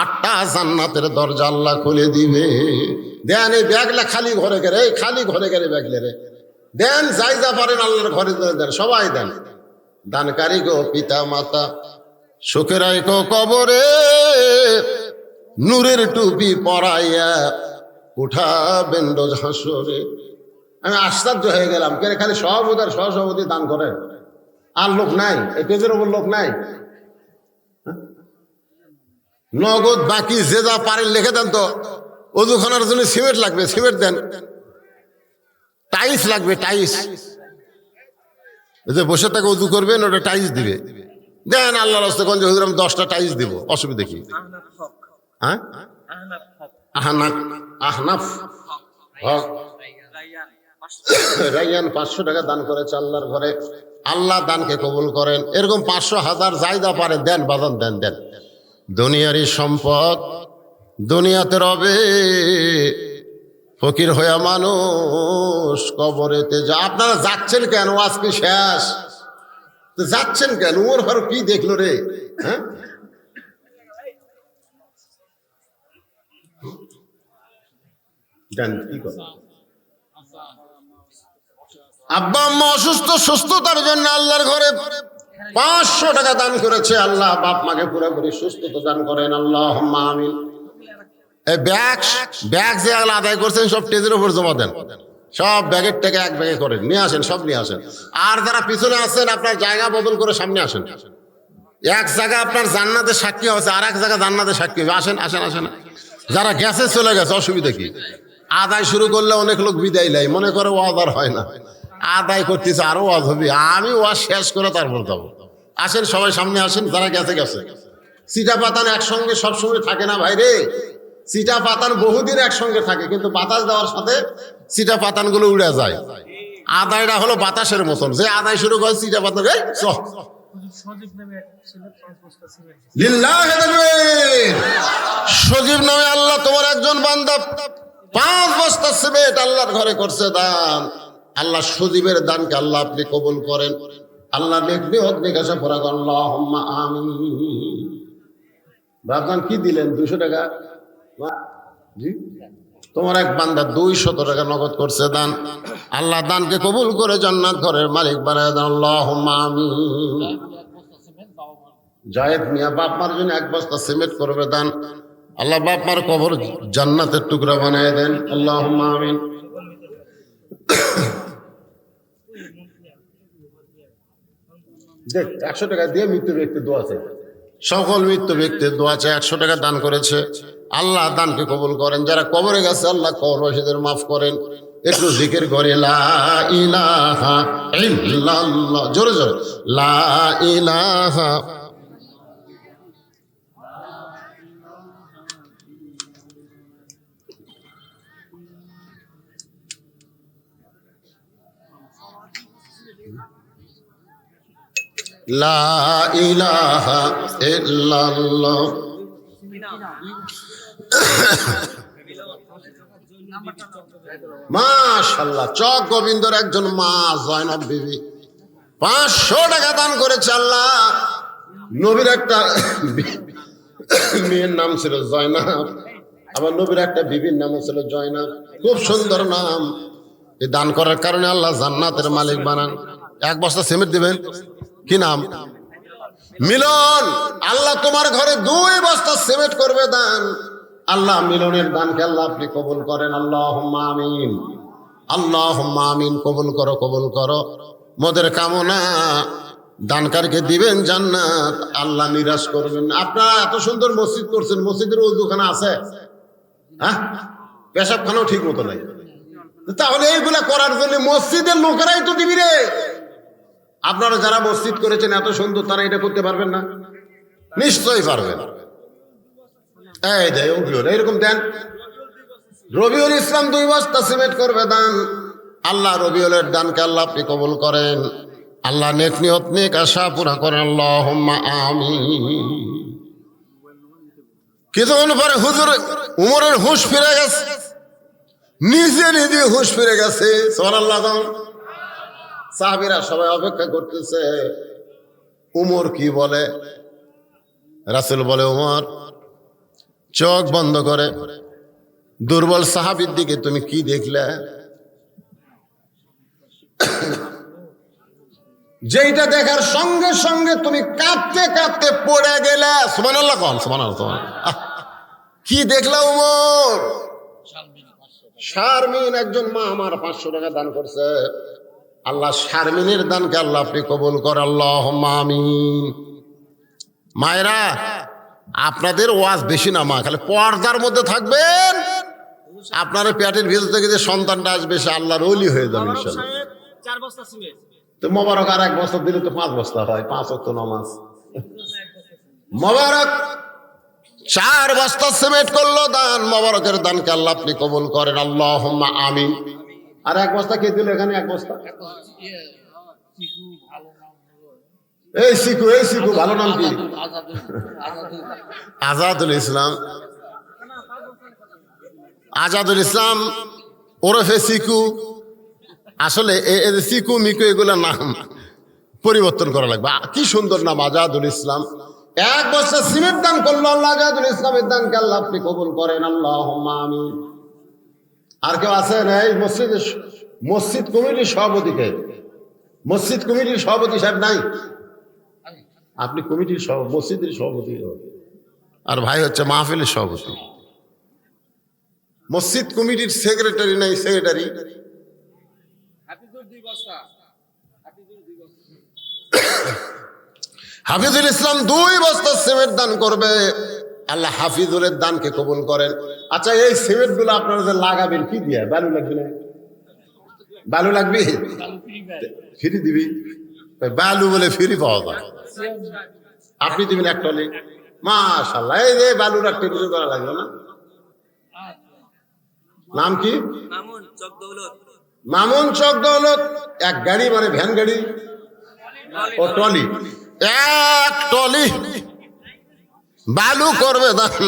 8টা জান্নাতের দরজা আল্লাহ খুলে দিবে। দেন এই ব্যাগলা খালি ঘরে গেলে, এই খালি ঘরে গেলে ব্যাগলে রে দেন, যাই যা পারেন আল্লাহর ঘরে দেন, সবাই দেন। দানকারী গো পিতা মাতা, সুখে রাখো কবরে, নূরের টুপি পরাইয়া উঠাবেন রোজ হাসরে। আমি আশ্চর্য হয়ে গেলাম, কে খালি সভাপতি আর সহসভাপতি দান করে, আর লোক নাই, এই পেজের ওপর লোক নাই। নগদ বাকি যে যা পারেন লিখে দেন তো। অজুখানার জন্য সিমেন্ট লাগবে, সিমেন্ট দেন। টাইলস লাগবে, টাইলস, যে বসে তাকে উজু করবেন ওটা টাইলস দিবে, দেন। আল্লাহ রাস্তায় কোন হুজুর আমি 10টা টাইলস দিব, অসুবিধা কি? হ্যাঁ, আহনাফ হক রাইয়ান 500 টাকা দান করেছে আল্লাহর ঘরে। আল্লাহ দানকে কবুল করেন। এরকম 500, 1000 যাইদা পারে দেন, বাজান দেন, দেন। দুনিয়ারই সম্পদ দুনিয়াতে রবে, ফকির হইয়া মানুষ কবরেতে যা। আপনারা যাচ্ছেন কেন? আজকে শেষ, যাচ্ছেন কেন? ওর ঘর কি দেখলো রে? হ্যাঁ, আব্বা আম্মা অসুস্থ, সুস্থতার জন্য আল্লাহর ঘরে 500 টাকা দান করেছে। আল্লাহ বাপ মাকে পুরোপুরি সুস্থতা দান করেন, আল্লাহুম্মা আমিন। এই ব্যাগ যে আদায় করছেন সব স্টেজের উপর জমা দেন, সব ব্যাগের টাকা এক ব্যাগে করেন, নিয়ে আসেন, সব নিয়ে আসেন। আর যারা পিছনে আছেন আপনার জায়গা বদল করে সামনে আসেন। এক জায়গা আপনার জান্নাতের সাক্ষী হয়েছে, আর এক জায়গা জান্নাতের সাক্ষী হবে। আসেন, আসেন, আসেন। যারা গেছে চলে গেছে, অসুবিধা কি? আদায় শুরু করলে অনেক লোক বিদায় নেয়, মনে করে ওয়াজ আর হয় না। আদায় করতেছে, আরো ওয়াজ হবে, আমি ওয়াজ শেষ করে তারপর যাবো। আসেন, সবাই সামনে আসেন। যারা গেছে গেছে। চিটা পাতান একসঙ্গে সবসময় থাকে না ভাই রে। চিটা পাতান বহুদিন একসঙ্গে থাকে, কিন্তু বাতাস দেওয়ার সাথে চিটা পাতান গুলো উড়ে যায়। আদায়টা হলো বাতাসের মতন, যে আদায় শুরু করে চিটা পাতান সজীব নামে আল্লাহ তোমার একজন বান্দা 5 বস্তা সিমেন্ট আল্লাহর ঘরে করছে দান। আল্লাহ সজীবের দানকে আল্লাহ আপনি কবুল করেন। আল্লাহ দেখবে জিজ্ঞাসা করা, আল্লাহুম্মা আমিন। বাপজান কি দিলেন? 200 টাকা। জি, তোমার এক বান্দা 200 টাকা নগদ করছে দান। আল্লাহ দানকে কবুল করে জান্নাত ঘরের মালিক বানায় দেন, আল্লাহুম্মা আমিন। জায়েদ মিয়া বাপ মার জন্য 1 বস্তা সিমেন্ট করবে দান। আল্লাহ বাপ মার কবর জান্নাতের টুকরা বানায় দেন, আল্লাহুম্মা আমিন। 100 টাকা দিয়ে মৃত্যু ব্যক্তির দোয়া আছে, সকল মৃত্যু ব্যক্তির দোয়া আছে। 100 টাকা দান করেছে, আল্লাহ দানকে কবুল করেন। যারা কবরে গেছে আল্লাহ কবরবাসীদের মাফ করেন। একটু জিকির করে লা ইলাহা ইল্লাল্লাহ, জোরে জোরে লা ইলাহা। লা ইলাহা ইল্লাল্লাহ। মাশাআল্লাহ, চক গোবিন্দর একজন মা জয়নব বিবি 500 টাকা দান করেছে। আল্লাহ নবীর একটা মেয়ের নাম ছিল জয়নব, আবার নবীর একটা বিবির নাম ছিল জয়নব, খুব সুন্দর নাম। এই দান করার কারণে আল্লাহ জান্নাতের মালিক বানান। 1 বস্তা সিমেন্ট দিবেন। কি নাম? মিলন। আল্লাহ তোমার ঘরে 2 বস্তা সিমেন্ট করবে দান। আল্লাহ মিলনের দানকে আল্লাহ আপনি কবুল করেন, আল্লাহুম্মা আমিন, আল্লাহুম্মা আমিন। কবুল করো, কবুল করো। মোদের কামনা দানকারকে দিবেন জান্নাত, আল্লাহ নিরাশ করবেন না। আপনারা এত সুন্দর মসজিদ করছেন, মসজিদের ওযুখানা আছে? হ্যাঁ, পেশাবখানাও ঠিক মতো নাই। তাহলে এইগুলা করার জন্য মসজিদের লোকেরাই তো দিবি রে। আপনারা যারা মসজিদ করেছেন এত সুন্দর, তারা এটা করতে পারবেন না? নিশ্চয়ই পারবেন। এই যে এরকম দেন। রবিউল ইসলাম 2 বস্তা সিমেন্ট করবে দান। আল্লাহ রবিউলের দানকে আল্লাহ আপনি কবুল করেন। আল্লাহ নেক নিয়ত নেক আশা পুরা করেন, আল্লাহুম্মা আমিন। কিছুক্ষণ পরে হুজুর উমরের হুঁশ ফিরে গেছে, নিজে নিজে হুঁশ ফিরে গেছে। সুবহানাল্লাহ। সাহাবীরা সবাই অপেক্ষা করতেছে উমর কি বলে। রাসূল বলে, উমর চোখ বন্ধ করে দুর্বল সাহাবীর দিকে তুমি কি দেখলে? যেইটা দেখার সঙ্গে সঙ্গে তুমি কাঁদতে কাঁদতে পড়ে গেলে। সুবহানাল্লাহ কোন, সুবহানাল্লাহ। কি দেখলা ওমর? শারমিন একজন মা আমার 500 টাকা দান করছে। আল্লাহ শারমিনের দানকে আল্লাহ আপনি কবুল কর, আল্লাহুম্মা আমিন। মায়েরা, আপনাদের ওয়াজ বেশি না মা, খালি পর্দার মধ্যে থাকবেন। আপনার পেটের ভিতর থেকে যে সন্তানটা আসবে সে আল্লাহর ওলি হয়ে যাবে ইনশাআল্লাহ। 4 বস্তা সিমেন্ট তো মোবারক আর 1 বস্তা দিলে তো 5 বস্তা হয়, 5 ওয়াক্ত নামাজ। মোবারক 4 বস্তা সিমেন্ট করলো দান। মোবারকের দানকে আল্লাহ আপনি কবুল করেন, আল্লাহুম্মা আমিন। আর 1 বস্তা কে দিল এখানে? 1 বস্তা এই শিখু ভালো নাম কি? আজাদুল ইসলাম। আজাদুল ইসলাম ওরফে শিকু। আসলে শিকু মিকু এগুলো নাম পরিবর্তন করা লাগবে। কি সুন্দর নাম, আজাদুল ইসলাম। 1 বস্তা সিমেন্ট দান করলো আল্লাহ। আজাদুল ইসলামের দানকে আল্লাহ আপনি কবুল করেন, আল্লাহুম্মা আমিন। আর কেউ আছেন? এই মসজিদ কমিটির সভাপতি কে? মসজিদ কমিটির সভাপতি সাহেব নাই? আপনি কমিটির মসজিদের সভাপতি, আর ভাই হচ্ছে মাহফিলের সভাপতি। মসজিদ কমিটির সেক্রেটারি নাই? সেক্রেটারি হাফিজুল ইসলাম 2 বস্তা সিমেন্ট দান করবে। আল্লাহ হাফিজুলের দানকে কবুল করেন। আচ্ছা, এই সিমেন্ট গুলো আপনারা যে লাগাবেন কি দিয়ে? বালু লাগবে না? বালু লাগবে? ফ্রি দিবি? বালু বলে ফ্রি পাওয়া যায়? আপনি দিবেন 1 টলি? মাশাআল্লাহ। এই যে বালুর একটা কিছু করা লাগবে না? নাম কি? মামুন চক দৌলত। 1 গাড়ি মানে ভ্যান গাড়ি ও টলি, 1 টলি বালু করবে দান।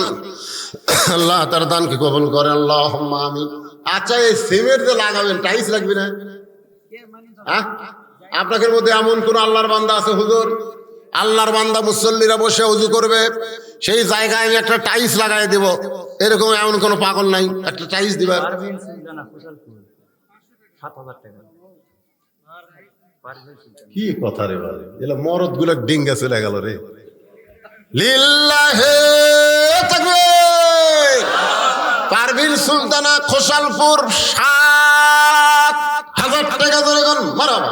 আল্লাহ তার দানকে কবুল করে, আল্লাহুম্মা আমিন। আচ্ছা, এই সিমেন্ট যে লাগাবেন টাইলস লাগবে না? হ্যাঁ, আপনাদের মধ্যে এমন কোন আল্লাহর বান্দা আছে? হুজুর, আল্লাহর বান্দা মুসল্লিরা বসে ওযু করবে, সেই জায়গায় আমি একটা টাইলস লাগাই দেব, এরকম এমন কোন পাগল নাই? একটা টাইলস দিবা? 7,000 টাকা। কি কথা রে ভাই, এলা মরদ গুলো ডিঙ্গা চলে গেল রে। লিল্লাহে তাকবীর। পারভিন সুলতানা খোসালপুর 7,000 টাকা ধরে গেল। মারহাবা।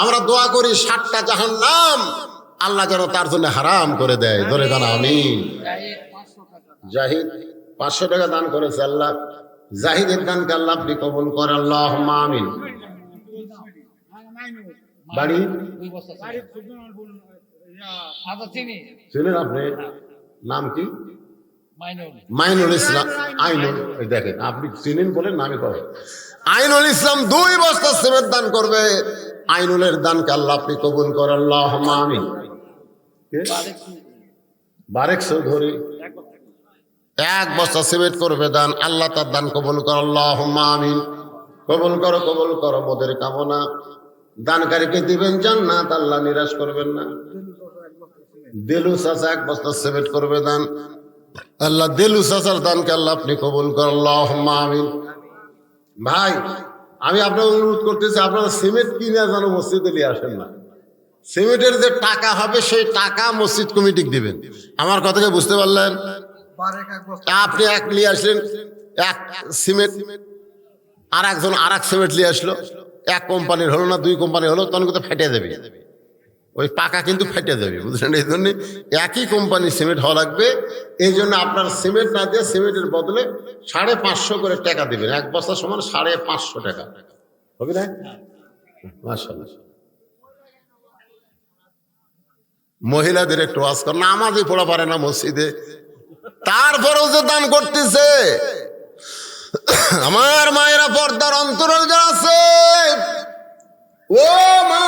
আমরা দোয়া করি 60টা জাহান্নাম আল্লাহ যেন তার জন্য হারাম করে দেয়। ধরে গান আমিন। জাহিদ 500 টাকা দান করেছে আল্লাহ। জাহিদের দানকে আল্লাহ আপনি কবুল করেন, আল্লাহুম্মা আমিন। বাড়ি ছিলেন আপনি? নাম কি? মাইনুল ইসলাম। আইনুল, দেখেন আপনি চিনেন বলেন নামে কবে। আইনুল ইসলাম 2 বস্তা সিমেন্ট দান করবে। আইনুলের দানকে আল্লাহ আপনি কবুল করেন, আল্লাহুম্মা আমিন। বারেক চৌধুরী 1 বস্তা সিমেন্ট করবে দান। আল্লাহ তার দান কবুল কর, আল্লাহুম্মা আমিন। কবুল করো মোদের কামনা। দানকারীকে দিবেন জান্নাত, আল্লাহ নিরাশ করবেন না। দেলু চাচা 1 বস্তা সিমেন্ট করবে দান। আল্লাহ দেলু চাচার দানকে আল্লাহ আপনি কবুল কর, আল্লাহুম্মা আমিন। ভাই, আমি আপনার অনুরোধ করতেছি, আপনারা সিমেন্ট কিনে যেন মসজিদে নিয়ে আসেন না। সিমেন্টের যে টাকা হবে সেই টাকা মসজিদ কমিটি দিবেন। আমার কথাকে বুঝতে পারলেন? আপনি 1 নিয়ে আসলেন, 1 সিমেন্ট, আর একজন আর 1 সিমেন্ট নিয়ে আসলো। 1 কোম্পানির হলো না, 2 কোম্পানি হলো, তখন কিন্তু ফেটে দেবে, ওই পাকা কিন্তু ফেটে দেবে, বুঝলেন? এই জন্য একই কোম্পানির সিমেন্ট হওয়া লাগবে। এই জন্য আপনার সিমেন্ট না দিয়ে সিমেন্টের বদলে 550 করে টাকা দিবেন। 1 বস্তা সমান 550 টাকা হবে না? মাশাআল্লাহ। মহিলাদের একটু ওয়াজ কর, নামাজই পড়া পারে না মসজিদে, তারপরেও যে দান করতেছে। আমার মায়েরা, পর্দার অন্তরাল যারা আছে, ও মা,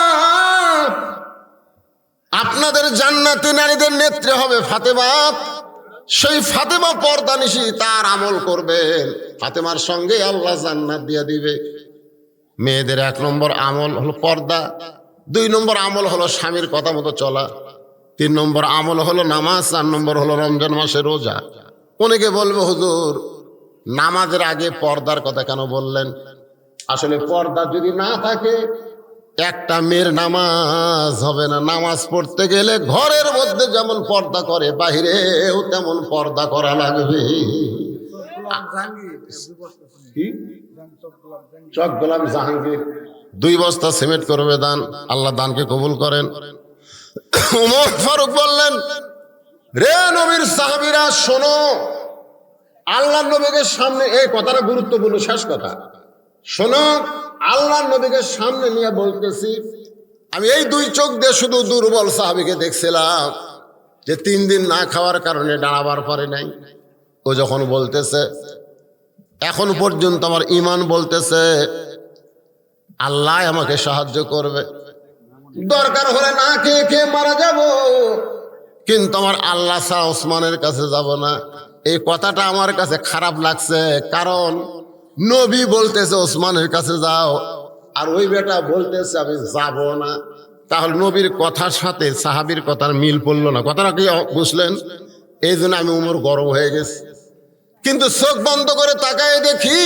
আপনাদের জান্নাতি নারীদের নেত্রী হবে ফাতেমা। সেই ফাতেমা পর্দা নিশি তার আমল করবেন, ফাতেমার সঙ্গে আল্লাহ জান্নাত দিয়ে দিবে। মেয়েদের 1 নম্বর আমল হলো পর্দা, 2 নম্বর আমল হলো স্বামীর কথা মতো চলা, 3 নম্বর আমল হলো নামাজ, 4 নম্বর হলো রমজান মাসে রোজা। অনেকে বলবে, হুজুর নামাজের আগে পর্দার কথা কেন বললেন? আসলে পর্দা যদি না থাকে একটা মেয়ের নামাজ হবে না। নামাজ পড়তে গেলে ঘরের মধ্যে যেমন পর্দা করে বাহিরেও তেমন পর্দা করা লাগবে। কি? চক গোলাম জাহাঙ্গীর 2 বস্তা সিমেন্ট করবে দান। আল্লাহ দানকে কবুল করেন। উমর ফারুক বললেন, রে নবীর সাহাবীরা শোনো, আল্লাহ নবীকে সামনে, এই কথাটা গুরুত্বপূর্ণ, শেষ কথা শোনো, আল্লাহ নবীকে সামনে নিয়ে বলতেছি, আমি এই 2 চোখ দিয়ে শুধু দুর্বল সাহাবীকে দেখছিলাম যে 3 দিন না খাওয়ার কারণে দাঁড়াবার পারে নাই। ও যখন বলতেছে এখন পর্যন্ত আমার ঈমান বলতেছে আল্লাহ আমাকে সাহায্য করবে, দরকার হলে না খেয়ে খেয়ে মারা যাব, কিন্তু আমার আল্লাহ ছাড়া ওসমানের কাছে যাব না। এই কথাটা আমার কাছে খারাপ লাগছে, কারণ নবী বলতেছে ওসমানের কাছে যাও, আর ওই বেটা বলতেছে আমি যাব না। তাহলে নবীর কথার সাথে সাহাবীর কথার মিল পড়লো না। কথাটা কি বুঝলেন? এই জন্য আমি উমর গরম হয়ে গেছি। কিন্তু চোখ বন্ধ করে তাকায় দেখি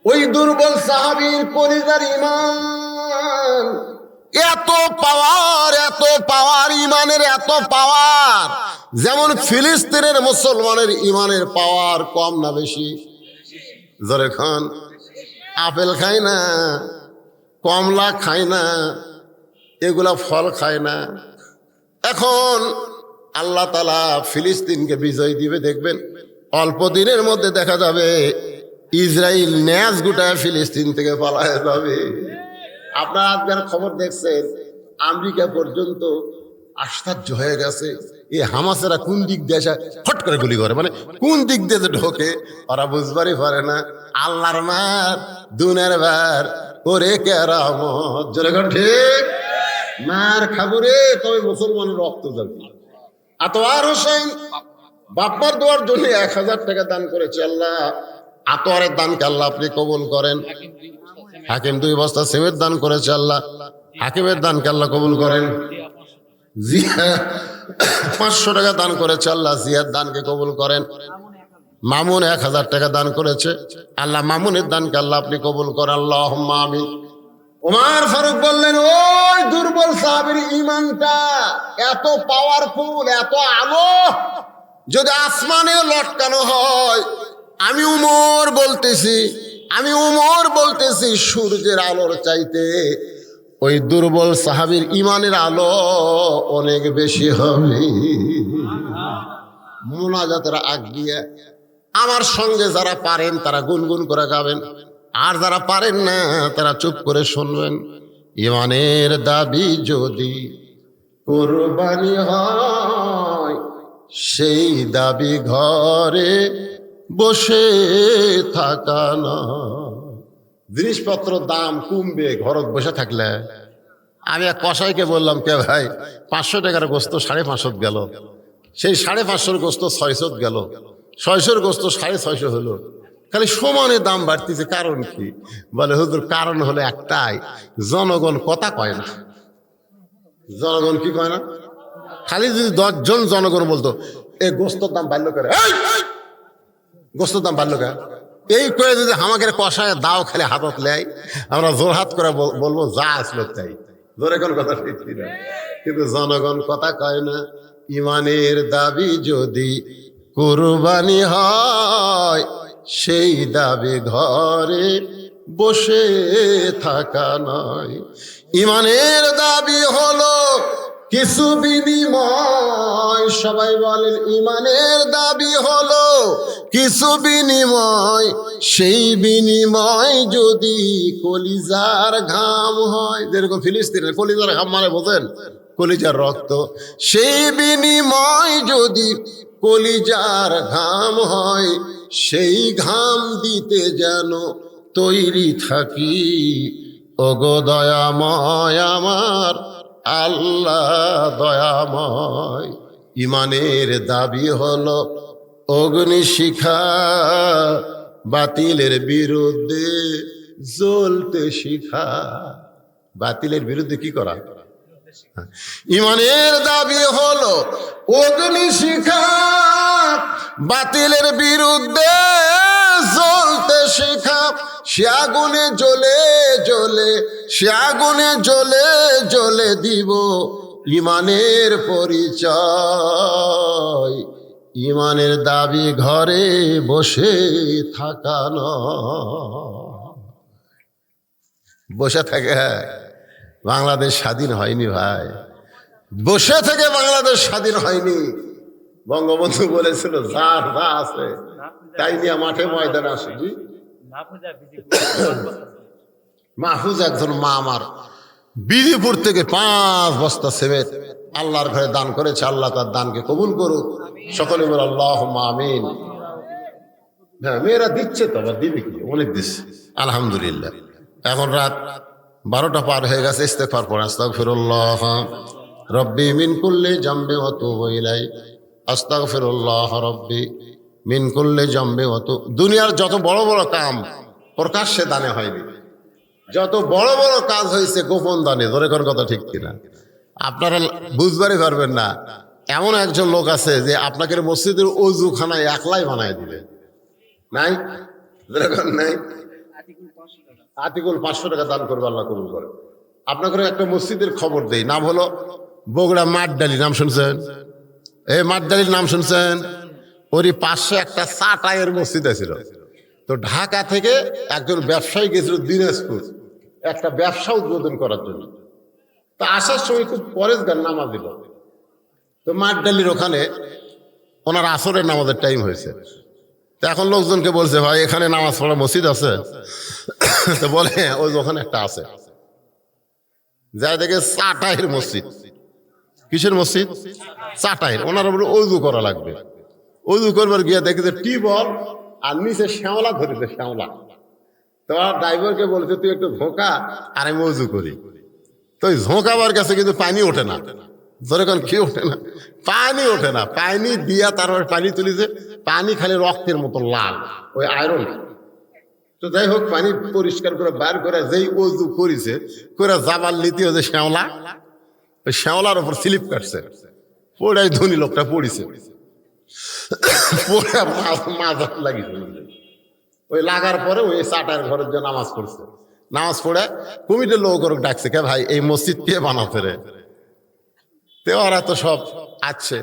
ওই দুর্বল সাহাবীর কলিজার ঈমান এত পাওয়ার, ঈমানের এত পাওয়ার, যেমন ফিলিস্তিনের মুসলমানের ঈমানের পাওয়ার কম না বেশি? জোরে খান। আপেল খায় না, কমলা খায় না, এগুলা ফল খায় না। এখন আল্লাহ তাআলা ফিলিস্তিনকে বিজয় দিবে, দেখবেন অল্প দিনের মধ্যে দেখা যাবে ইসরায়েল ন্যাজ গুটায় ফিলিস্তিন থেকে পালায় যাবে। আপনারা আজকের খবর দেখছেন, আমেরিকা পর্যন্ত আশ্চর্য হয়ে গেছে এই হামাসেরা কোন দিক দিয়ে এসে ফট করে গুলি করে, মানে কোন দিক দিয়ে যে ঢোকে ওরা বুঝবারই পারে না। আল্লাহর মার দুনের বার ওরে কেরামত, জোরে কর ঠিক। মার খাবো রে, তবে মুসলমানের রক্ত যাবে। আতোয়ার হোসেন বাপ্পার দোয়ার জন্য 1000 টাকা দান করেছে আল্লাহ। আতোয়ারের দানকে আল্লাহ আপনি কবুল করেন। হাকিম 2 বস্তা সিমেন্ট দান করেছে আল্লাহ, হাকিমের দানকে আল্লাহ কবুল করেন। জিয়া 500 টাকা দান করেছে আল্লাহ, জিয়ার দানকে কবুল করেন। মামুন 1000 টাকা দান করেছে আল্লাহ, মামুনের দানকে আল্লাহ আপনি কবুল করেন। আল্লাহুম্মা আমিন। ওমর ফারুক বললেন, ওই দুর্বল সাহাবীর ঈমানটা এত পাওয়ারফুল, এত আলো, যদি আসমানে লটকানো হয়, আমি উমর বলতেছি সূর্যের আলোর চাইতে ওই দুর্বল সাহাবীর ঈমানের আলো অনেক বেশি হবে। মুনাজাতের আগ দিয়ে আমার সঙ্গে যারা পারেন তারা গুনগুন করে গাবেন, আর যারা পারেন না তারা চুপ করে শুনবেন। ঈমানের দাবি যদি কুরবানি হয়, সেই দাবি ঘরে বসে থাকা না। জিনিসপত্র দাম কমবে ঘরত বসে থাকলে। আমি এক কসাইকে বললাম, কে ভাই 500 টাকার গোস্ত 550 গেল, সেই 550 গোস্ত 600 গেল, 600 গোস্ত 650 হলো, খালি সমানে দাম বাড়তেছে, কারণ কি? বলে হুজুর কারণ হলো একটাই, জনগণ কথা কয় না। জনগণ কি কয় না? খালি যদি 10 জন জনগণ বলতো এই গোস্তর দাম বাড়লো করে, গোস্তর দাম বাড়লো কে, এই করে যদি আমাকে কষায় দাও খালি হাতত লেয়, আমরা জোর হাত করে বলবো যা আসলো তাই। জোরে কোন কথা ঠিক না, কিন্তু জনগণ কথা কয় না। ঈমানের দাবি যদি কুরবানি হয়, সেই দাবি ঘরে বসে থাকা নয়। ঈমানের দাবি হলো কিছু বিনিময়, সবাই বলেন ঈমানের দাবি হলো কিছু বিনিময়, সেই বিনিময় যদি কলিজার ঘাম হয়, যেরকম ফিলিস্তিনের কলিজার ঘাম মানে বোঝেন, কলিজার রক্ত, সেই বিনিময় যদি কলিজার ঘাম হয়, সেই ঘাম দিতে যেন তৈরি থাকি। ওগো দয়াময় আমার আল্লাহ দয়াময়। ঈমানের দাবি হলো অগ্নিশিখা, বাতিলের বিরুদ্ধে জ্বলতে শিখা। বাতিলের বিরুদ্ধে কি করা? ঈমানের দাবি হলো অগ্নিশিখা, বাতিলের বিরুদ্ধে জ্বলতে শেখা, সে আগুনে জ্বলে জ্বলে, সে আগুনে জ্বলে জ্বলে দিব ইমানের পরিচয়। ইমানের দাবি ঘরে বসে থাকা নয়। বসে থাকে বাংলাদেশ স্বাধীন হয়নি ভাই, বসে থেকে বাংলাদেশ স্বাধীন হয়নি। বঙ্গবন্ধু বলেছিল যার যা আছে তাই নিয়ে মাঠে ময়দানে আসে। জি, মাহফুজ একজন মা আমার বিজিপুর থেকে 5 বস্তা সিমেন্ট আল্লাহর ঘরে দান করেছে। আল্লাহ তার দানকে কবুল করুক। সকলে বলে আল্লাহুম্মা আমিন। হ্যাঁ, মেয়েরা দিচ্ছে তো, আবার দিবে কি, অনেক দিচ্ছে আলহামদুলিল্লাহ। এখন রাত 12টা পার হয়ে গেছে। ইস্তেগফার পড়ে আস্তাগফিরুল্লাহ রব্বি মিন কুল্লি জামবি ওয়া তুবু ইলাই, আস্তাগফিরুল্লাহ রব্বি মিন কুল্লি জামবি ওয়া তুবু। দুনিয়ার যত বড় বড় কাম প্রকাশ্যে দানে হয়নি, যত বড় বড় কাজ হয়েছে গোপন দানে। ধরে কোন কথা ঠিক কিনা? আপনারা বুঝবারই পারবেন না। এমন একজন লোক আছে যে আপনাকে মসজিদের অজুখানায় একলাই বানায় দিবে। নাই? নাই? আতিকুল 500 টাকা দান করবে, আল্লাহ কবুল করে। আপনাকে একটা মসজিদের খবর দেই, নাম হলো বগুড়া মাঠডালি। নাম শুনছেন? এই মাঠডালির নাম শুনছেন? ওরই পাশে একটা চাটাইয়ের মসজিদ ছিল। তো ঢাকা থেকে একজন ব্যবসায়ী গেছিল দিনাজপুর একটা ব্যবসা উদ্বোধন করার জন্য। তো আসার সময় খুব পরেশগার নামাজ দিল। তো মাঠডালির ওখানে ওনার আসরের নামাজের টাইম হয়েছে। তো এখন লোকজনকে বলছে, ভাই এখানে নামাজ পড়া মসজিদ আছে? তো বলে ওই ওখানে একটা আছে। যাই দেখে চাটাইয়ের মসজিদ। কিসের মসজিদ? চাটাইয়ের। ওনারা বলে অজু করা লাগবে। অজু করবার গিয়ে দেখে যে টিউবওয়েল আর নিচে শ্যাওলা ধরেছে, শ্যাওলা। তোমার ড্রাইভারকে বলছে তুই একটু ঝোঁকা আর আমি অজু করি। তো ওই ঝোঁকাবার কাছে কিন্তু পানি ওঠে না। ধরে কোন কি ওঠে না? পানি ওঠে না। পানি দিয়া তারপর পানি তুলিছে, পানি খালি রক্তের মতো লাল, ওই আয়রন। তো যাই হোক, পানি পরিষ্কার করে বার করে যেই অজু করিছে করে জাবাল লিতে যে শ্যাওলা, ওই শ্যাওলার ওপর স্লিপ কাটছে, পড়াই ধনী লোকটা পড়িছে, পড়ে মাথা লাগিয়েছে। ওই লাগার পরে ওই চাটার ঘরের যে নামাজ পড়ছে, নামাজ পড়ে কমিটির লোক ডাকছে, কে ভাই এই মসজিদ কে বানাতে রে? তো ওরা তো সব আছে।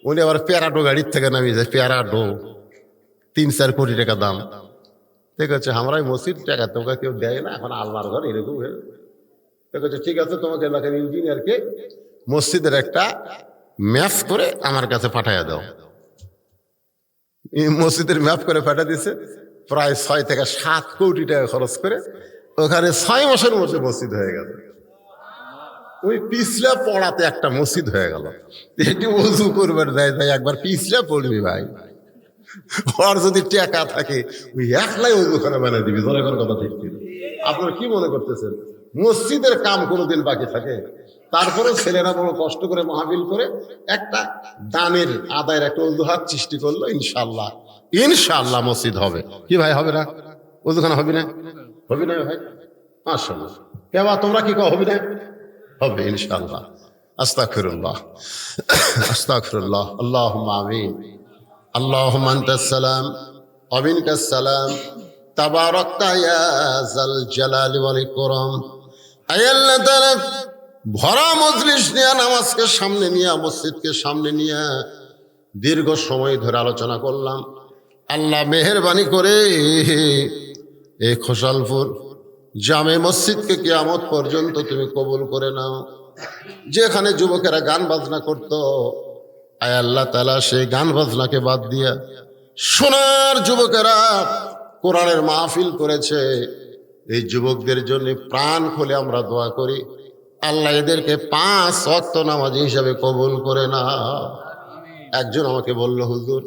উনি আবার প্যারাডো গাড়ির থেকে নামিয়েছে, প্যারাডো 3-4 কোটি টাকা দাম। ঠিক আছে, আমরা এই মসজিদ টাকা তোকে কেউ দেয় না, এখন আল্লাহর ঘর এরকম। ঠিক আছে, ঠিক আছে, তোমাকে এলাকার ইঞ্জিনিয়ারকে মসজিদের একটা ম্যাপ করে আমার কাছে পাঠাইয়া দাও। মসজিদের ম্যাপ করে পাঠা দিছে। প্রায় 6 থেকে 7 কোটি টাকা খরচ করে ওখানে 6 মাসের মধ্যে মসজিদ হয়ে গেল। ওই পিছলা পড়াতে একটা মসজিদ হয়ে গেল। এটি ওযু করবার দেয়, তাই একবার পিছলা পড়বি ভাই, ওর যদি টাকা থাকে ওই একলাই ওযু করে বানিয়ে দিবি। ধরে কোন কথা ঠিক কি? আপনারা কি মনে করতেছেন মসজিদের কাম কোনোদিন বাকি থাকে? তারপরে ছেলেরা বড় কষ্ট করে মাহফিল করে একটা দানের আদায়ের একটা অজুহাত সৃষ্টি করলো। ইনশাল্লাহ ইনশাল্লাহ মসজিদ হবে। কি ভাই, হবে না? ওজুখানা হবে না? হবে না ভাই? মাশাআল্লাহ। কেবা তোমরা কি কও, হবে না? হবে ইনশাআল্লাহ। আস্তাগফিরুল্লাহ আস্তাগফিরুল্লাহ। আল্লাহুম্মা আমিন। আল্লাহুম্মা আনতাস সালাম ওয়া মিনকাস সালাম তাবারাকতা ইয়া যাল জালালি ওয়াল ইকরাম। আয় আল্লাহ তাআলা, ভরা মজলিস নিয়ে, নামাজকে সামনে নিয়ে, মসজিদকে সামনে নিয়ে দীর্ঘ সময় ধরে আলোচনা করলাম। আল্লাহ মেহেরবানি করে এই খোসালপুর জামে মসজিদকে কিয়ামত পর্যন্ত তুমি কবুল করে নাও। যেখানে যুবকেরা গান বাজনা করত, আয় আল্লাহ তাআলা সেই গান বাজনাকে বাদ দিয়া সোনার যুবকেরা কোরআনের মাহফিল করেছে। এই যুবকদের জন্য প্রাণ খুলে আমরা দোয়া করি, আল্লাহ এদেরকে 5 ওয়াক্ত নামাজি হিসাবে কবুল করে না। একজন আমাকে বলল, হুজুর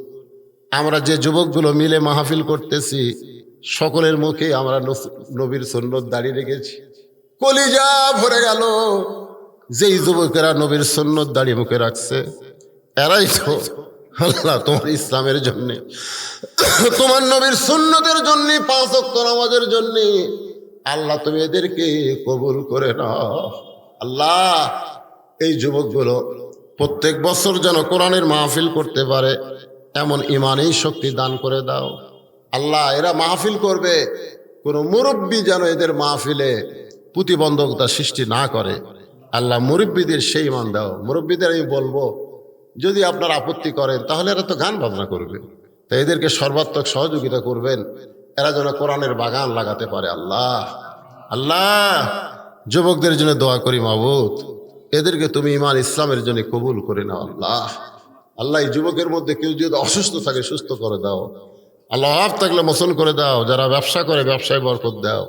আমরা যে যুবকগুলো মিলে মাহফিল করতেছি সকলের মুখে আমরা নবীর সুন্নত দাঁড়িয়ে রেখেছি। কলিজা ভরে গেল। যেই যুবকেরা নবীর সুন্নত দাঁড়িয়ে মুখে রাখছে এরাই তো আল্লাহ তোমার ইসলামের জন্য, তোমার নবীর সুন্নতের জন্য, 5 ওয়াক্ত নামাজের জন্য আল্লাহ তুমি এদেরকে কবুল করে নাও। আল্লাহ এই যুবকগুলো প্রত্যেক বছর যেন কোরআনের মাহফিল করতে পারে এমন ইমানেই শক্তি দান করে দাও। আল্লাহ এরা মাহফিল করবে, কোনো মুরব্বী যেন এদের মাহফিলে প্রতিবন্ধকতা সৃষ্টি না করে। আল্লাহ মুরব্বীদের সেই ইমান দাও। মুরব্বীদের আমি বলবো, যদি আপনার আপত্তি করেন তাহলে এরা তো গান বাজনা করবে, তাই এদেরকে সর্বাত্মক সহযোগিতা করবেন, এরা যেন কোরআনের বাগান লাগাতে পারে। আল্লাহ আল্লাহ যুবকদের জন্য দোয়া করি মাবুদ, এদেরকে তুমি ইমান ইসলামের জন্য কবুল করে নাও। আল্লাহ আল্লাহ এই যুবকের মধ্যে কেউ যদি অসুস্থ থাকে সুস্থ করে দাও। আল্লাহ অভাব থাকলে মোচন করে দাও। যারা ব্যবসা করে ব্যবসায় বরকত দাও।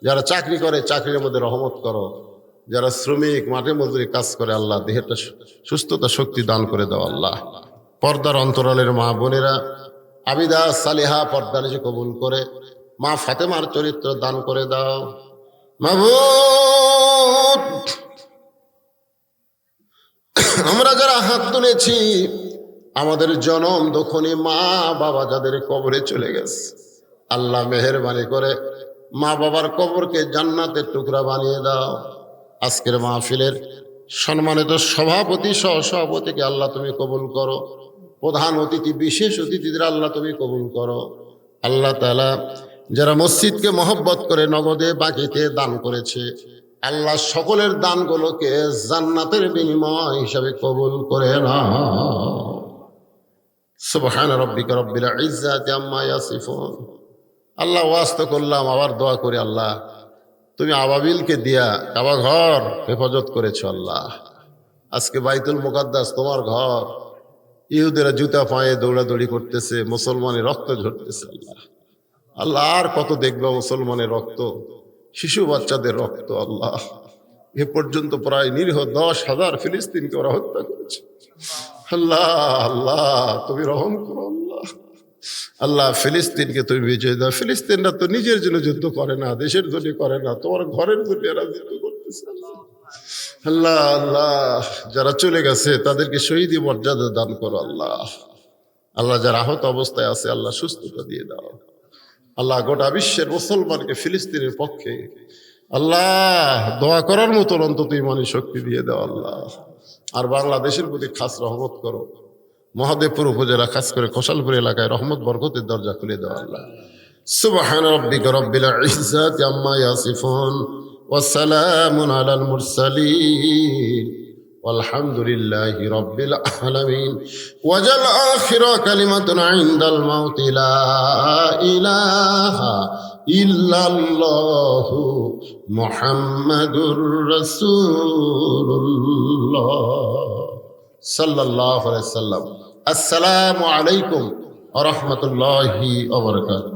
যারা চাকরি করে চাকরির মধ্যে রহমত করো। যারা শ্রমিক মাঠে মজুরি কাজ করে আল্লাহ দেহেরটা সুস্থতা শক্তি দান করে দাও। আল্লাহ পর্দার অন্তরালের মা বোনেরা আবিদা সালিহা পর্দা নিজে কবুল করে মা ফাতেমার চরিত্র দান করে দাও। মাবুদ আমরা যারা হাত তুলেছি, আমাদের জনম দখনি মা বাবা যাদের কবরে চলে গেছে, আল্লাহ মেহেরবানি করে মা বাবার কবরকে জান্নাতের টুকরা বানিয়ে দাও। আজকের মাহফিলের সম্মানিত সভাপতি সহ সভাপতিকে আল্লাহ তুমি কবুল করো। প্রধান অতিথি বিশেষ অতিথিদের আল্লাহ তুমি কবুল করো। আল্লাহ তাআলা যারা মসজিদকে মহব্বত করে নগদে বাকিতে দান করেছে, আল্লাহ সকলের দানগুলোকে জান্নাতের বিনিময় হিসাবে কবুল করে নাও। সুবহান রাব্বিকা রাব্বিল ইজ্জাতি আম্মা ইয়াসিফুন। আল্লাহ ওয়াস্ত করলাম, আবার দোয়া করি আল্লাহ তুমি আবাবিলকে দিয়া কাবা ঘর হেফাজত করেছ। আল্লাহ আজকে বাইতুল মুকাদ্দাস তোমার ঘর, ইহুদেরা জুতা পায়ে দৌড়াদৌড়ি করতেছে, মুসলমানের রক্ত ঝরতেছে। আল্লাহ আল্লাহ আর কত দেখবে মুসলমানের রক্ত, শিশু বাচ্চাদের রক্ত। আল্লাহ এ পর্যন্ত প্রায় নিরীহ 10,000 ফিলিস্তিনকে ওরা হত্যা করেছে। আল্লাহ আল্লাহ তুমি রহম করো। আল্লাহ আল্লাহ ফিলিস্তিনকে তুমি বিজয় দাও। ফিলিস্তিনরা তো নিজের জন্য যুদ্ধ করে না, দেশের জন্য করে না, তোমার ঘরের জন্য এরা যুদ্ধ করতেছে। আল্লাহ আল্লাহ যারা চলে গেছে তাদেরকে শহীদি মর্যাদা দান করো। আল্লাহ আল্লাহ যারা আহত অবস্থায় আছে আল্লাহ সুস্থতা দিয়ে দাও। আল্লাহ গোটা বিশ্বের মুসলমানকে ফিলিস্তিনের পক্ষে আল্লাহ দোয়া করার মতন অন্তত ইমানি শক্তি দিয়ে দাও। আল্লাহ আর বাংলাদেশের প্রতি খাস রহমত করো। মহাদেবপুর উপজেলা খাস করে খোসালপুর এলাকায় রহমত বরকতের দরজা খুলে দাও। আল্লাহ সুবহান রাব্বিকা রাব্বিল ইজ্জাতি আম্মা ইয়াসিফুন ওয়া সালামুন আলাল মুরসালিন walhamdulillahi rabbil alamin wajal akhira kalimatun indal maut la ilaha illallah muhammadur rasulullah sallallahu alaihi wasallam. Assalamu alaikum wa rahmatullahi wa barakatuh.